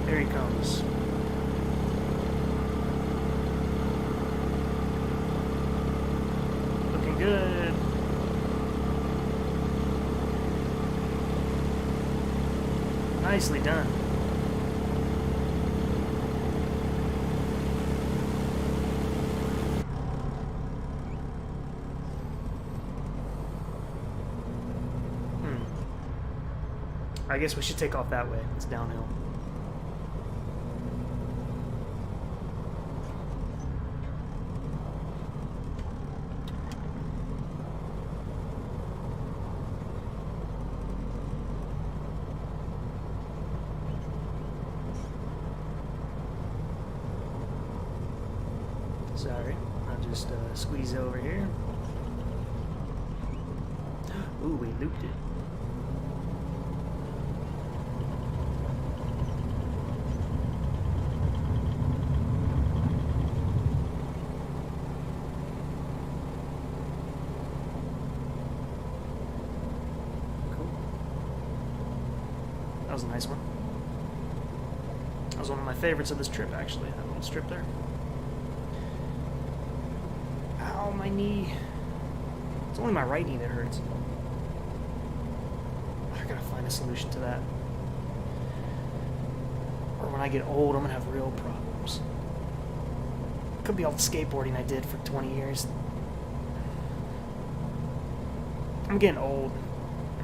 Here he comes. Looking good. Nicely done. I guess we should take off that way. It's downhill. Sorry, I'll just squeeze over here. Ooh, we looped it. Cool. That was a nice one. That was one of my favorites of this trip, actually, that little strip there. Ow, my knee. It's only my right knee that hurts. I gotta find a solution to that. Or when I get old, I'm gonna have real problems. Could be all the skateboarding I did for 20 years. I'm getting old.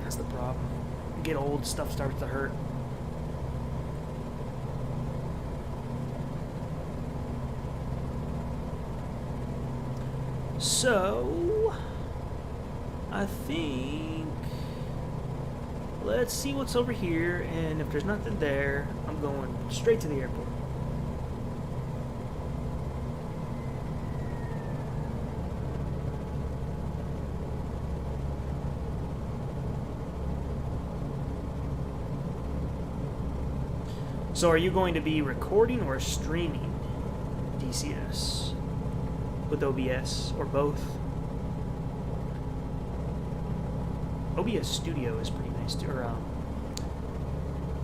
That's the problem. You get old, stuff starts to hurt. So, I think, let's see what's over here, and if there's nothing there, I'm going straight to the airport. So are you going to be recording or streaming DCS with OBS or both? OBS Studio is pretty nice too, or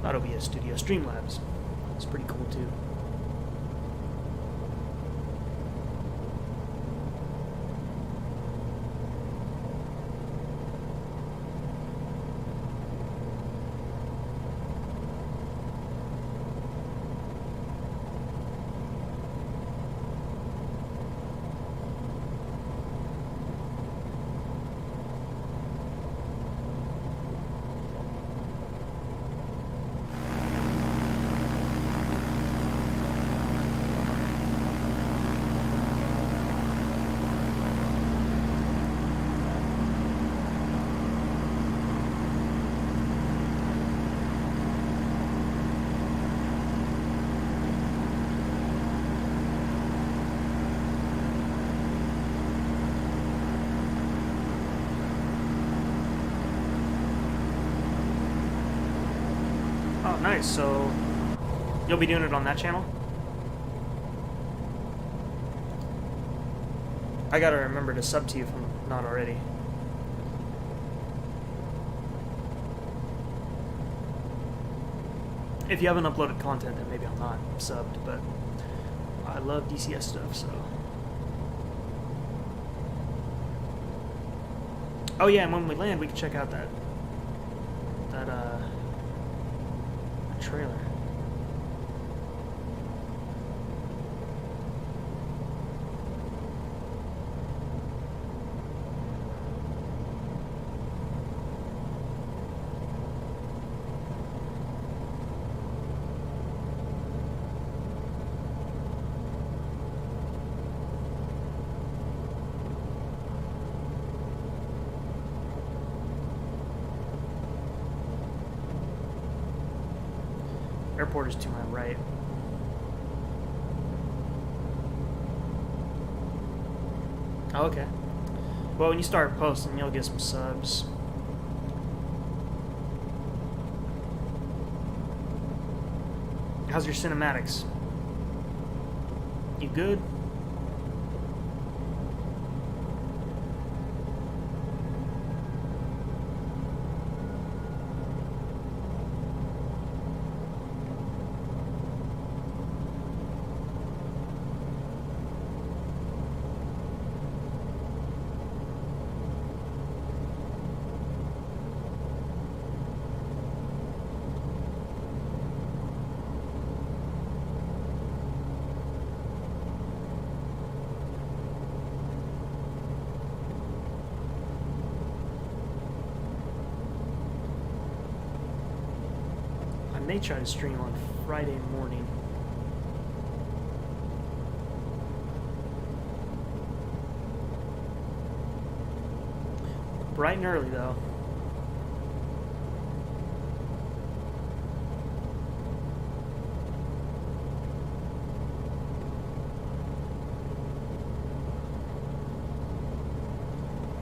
not OBS Studio, Streamlabs. It's pretty cool too. Oh, nice. So you'll be doing it on that channel? I gotta remember to sub to you if I'm not already. If you haven't uploaded content, then maybe I'm not subbed, but I love DCS stuff, so. Oh yeah, and when we land, we can check out that trailer. Airport is to my right. Oh, okay. Well, when you start posting, you'll get some subs. How's your cinematics? You good? I may try to stream on Friday morning. Bright and early, though.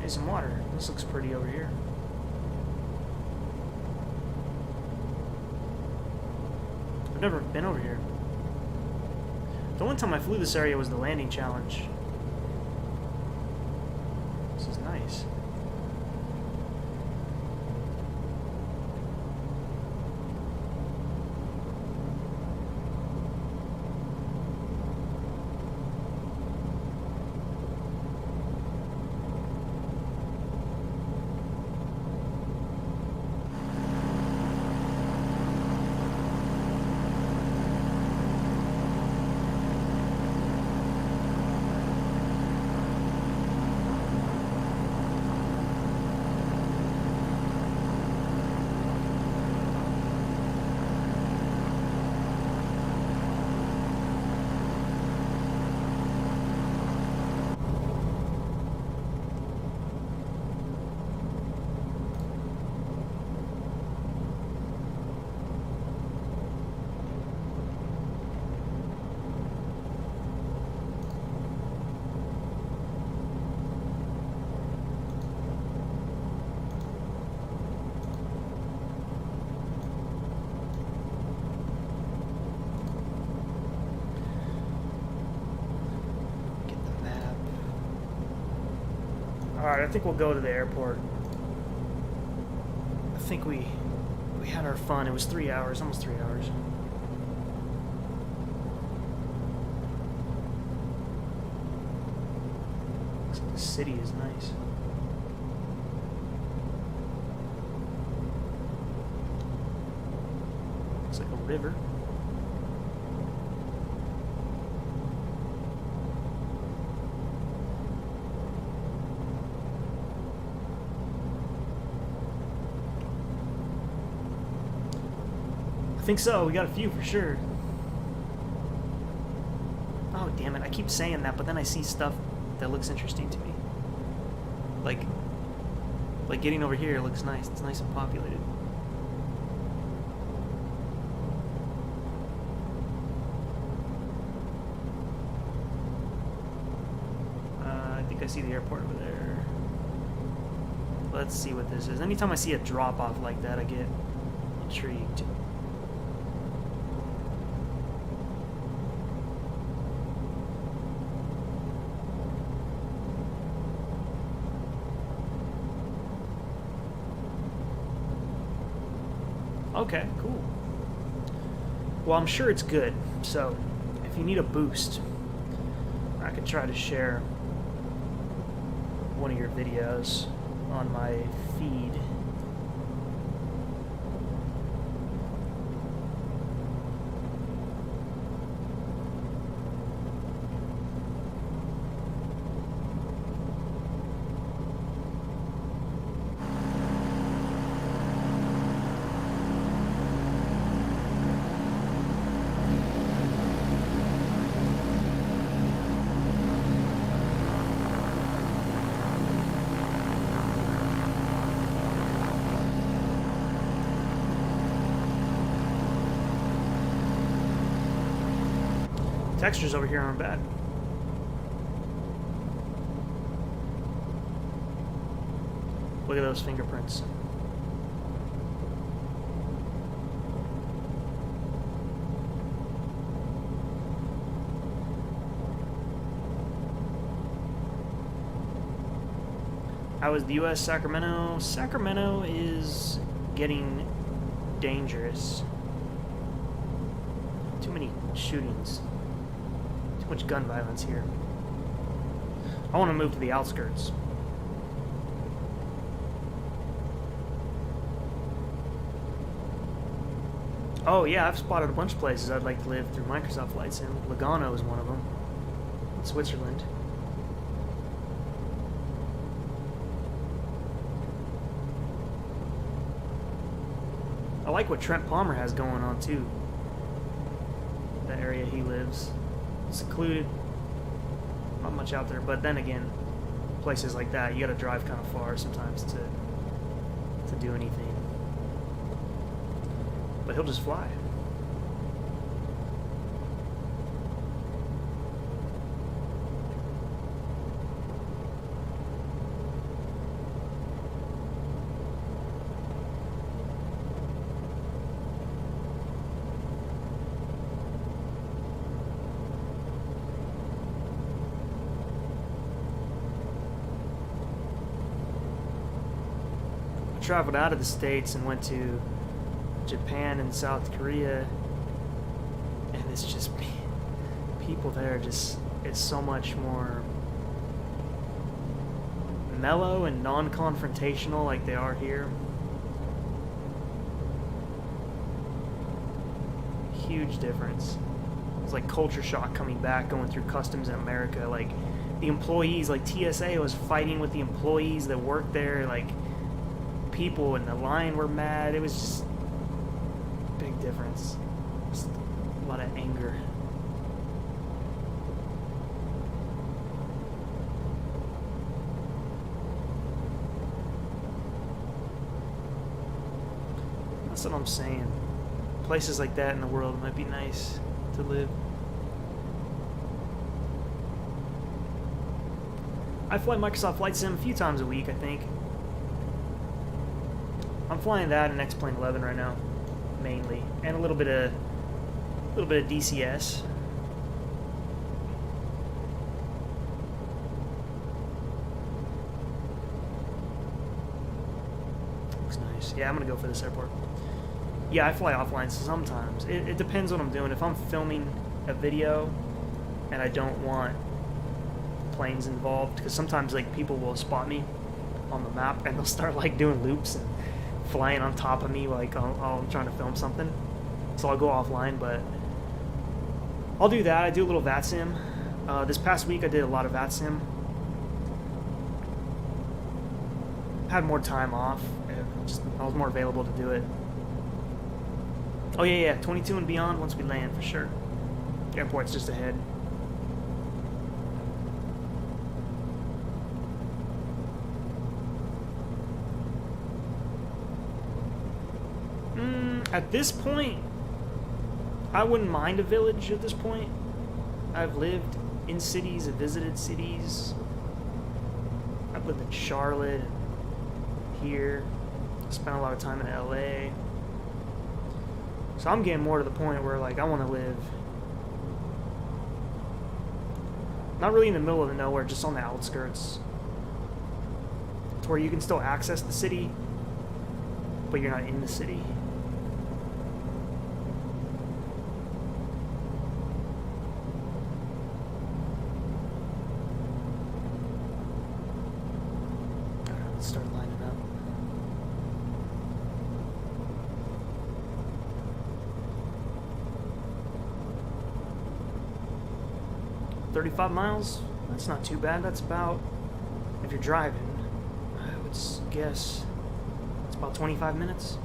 Hey, some water. This looks pretty over here. I've never been over here. The only time I flew this area was the landing challenge. This is nice. Alright, I think we'll go to the airport. I think we had our fun. It was 3 hours, almost 3 hours. Looks like the city is nice. Looks like a river. I think so. We got a few for sure. Oh, damn it. I keep saying that, but then I see stuff that looks interesting to me. Like getting over here looks nice. It's nice and populated. I think I see the airport over there. Let's see what this is. Anytime I see a drop-off like that, I get intrigued. Okay, cool. Well, I'm sure it's good, so if you need a boost, I could try to share one of your videos on my feed. Textures over here aren't bad. Look at those fingerprints. How is the U.S. Sacramento? Sacramento is getting dangerous. Too many shootings. Too much gun violence here. I want to move to the outskirts. Oh yeah, I've spotted a bunch of places I'd like to live through Microsoft Flight Sim. Lugano is one of them. In Switzerland. I like what Trent Palmer has going on too. The area he lives. Secluded, not much out there, but then again, places like that, you gotta drive kind of far sometimes to do anything. But he'll just fly. Traveled out of the States and went to Japan and South Korea, and it's just people there just, it's so much more mellow and non-confrontational like they are here. Huge difference. It's like culture shock coming back, going through customs in America. Like the employees, like TSA was fighting with the employees that worked there, like people in the line were mad. It was just a big difference. Just a lot of anger. That's what I'm saying. Places like that in the world might be nice to live. I fly Microsoft Flight Sim a few times a week, I think. I'm flying that in X-Plane 11 right now, mainly, and a little bit of DCS. Nice. Yeah, I'm gonna go for this airport. Yeah, I fly offline sometimes. It depends what I'm doing. If I'm filming a video and I don't want planes involved, because sometimes like people will spot me on the map and they'll start like doing loops and flying on top of me like while I'm trying to film something. So I'll go offline, but I'll do that. I do a little VATSIM. This past week I did a lot of VATSIM. Had more time off. I was more available to do it. Oh yeah, 22 and beyond once we land for sure. The airport's just ahead. At this point, I wouldn't mind a village at this point. I've lived in cities, I've visited cities. I've lived in Charlotte, here. Spent a lot of time in LA. So I'm getting more to the point where like I want to live not really in the middle of the nowhere, just on the outskirts. To where you can still access the city, but you're not in the city. Start lining up. $35 miles? That's not too bad. That's about, if you're driving, I would guess it's about 25 minutes.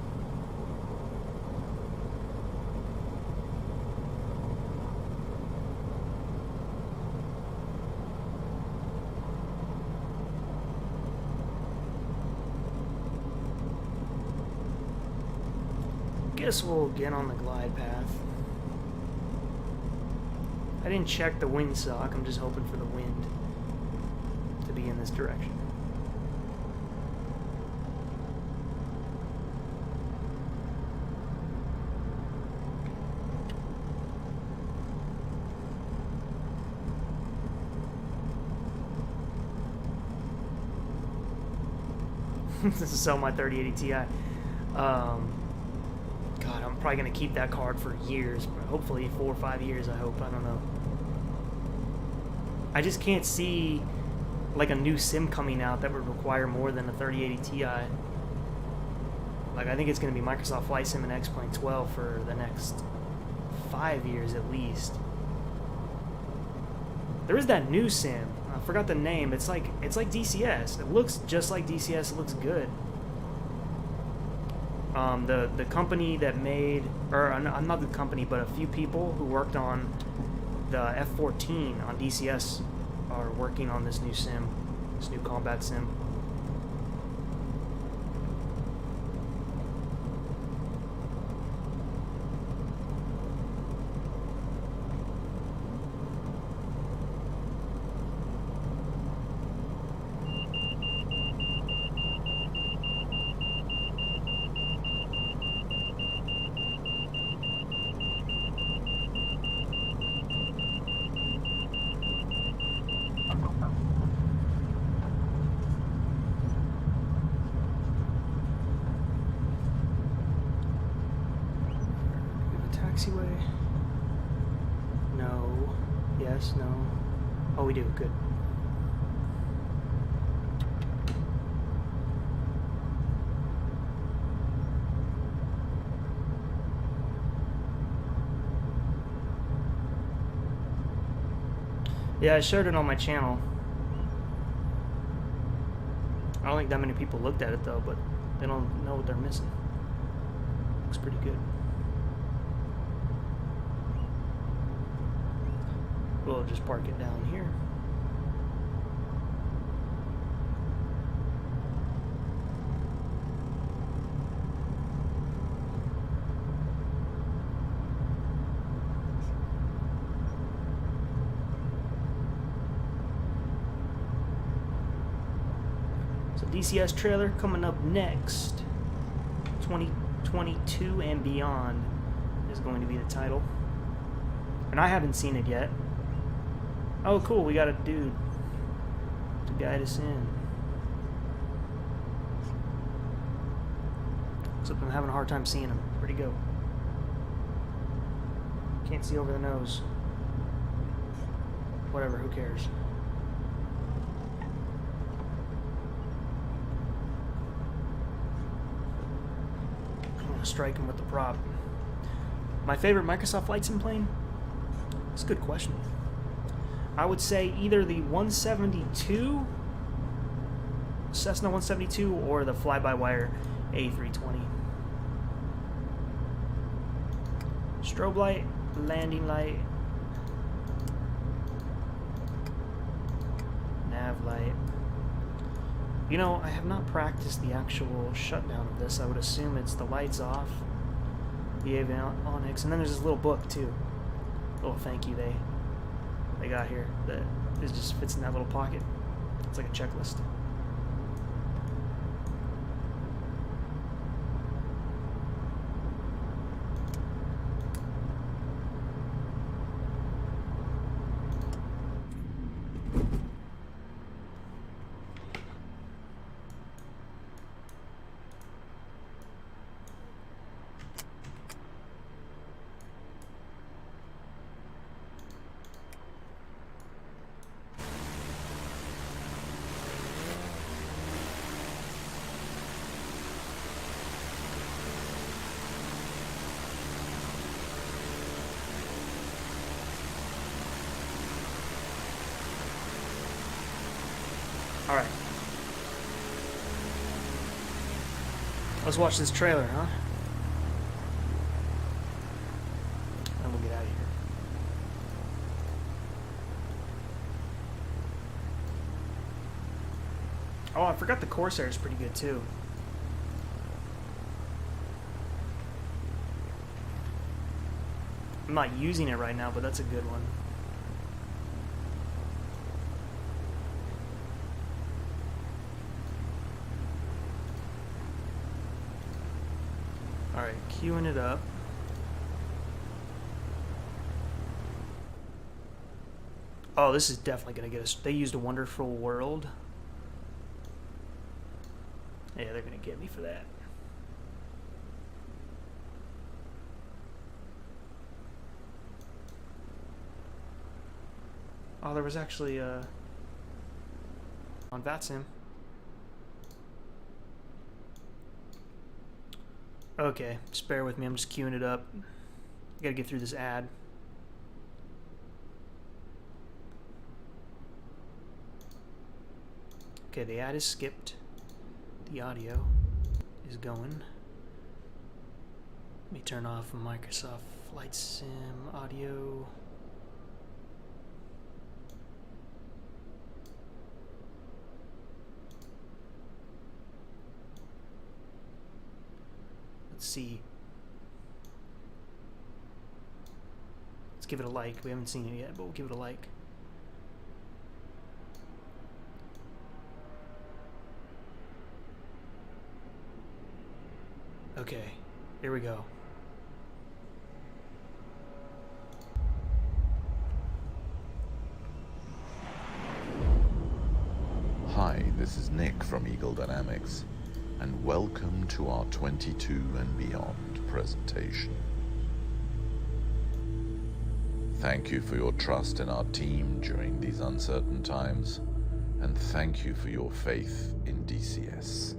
Guess we'll get on the glide path. I didn't check the windsock. I'm just hoping for the wind to be in this direction. This is sell my 3080 Ti. God, I'm probably going to keep that card for years. Hopefully 4 or 5 years, I hope. I don't know. I just can't see like a new sim coming out that would require more than a 3080 Ti. Like, I think it's going to be Microsoft Flight Sim and X-Plane 12 for the next 5 years at least. There is that new sim. I forgot the name. It's like DCS. It looks just like DCS. It looks good. The company that made, or not the company, but a few people who worked on the F-14 on DCS are working on this new sim, this new combat sim. Taxiway. No. Yes, no. Oh, we do. Good. Yeah, I shared it on my channel. I don't think that many people looked at it though, but they don't know what they're missing. Looks pretty good. We'll just park it down here. So DCS trailer coming up next. 2022 and beyond is going to be the title. And I haven't seen it yet. Oh, cool, we got a dude to guide us in. Except I'm having a hard time seeing him. Where'd he go? Can't see over the nose. Whatever, who cares? I'm gonna strike him with the prop. My favorite Microsoft Flight Sim plane? It's a good question. I would say either the 172, Cessna 172, or the fly-by-wire A320. Strobe light, landing light, nav light. You know, I have not practiced the actual shutdown of this. I would assume it's the lights off, the avionics, and then there's this little book too. Little thank you they got here that it just fits in that little pocket. It's like a checklist. Alright. Let's watch this trailer, huh? And we'll get out of here. Oh, I forgot the Corsair is pretty good too. I'm not using it right now, but that's a good one. Alright, queuing it up. Oh, this is definitely going to get us. They used a Wonderful World. Yeah, they're going to get me for that. Oh, there was actually on VATSIM. Okay, just bear with me. I'm just queuing it up. I gotta get through this ad. Okay, the ad is skipped. The audio is going. Let me turn off Microsoft Flight Sim audio. Let's see. Let's give it a like. We haven't seen it yet, but we'll give it a like. Okay, here we go. Hi, this is Nick from Eagle Dynamics, and welcome to our 22 and beyond presentation. Thank you for your trust in our team during these uncertain times, and thank you for your faith in DCS.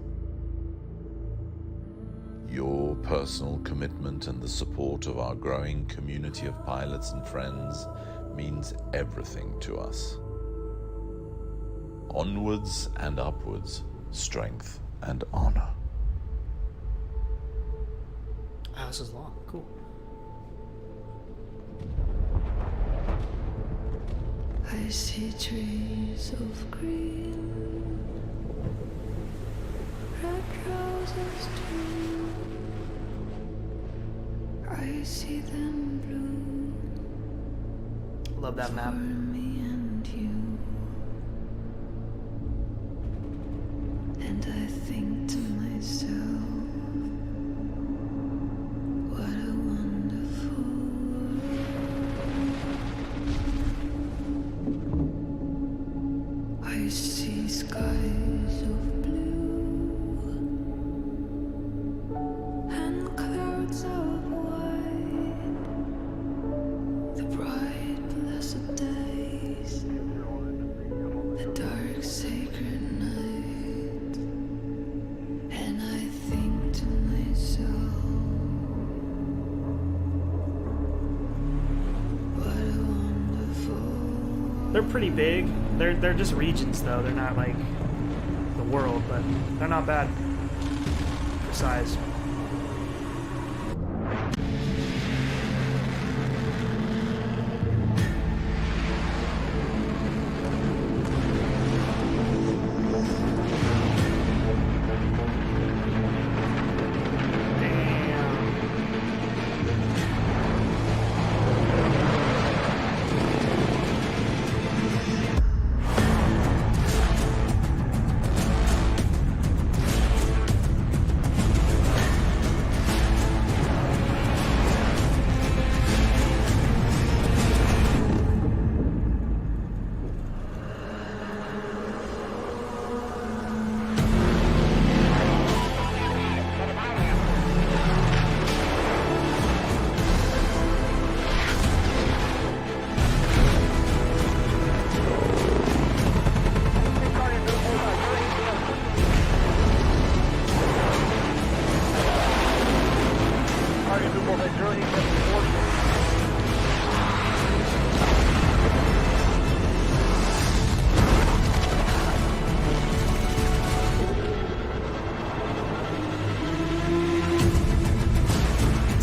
Your personal commitment and the support of our growing community of pilots and friends means everything to us. Onwards and upwards, strength and honor. Oh, this is long. Cool. I see trees of green, red roses too. I see them blue. Love that map. For me and you. And I think to myself, what a wonderful world. I see skies of blue they're pretty big. They're just regions though. They're not like the world, but they're not bad for size.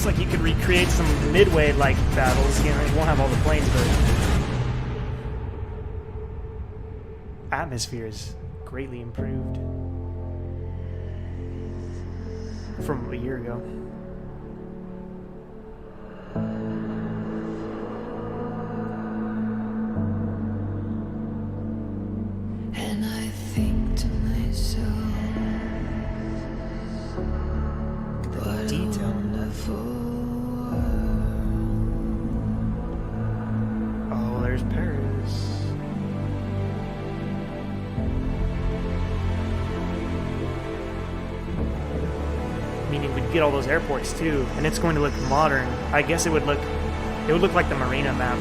Like you could recreate some midway-like battles. You know, you won't have all the planes, but atmosphere is greatly improved from a year ago. And I think to myself, what a wonderful world. Oh, there's Paris. Meaning we'd get all those airports too, and it's going to look modern. I guess it would look like the Marina map.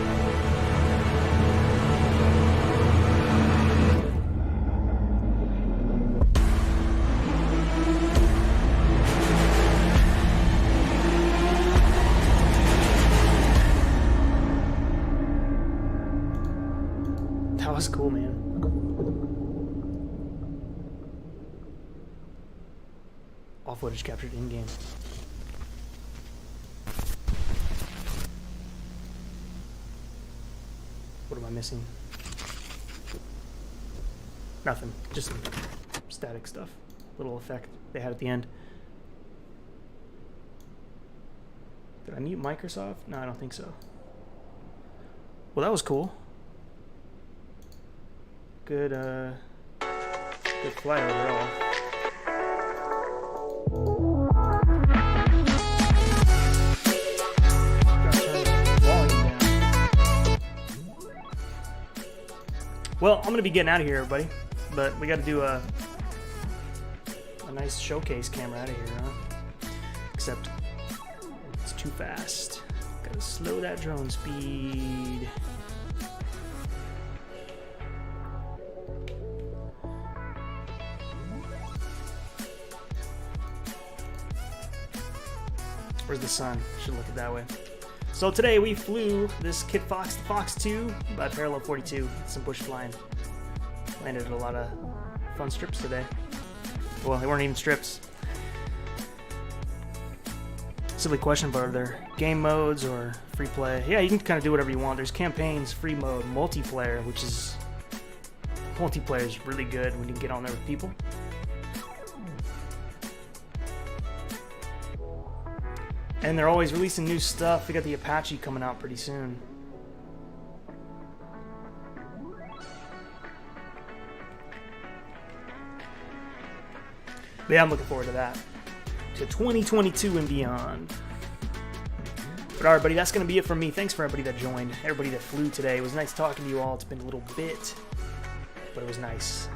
That was cool, man. All footage captured in-game. What am I missing? Nothing. Just some static stuff. Little effect they had at the end. Did I mute Microsoft? No, I don't think so. Well, that was cool. Good flight overall. Well, I'm gonna be getting out of here, everybody. But we got to do a nice showcase camera out of here, huh? Except it's too fast. Gotta slow that drone speed. Where's the sun? Should look it that way. So today we flew this Kit Fox, the Fox2 by Parallel 42. Some bush flying. Landed at a lot of fun strips today. Well, they weren't even strips. Silly question, but are there game modes or free play? Yeah, you can kind of do whatever you want. There's campaigns, free mode, multiplayer, which is... multiplayer is really good when you can get on there with people. And they're always releasing new stuff. We got the Apache coming out pretty soon. But yeah, I'm looking forward to that. To 2022 and beyond. But alright, buddy, that's going to be it from me. Thanks for everybody that joined, everybody that flew today. It was nice talking to you all. It's been a little bit, but it was nice.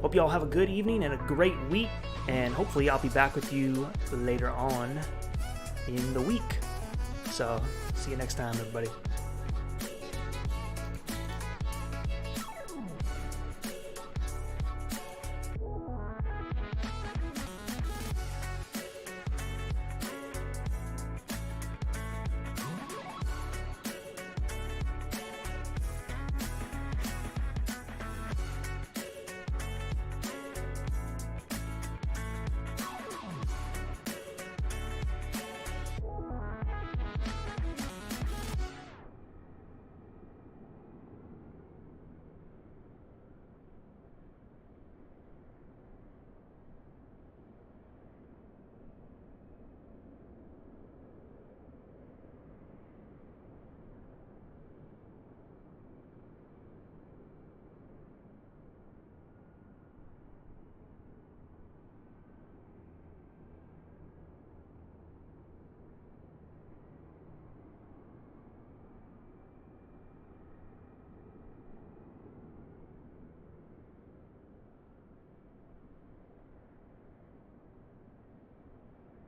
Hope you all have a good evening and a great week. And hopefully I'll be back with you later on in the week. So, see you next time, everybody.